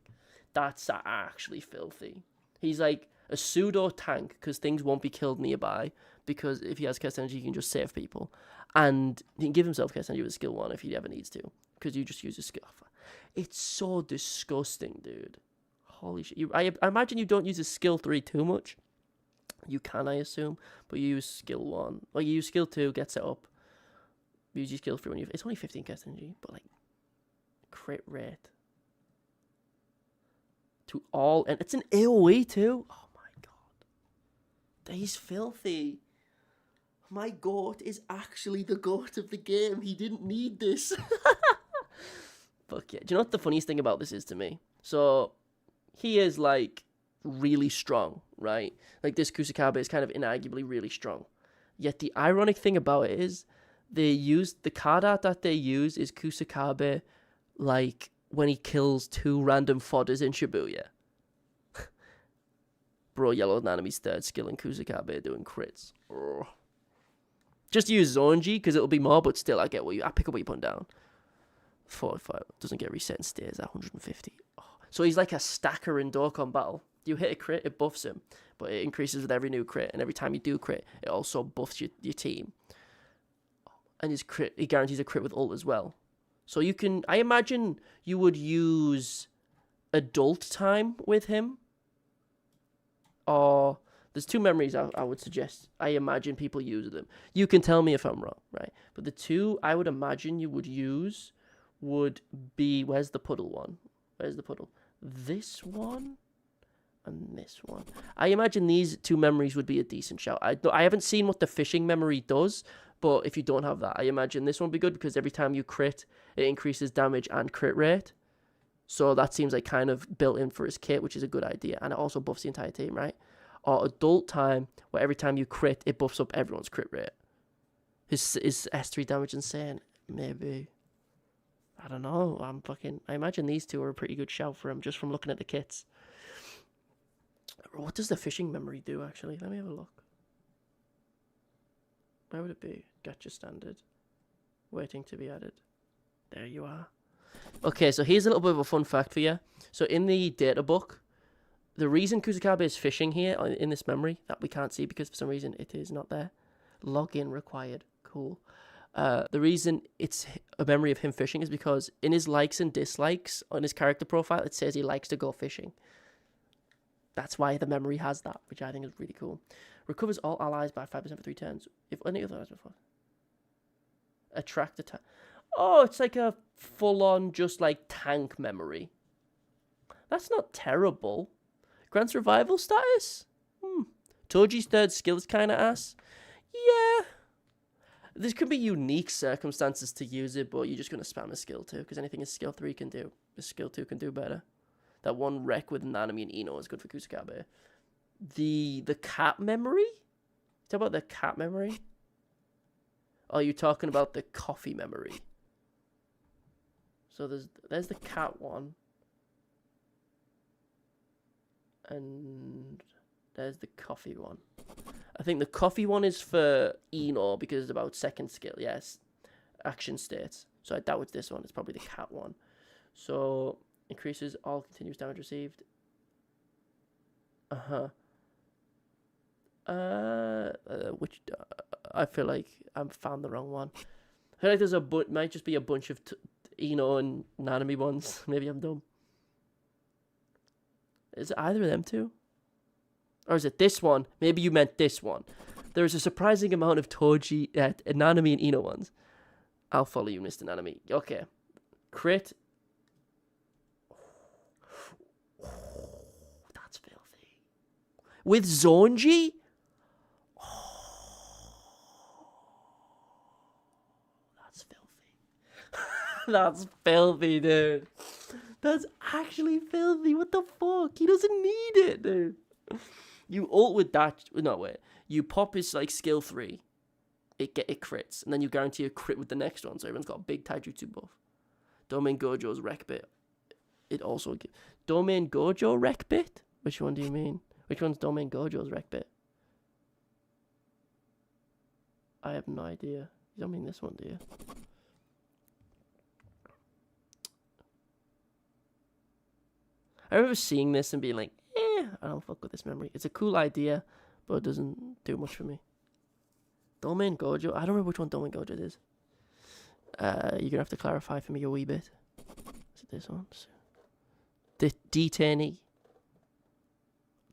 That's actually filthy. He's like a pseudo tank because things won't be killed nearby, because if he has cast energy he can just save people, and he can give himself cast energy with skill 1 if he ever needs to, because you just use a skill. It's so disgusting, dude. Holy shit. I imagine you don't use a skill 3 too much. You can, I assume, but you use skill 1, or you use skill 2, get set up, use your skill 3 when you... It's only 15 cast energy, but like crit rate to all, and it's an AoE too. Oh my god, he's filthy. My goat is actually the goat of the game. He didn't need this. Fuck yeah. Do you know what the funniest thing about this is to me? So he is like really strong, right? Like this Kusakabe is kind of inarguably really strong. Yet the ironic thing about it is the card art that they use is Kusakabe like when he kills 2 random fodders in Shibuya. Bro, Yellow Nanami's third skill in Kusakabe doing crits. Ugh. Just use Zonji because it'll be more, but still I pick up what you're putting down. 45 doesn't get reset and stays at 150. Oh. So he's like a stacker in Dokkan Battle. You hit a crit, it buffs him, but it increases with every new crit, and every time you do crit, it also buffs your team. And his crit, he guarantees a crit with ult as well. So you can, I imagine you would use adult time with him. Or there's 2 memories I would suggest. I imagine people use them. You can tell me if I'm wrong, right? But the 2 I would imagine you would use would be, where's the puddle one? Where's the puddle? This one and this one. I imagine these 2 memories would be a decent shout. I haven't seen what the fishing memory does, but if you don't have that, I imagine this one would be good because every time you crit, it increases damage and crit rate. So that seems like kind of built in for his kit, which is a good idea. And it also buffs the entire team, right? Or adult time, where every time you crit, it buffs up everyone's crit rate. His S3 damage insane? Maybe. I don't know. I imagine these 2 are a pretty good shout for him just from looking at the kits. What does the fishing memory do, actually? Let me have a look. Where would it be? Gacha standard. Waiting to be added. There you are. Okay, so here's a little bit of a fun fact for you. So in the data book, the reason Kusakabe is fishing here in this memory that we can't see because for some reason it is not there. Login required. Cool. The reason it's a memory of him fishing is because in his likes and dislikes on his character profile, it says he likes to go fishing. That's why the memory has that, which I think is really cool. Recovers all allies by 5% for 3 turns. If any other allies before. Attract attack. Oh, it's like a full-on just like tank memory. That's not terrible. Grant survival status? Toji's third skill is kind of ass. Yeah. There could be unique circumstances to use it, but you're just going to spam a skill 2, because anything a skill 3 can do, a skill 2 can do better. That one wreck with Nanami and Ino is good for Kusakabe. The cat memory? Talk about the cat memory? Oh, you're talking about the coffee memory. So there's the cat one. And there's the coffee one. I think the coffee one is for Ino because it's about second skill. Yes. Action states. So I doubt it's this one. It's probably the cat one. So increases all continuous damage received. Which I feel like I found the wrong one. I feel like there's might just be a bunch of Ino and Nanami ones. Maybe I'm dumb. Is it either of them two? Or is it this one? Maybe you meant this one. There's a surprising amount of Toji, Nanami and Ino ones. I'll follow you, Mr. Nanami. Okay. Crit. That's filthy. With Zonji? That's filthy. That's filthy, dude. That's actually filthy. What the fuck? He doesn't need it, dude. You ult with that. No, wait. You pop his like skill 3. It crits. And then you guarantee a crit with the next one. So everyone's got a big taijutsu buff. Domain Gojo's wreck bit. It also gives. Domain Gojo wreck bit? Which one do you mean? Which one's Domain Gojo's wreck bit? I have no idea. You don't mean this one, do you? I remember seeing this and being like, I don't fuck with this memory. It's a cool idea, but it doesn't do much for me. Domain Gojo? I don't remember which one Domain Gojo is. You're going to have to clarify for me a wee bit. Is it this one? The D10E.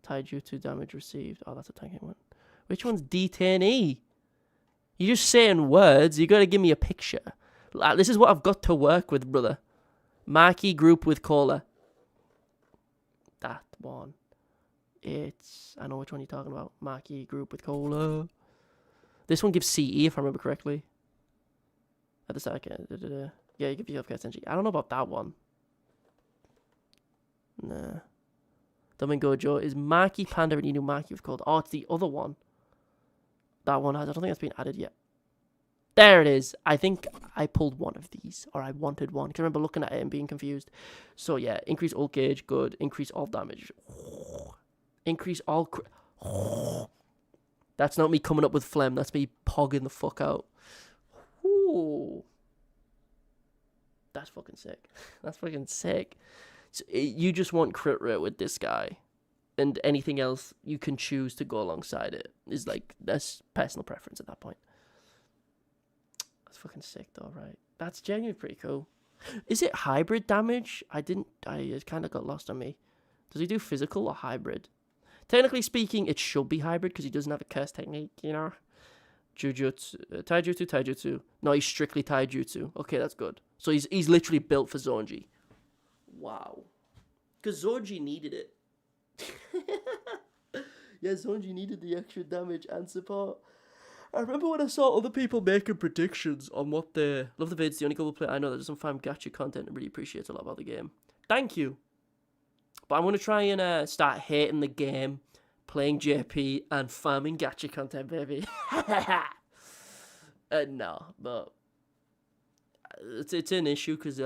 Taijutsu damage received. Oh, that's a tanking one. Which one's D10E? You're just saying words. You got to give me a picture. This is what I've got to work with, brother. Maki group with Cola. That one. I know which one you're talking about. Maki group with Cola. This one gives CE if I remember correctly. At the start, yeah, you give yourself Kenji. I don't know about that one. Nah. Domain Gojo is Maki Panda and Inu Maki with Cola. Oh, it's the other one. That one I don't think that's been added yet. There it is. I think I pulled one of these, or I wanted one. Because I remember looking at it and being confused. So yeah, increase ult gauge, good. Increase all damage. Increase all... That's not me coming up with phlegm. That's me pogging the fuck out. Ooh. That's fucking sick. That's fucking sick. So, you just want crit rate with this guy. And anything else you can choose to go alongside it is like, that's personal preference at that point. That's fucking sick though, right? That's genuinely pretty cool. Is it hybrid damage? It kind of got lost on me. Does he do physical or hybrid? Technically speaking, it should be hybrid because he doesn't have a curse technique, you know? Jujutsu, taijutsu. No, he's strictly taijutsu. Okay, that's good. So he's literally built for Zonji. Wow. Because Zonji needed it. Yeah, Zonji needed the extra damage and support. I remember when I saw other people making predictions on what they... Love the vids, the only couple play I know that doesn't find gacha content and really appreciates a lot about the game. Thank you. But I'm going to try and start hating the game, playing JP, and farming gacha content, baby. No, but it's an issue because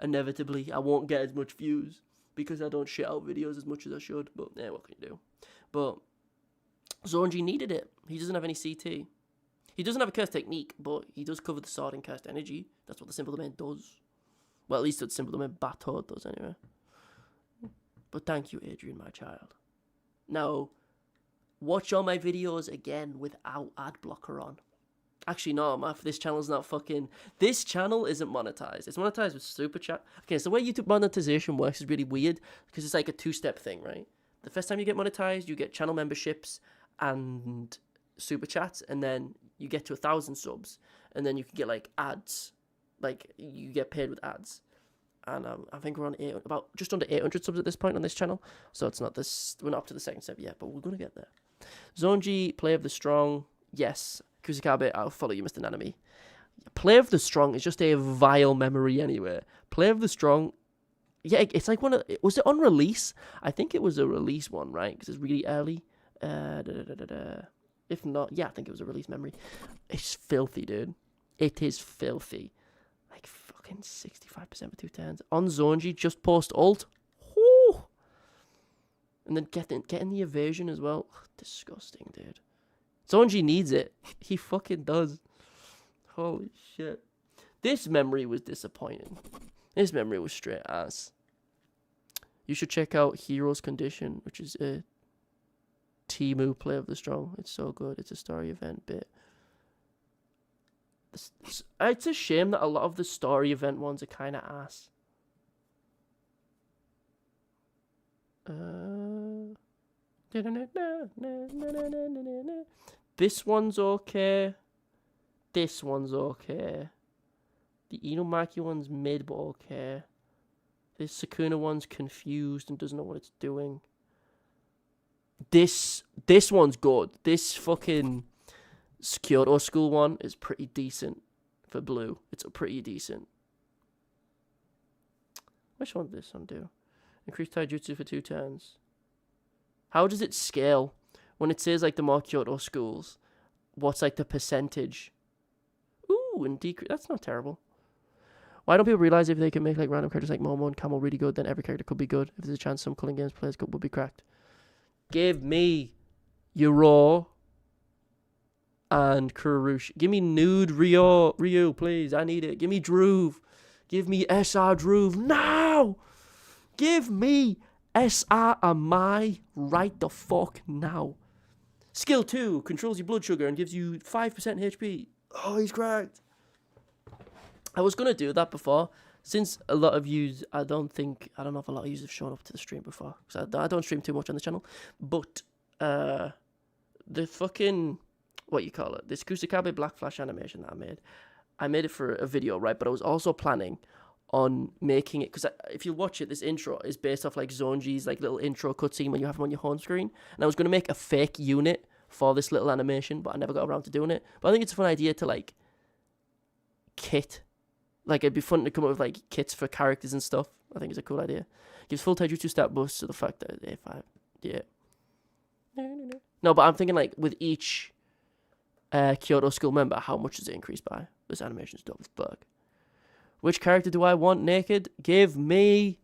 inevitably I won't get as much views because I don't shit out videos as much as I should. But yeah, what can you do? But Zonji needed it. He doesn't have any CT. He doesn't have a curse technique, but he does cover the sword in cursed energy. That's what the Simple Domain does. Well, at least what Simple Domain Battle does anyway. But thank you, Adrian, my child. Now, watch all my videos again without ad blocker on. Actually, no, this channel's not fucking... This channel isn't monetized. It's monetized with Super Chat. Okay, so the way YouTube monetization works is really weird because it's like a two-step thing, right? The first time you get monetized, you get channel memberships and Super Chats, and then you get to 1,000 subs, and then you can get, like, ads. Like, you get paid with ads. And I think we're on about just under 800 subs at this point on this channel. So it's not this... We're not up to the second step yet, but we're going to get there. Zonji, Play of the Strong. Yes. Kusakabe, I'll follow you, Mr. Nanami. Play of the Strong is just a vile memory anyway. Play of the Strong... Yeah, it's like one of... Was it on release? I think it was a release one, right? Because it's really early. If not... Yeah, I think it was a release memory. It's filthy, dude. It is filthy. Like, fucking 65% for 2 turns. On Zonji, just post ult. Whoo! And then getting the evasion as well. Ugh, disgusting, dude. Zonji needs it. He fucking does. Holy shit. This memory was disappointing. This memory was straight ass. You should check out Hero's Condition, which is a Temu Play of the Strong. It's so good. It's a story event bit. It's a shame that a lot of the story event ones are kind of ass. This one's okay. This one's okay. The Inumaki one's mid, but okay. This Sakuna one's confused and doesn't know what it's doing. This one's good. This fucking Kyoto School one is pretty decent for blue. It's pretty decent. Which one did this one do? Increase taijutsu for 2 turns. How does it scale? When it says like the more Kyoto schools, what's like the percentage? Ooh, and decrease. That's not terrible. Why don't people realize if they can make like random characters like Momo and Camel really good, then every character could be good? If there's a chance some Culling Games players would be cracked. Give me Yuro and Kurush. Give me nude Ryu, please. I need it. Give me Druve. Give me SR Druve now. Give me SR Amai right the fuck now. Skill 2 controls your blood sugar and gives you 5% HP. Oh, he's cracked. I was going to do that before. Since a lot of yous, I don't know if a lot of yous have shown up to the stream before. Because I don't stream too much on the channel. But the fucking, what you call it, this Kusakabe Black Flash animation that I made it for a video, right? But I was also planning on making it, because if you watch it, this intro is based off like Zonji's like little intro cutscene when you have him on your home screen. And I was going to make a fake unit for this little animation, but I never got around to doing it. But I think it's a fun idea to like kit. Like, it'd be fun to come up with like kits for characters and stuff. I think it's a cool idea. Gives full taijutsu stat boost to the fact that A5. Yeah. No, but I'm thinking like with each Kyoto School member, how much does it increase by? This animation's dope as fuck. Which character do I want naked? Give me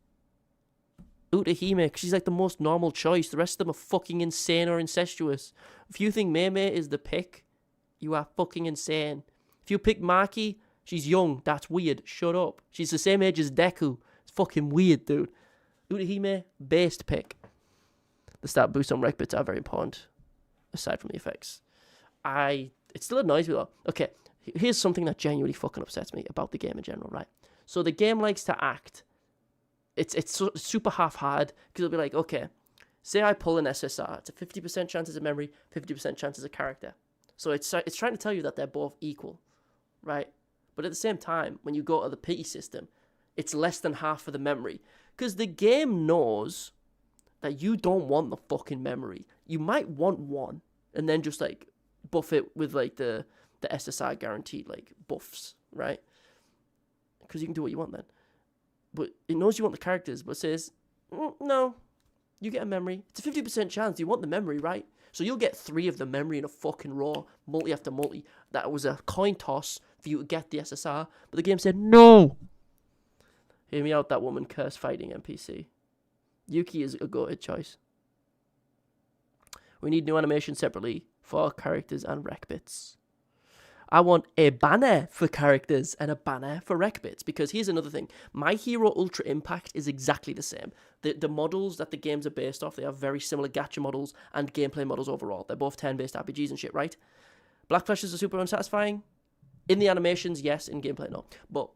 Utahime, because she's like the most normal choice. The rest of them are fucking insane or incestuous. If you think Mei is the pick, you are fucking insane. If you pick Maki, she's young. That's weird. Shut up. She's the same age as Deku. It's fucking weird, dude. Utahime, based pick. The stat boost on rec bits are very important, aside from the effects. It still annoys me though. Okay, here's something that genuinely fucking upsets me about the game in general, right? So the game likes to act. It's super half-hard, because it'll be like, okay, say I pull an SSR. It's a 50% chance as a memory, 50% chance as a character. So it's trying to tell you that they're both equal, right? But at the same time, when you go to the pity system, it's less than half for the memory. Because the game knows that you don't want the fucking memory. You might want one, and then just like buff it with like the SSR guaranteed like buffs, right? Because you can do what you want then. But it knows you want the characters, but says, no, you get a memory. It's a 50% chance you want the memory, right? So you'll get 3 of the memory in a fucking row, multi after multi. That was a coin toss for you to get the SSR, but the game said no. Hear me out, that woman curse fighting NPC. Yuki is a goated choice. We need new animation separately for characters and rec bits. I want a banner for characters and a banner for rec bits. Because here's another thing. My Hero Ultra Impact is exactly the same. The models that the games are based off, they have very similar gacha models and gameplay models overall. They're both turn-based RPGs and shit, right? Black Flashes are super unsatisfying. In the animations, yes. In gameplay, no. But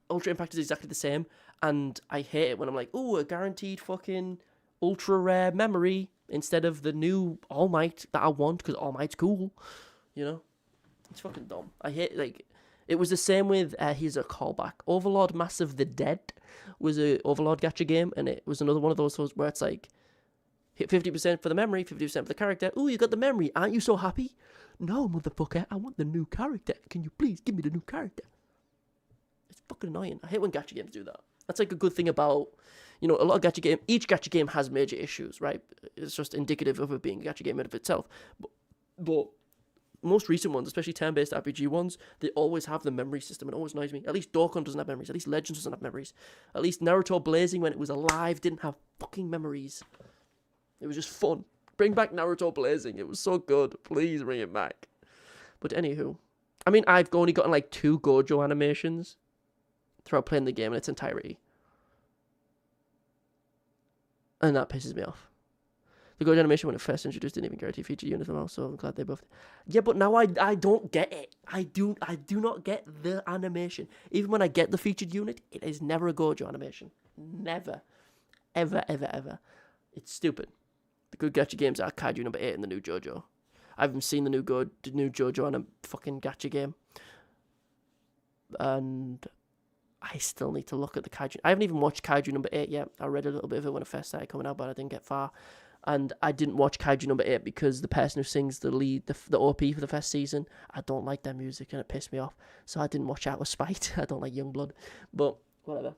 Ultra Impact is exactly the same. And I hate it when I'm like, ooh, a guaranteed fucking ultra rare memory instead of the new All Might that I want because All Might's cool. You know? It's fucking dumb. I hate, like, it was the same with, here's a callback. Overlord Massive the Dead was a Overlord gacha game, and it was another one of those where it's like, hit 50% for the memory, 50% for the character. Ooh, you got the memory. Aren't you so happy? No, motherfucker, I want the new character. Can you please give me the new character? It's fucking annoying. I hate when gacha games do that. That's like a good thing about, you know, a lot of gacha game. Each gacha game has major issues, right? It's just indicative of it being a gacha game in of itself. But most recent ones, especially turn-based RPG ones, they always have the memory system. It always annoys me. At least Dokkan doesn't have memories. At least Legends doesn't have memories. At least Naruto Blazing, when it was alive, didn't have fucking memories. It was just fun. Bring back Naruto Blazing. It was so good. Please bring it back. But anywho, I mean, I've only gotten like 2 Gojo animations throughout playing the game in its entirety. And that pisses me off. The Gojo animation when it first introduced didn't even guarantee feature units and all, so I'm glad they both. Yeah, but now I don't get it. I do not get the animation. Even when I get the featured unit, it is never a Gojo animation. Never. Ever, ever, ever. It's stupid. The good gacha games are Kaiju number 8 and the new JoJo. I haven't seen the new JoJo on a fucking gacha game. And I still need to look at the Kaiju. I haven't even watched Kaiju number 8 yet. I read a little bit of it when it first started coming out, but I didn't get far. And I didn't watch Kaiju number 8 because the person who sings the lead, the OP for the first season, I don't like their music and it pissed me off. So I didn't watch out of spite. I don't like Youngblood. But whatever.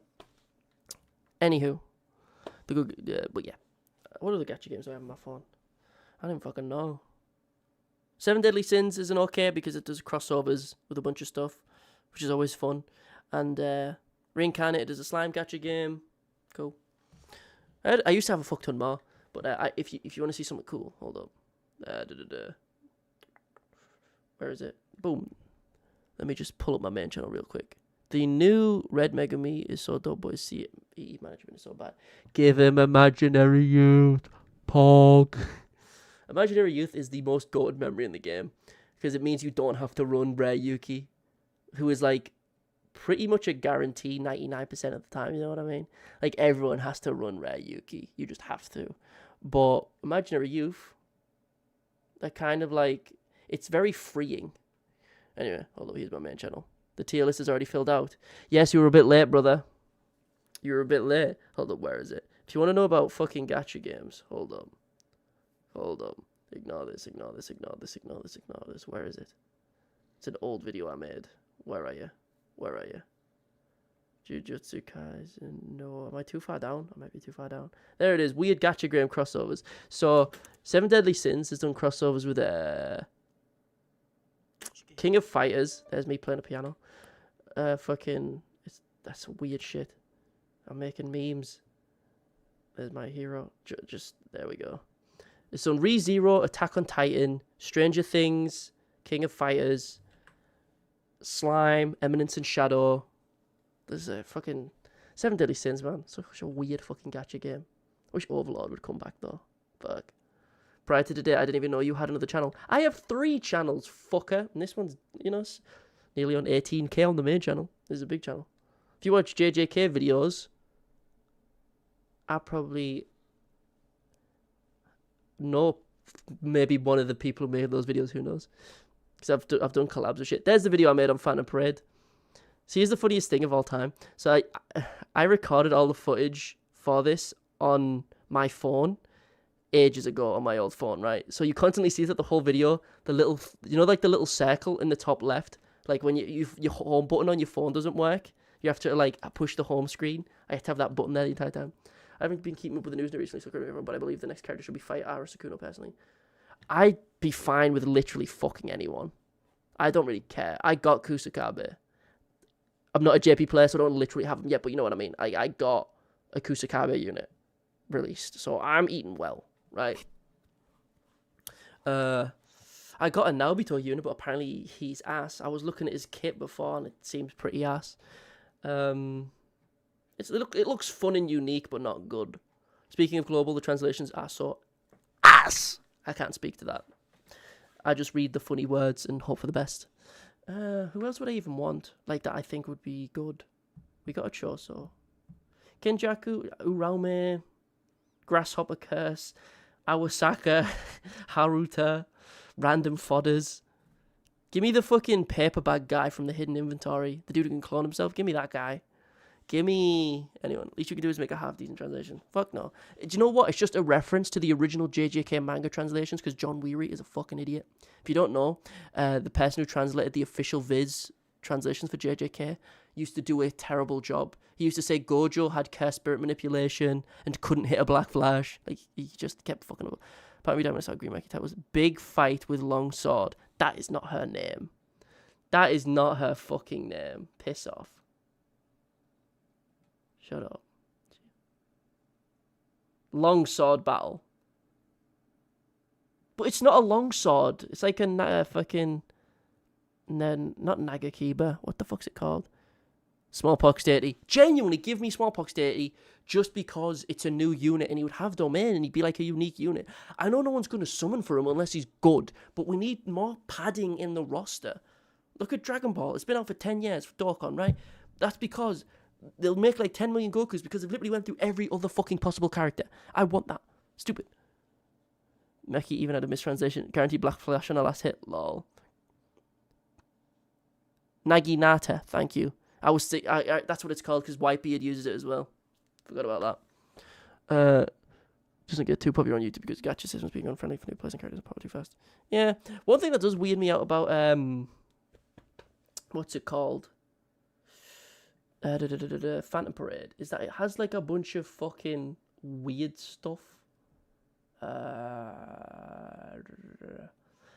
Anywho. But yeah. What other gacha games do I have on my phone? I don't even fucking know. 7 Deadly Sins isn't okay because it does crossovers with a bunch of stuff, which is always fun. And Reincarnated is a slime gacha game. Cool. I used to have a fuck ton more, but if you want to see something cool, hold up. Where is it? Boom. Let me just pull up my main channel real quick. The new Red Megami is so dope, boys. See it. EE management is so bad. Give him Imaginary Youth. Pog. Imaginary Youth is the most goated memory in the game because it means you don't have to run Rare Yuki, who is like pretty much a guarantee 99% of the time, you know what I mean? Like everyone has to run Rare Yuki. You just have to. But Imaginary Youth, they're kind of like, it's very freeing. Anyway, hold on, here's my main channel. The tier list is already filled out. Yes, you were a bit late, brother. You were a bit late. Hold up, where is it? If you want to know about fucking gacha games, hold up. Hold up. Ignore this, ignore this, ignore this, ignore this, ignore this. Where is it? It's an old video I made. Where are you? Where are you? Jujutsu Kaisen. No, am I too far down? I might be too far down. There it is. Weird gacha game crossovers. So, 7 Deadly Sins has done crossovers with King of Fighters. There's me playing a piano. That's weird shit. I'm making memes. There's my hero. Just there we go. It's on ReZero, Attack on Titan, Stranger Things, King of Fighters, Slime, Eminence and Shadow. There's a fucking 7 Deadly Sins, man. Such a weird fucking gacha game. I wish Overlord would come back though. Fuck. Prior to today, I didn't even know you had another channel. I have 3 channels, fucker. And this one's, you know, nearly on 18k on the main channel. This is a big channel. If you watch JJK videos, I probably know maybe one of the people who made those videos. Who knows? Because I've done collabs with shit. There's the video I made on Phantom Parade. See, here's the funniest thing of all time. So I recorded all the footage for this on my phone ages ago on my old phone, right? So you constantly see that the whole video, the little, you know, like the little circle in the top left, like when your home button on your phone doesn't work, you have to like push the home screen. I have to have that button there the entire time. I haven't been keeping up with the news recently, so I can't remember, but I believe the next character should be Fight Ara Sukuno, personally. I'd be fine with literally fucking anyone. I don't really care. I got Kusakabe. I'm not a JP player, so I don't literally have them yet, but you know what I mean. I got a Kusakabe unit released, so I'm eating well, right? I I got a Naobito unit, but apparently he's ass. I was looking at his kit before, and it seems pretty ass. It looks fun and unique, but not good. Speaking of global, the translations are so ass. I can't speak to that. I just read the funny words and hope for the best. Who else would I even want? Like that I think would be good. We got a Choso. Kenjaku, Uraume, Grasshopper Curse, Awasaka, Haruta, Random Fodders. Give me the fucking paper bag guy from the hidden inventory. The dude who can clone himself. Give me that guy. Give me anyone. Least you can do is make a half decent translation. Fuck no. Do you know what? It's just a reference to the original JJK manga translations because John Weary is a fucking idiot. If you don't know, the person who translated the official Viz translations for JJK used to do a terrible job. He used to say Gojo had curse spirit manipulation and couldn't hit a black flash. Like, he just kept fucking up. Part of me down when I saw Green Maki was big fight with long sword. That is not her name. That is not her fucking name. Piss off. Shut up. Long sword battle. But it's not a long sword. It's like a fucking... not Nagakiba. What the fuck's it called? Smallpox deity. Genuinely, give me Smallpox deity just because it's a new unit and he would have domain and he'd be like a unique unit. I know no one's going to summon for him unless he's good, but we need more padding in the roster. Look at Dragon Ball. It's been out for 10 years for Dokkan, right? That's because they'll make like 10 million Gokus because they've literally went through every other fucking possible character. I want that. Stupid. Meki even had a mistranslation. Guaranteed black flash on a last hit. Lol. Naginata. Thank you. That's what it's called because Whitebeard uses it as well. Forgot about that. Doesn't get too popular on YouTube because gacha systems being unfriendly for new players and characters pop too fast. Yeah. One thing that does weird me out about what's it called? Phantom Parade is that it has like a bunch of fucking weird stuff.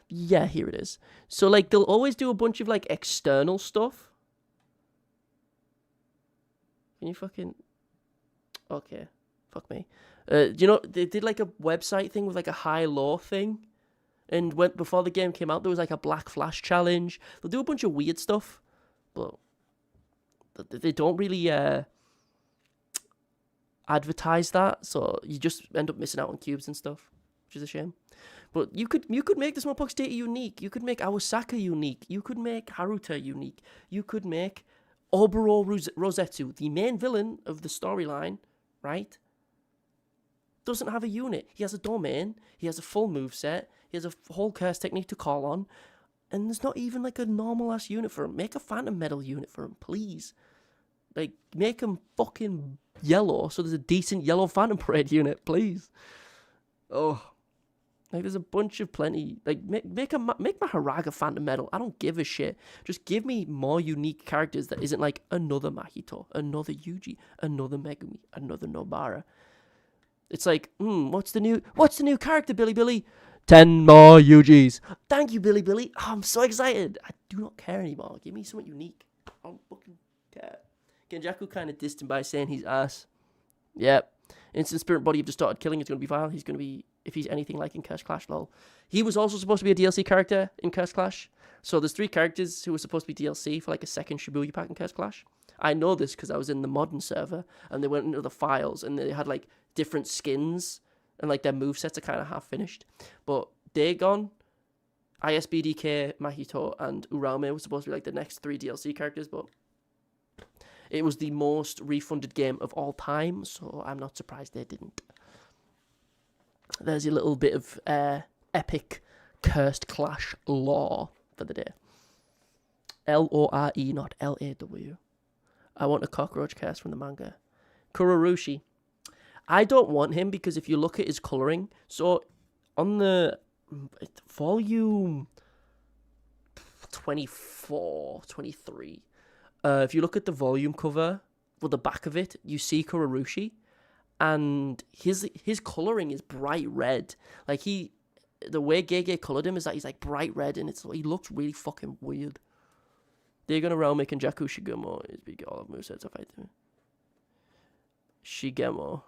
Yeah, here it is. So like they'll always do a bunch of like external stuff. Can you fucking... Okay. Fuck me. Do you know, they did like a website thing with like a high-low thing. And before the game came out, there was like a Black Flash challenge. They'll do a bunch of weird stuff. But they don't really advertise that. So you just end up missing out on cubes and stuff. Which is a shame. But you could make the Smallpox data unique. You could make Awasaka unique. You could make Haruta unique. You could make... Oboro Rosetsu, the main villain of the storyline, right, doesn't have a unit. He has a domain, he has a full moveset, he has a whole curse technique to call on, and there's not even like a normal-ass unit for him. Make a Phantom Metal unit for him, please. Like, make him fucking yellow so there's a decent yellow Phantom Parade unit, please. Oh. Like, there's a bunch of plenty. Like, make Maharaga Phantom Metal. I don't give a shit. Just give me more unique characters that isn't like another Mahito, another Yuji, another Megumi, another Nobara. It's like, what's the new character, Billy? 10 more Yujis. Thank you, Billy. Oh, I'm so excited. I do not care anymore. Give me something unique. I don't fucking care. Genjaku kind of dissed him by saying he's ass. Yep. Instant Spirit Body, you've just started killing. It's going to be vile. He's going to be, if he's anything like in Curse Clash, lol. He was also supposed to be a DLC character in Curse Clash. So there's 3 characters who were supposed to be DLC for like a second Shibuya pack in Curse Clash. I know this because I was in the modern server and they went into the files and they had like different skins and like their movesets are kind of half finished. But Dagon, ISBDK, Mahito, and Uraume were supposed to be like the next 3 DLC characters, but it was the most refunded game of all time, so I'm not surprised they didn't. There's a little bit of epic Cursed Clash lore for the day. Lore, not Law. I want a cockroach curse from the manga. Kurorushi. I don't want him because if you look at his colouring, so on the volume 24, 23, if you look at the volume cover, or the back of it, you see Kurorushi, and his colouring is bright red. Like the way Gege coloured him is that he's like bright red, and he looks really fucking weird. They're gonna Rao make and Jaku Shigemo is big all of movesets if I do. Shigemo.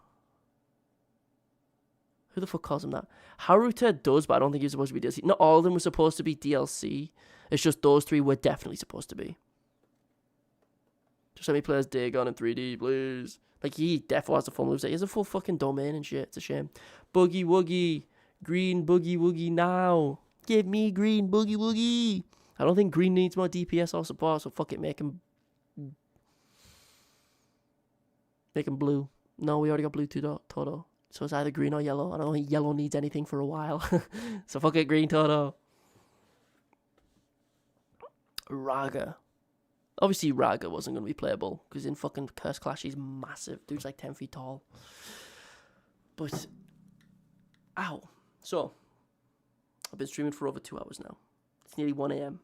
Who the fuck calls him that? Haruta does, but I don't think he's supposed to be DLC. Not all of them were supposed to be DLC. It's just those three were definitely supposed to be. Just let me play as Dagon in 3D, please. Like, he definitely has the full moveset. He has a full fucking domain and shit. It's a shame. Boogie Woogie. Green Boogie Woogie now. Give me green Boogie Woogie. I don't think green needs more DPS or support, so fuck it, make him blue. No, we already got blue Toto. So it's either green or yellow. I don't think yellow needs anything for a while. So fuck it, green Toto. Raga. Obviously, Raga wasn't going to be playable because in fucking Curse Clash, he's massive. Dude's like 10 feet tall. But, ow. So, I've been streaming for over 2 hours now. It's nearly 1 a.m.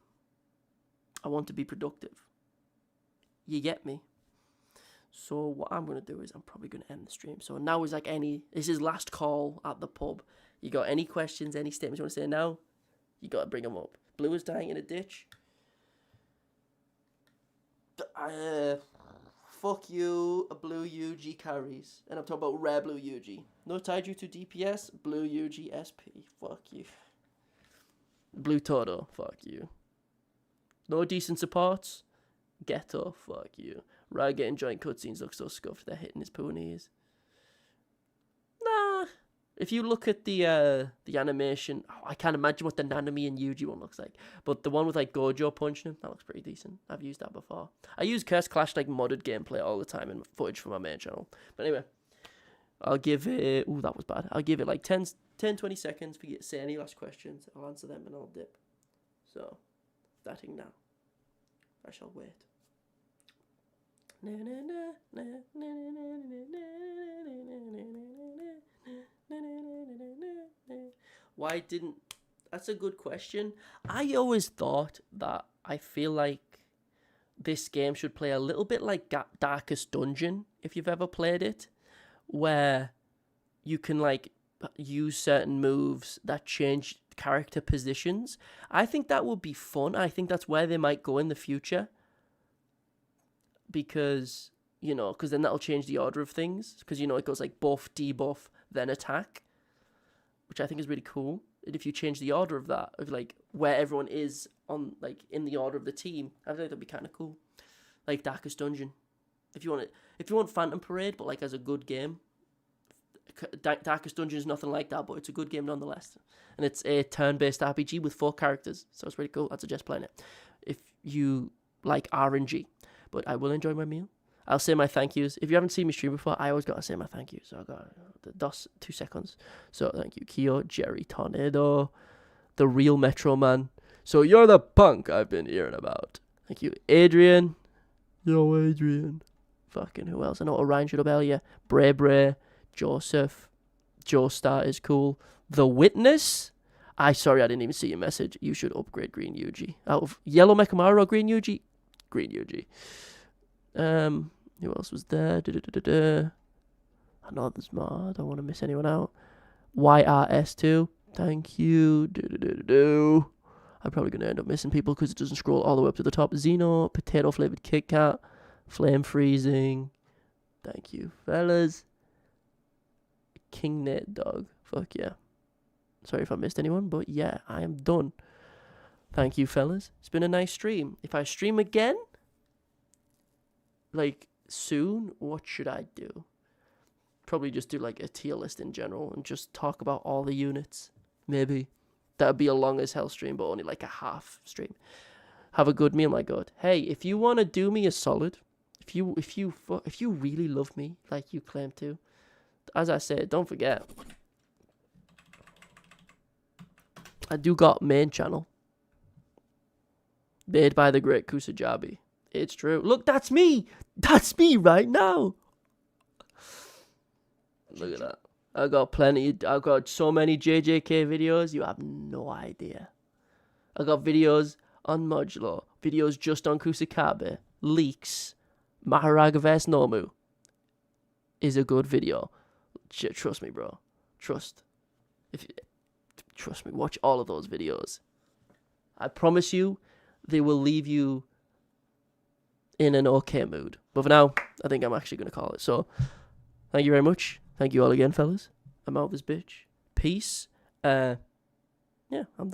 I want to be productive. You get me? So, what I'm going to do is I'm probably going to end the stream. So, now is like this is last call at the pub. You got any questions, any statements you want to say now? You got to bring them up. Blue is dying in a ditch. Fuck you, a blue UG carries. And I'm talking about rare blue UG. No Taiju to DPS, blue UG SP. Fuck you. Blue Toto, fuck you. No decent supports, Ghetto, fuck you. Rag getting joint cutscenes look so scuffed, they're hitting his ponies. Nah. If you look at the animation, I can't imagine what the Nanami and Yuji one looks like. But the one with like Gojo punching him, that looks pretty decent. I've used that before. I use Curse Clash like modded gameplay all the time in footage for my main channel. But anyway, I'll give it... Ooh, that was bad. I'll give it like 10, 20 seconds for you to say any last questions. I'll answer them and I'll dip. So, starting now. I shall wait. Why didn't... That's a good question. I always thought that I feel like this game should play a little bit like Darkest Dungeon, if you've ever played it, where you can like use certain moves that change character positions. I think that would be fun. I think that's where they might go in the future. Because, you know, because then that'll change the order of things. Because, you know, it goes like buff, debuff, then attack. Which I think is really cool. And if you change the order of that, of like where everyone is on, like in the order of the team, I think that'd be kind of cool. Like Darkest Dungeon. If you want Phantom Parade, but like as a good game. Darkest Dungeon is nothing like that, but it's a good game nonetheless. And it's a turn-based RPG with 4 characters. So it's really cool. I'd suggest playing it. If you like RNG. But I will enjoy my meal. I'll say my thank yous. If you haven't seen me stream before, I always got to say my thank yous. So I got the 2 seconds. So thank you, Kyo, Jerry, Tornado, the real Metro Man. So you're the punk I've been hearing about. Thank you, Adrian. Yo, Adrian. Fucking who else? I know Orion should have bell, yeah. Bray, Joseph. Joestar is cool. The Witness. Sorry, I didn't even see your message. You should upgrade Green Yuji. Out of Yellow Mechamaru or Green Yuji? Green Yuji. Who else was there? I know there's more. I don't want to miss anyone out. YRS2. Thank you. I'm probably going to end up missing people because it doesn't scroll all the way up to the top. Xeno. Potato flavored Kit Kat. Flame freezing. Thank you, fellas. King Nate Dog. Fuck yeah. Sorry if I missed anyone, but yeah, I am done. Thank you, fellas. It's been a nice stream. If I stream again, like, soon, what should I do? Probably just do, like, a tier list in general and just talk about all the units. Maybe. That would be a long as hell stream, but only, like, a half stream. Have a good meal, my god. Hey, if you want to do me a solid, if you really love me, like you claim to, as I said, don't forget, I do got main channel. Made by the great Kusajabi. It's true. Look, that's me. That's me right now. Look at that. I got plenty. I got so many JJK videos. You have no idea. I got videos on Modulo. Videos just on Kusakabe. Leaks. Maharaga vs Nomu. Is a good video. Trust me, bro. Trust me. Watch all of those videos. I promise you, they will leave you in an okay mood. But for now, I think I'm actually going to call it. So, thank you very much. Thank you all again, fellas. I'm out of this bitch. Peace. Yeah, I'm done.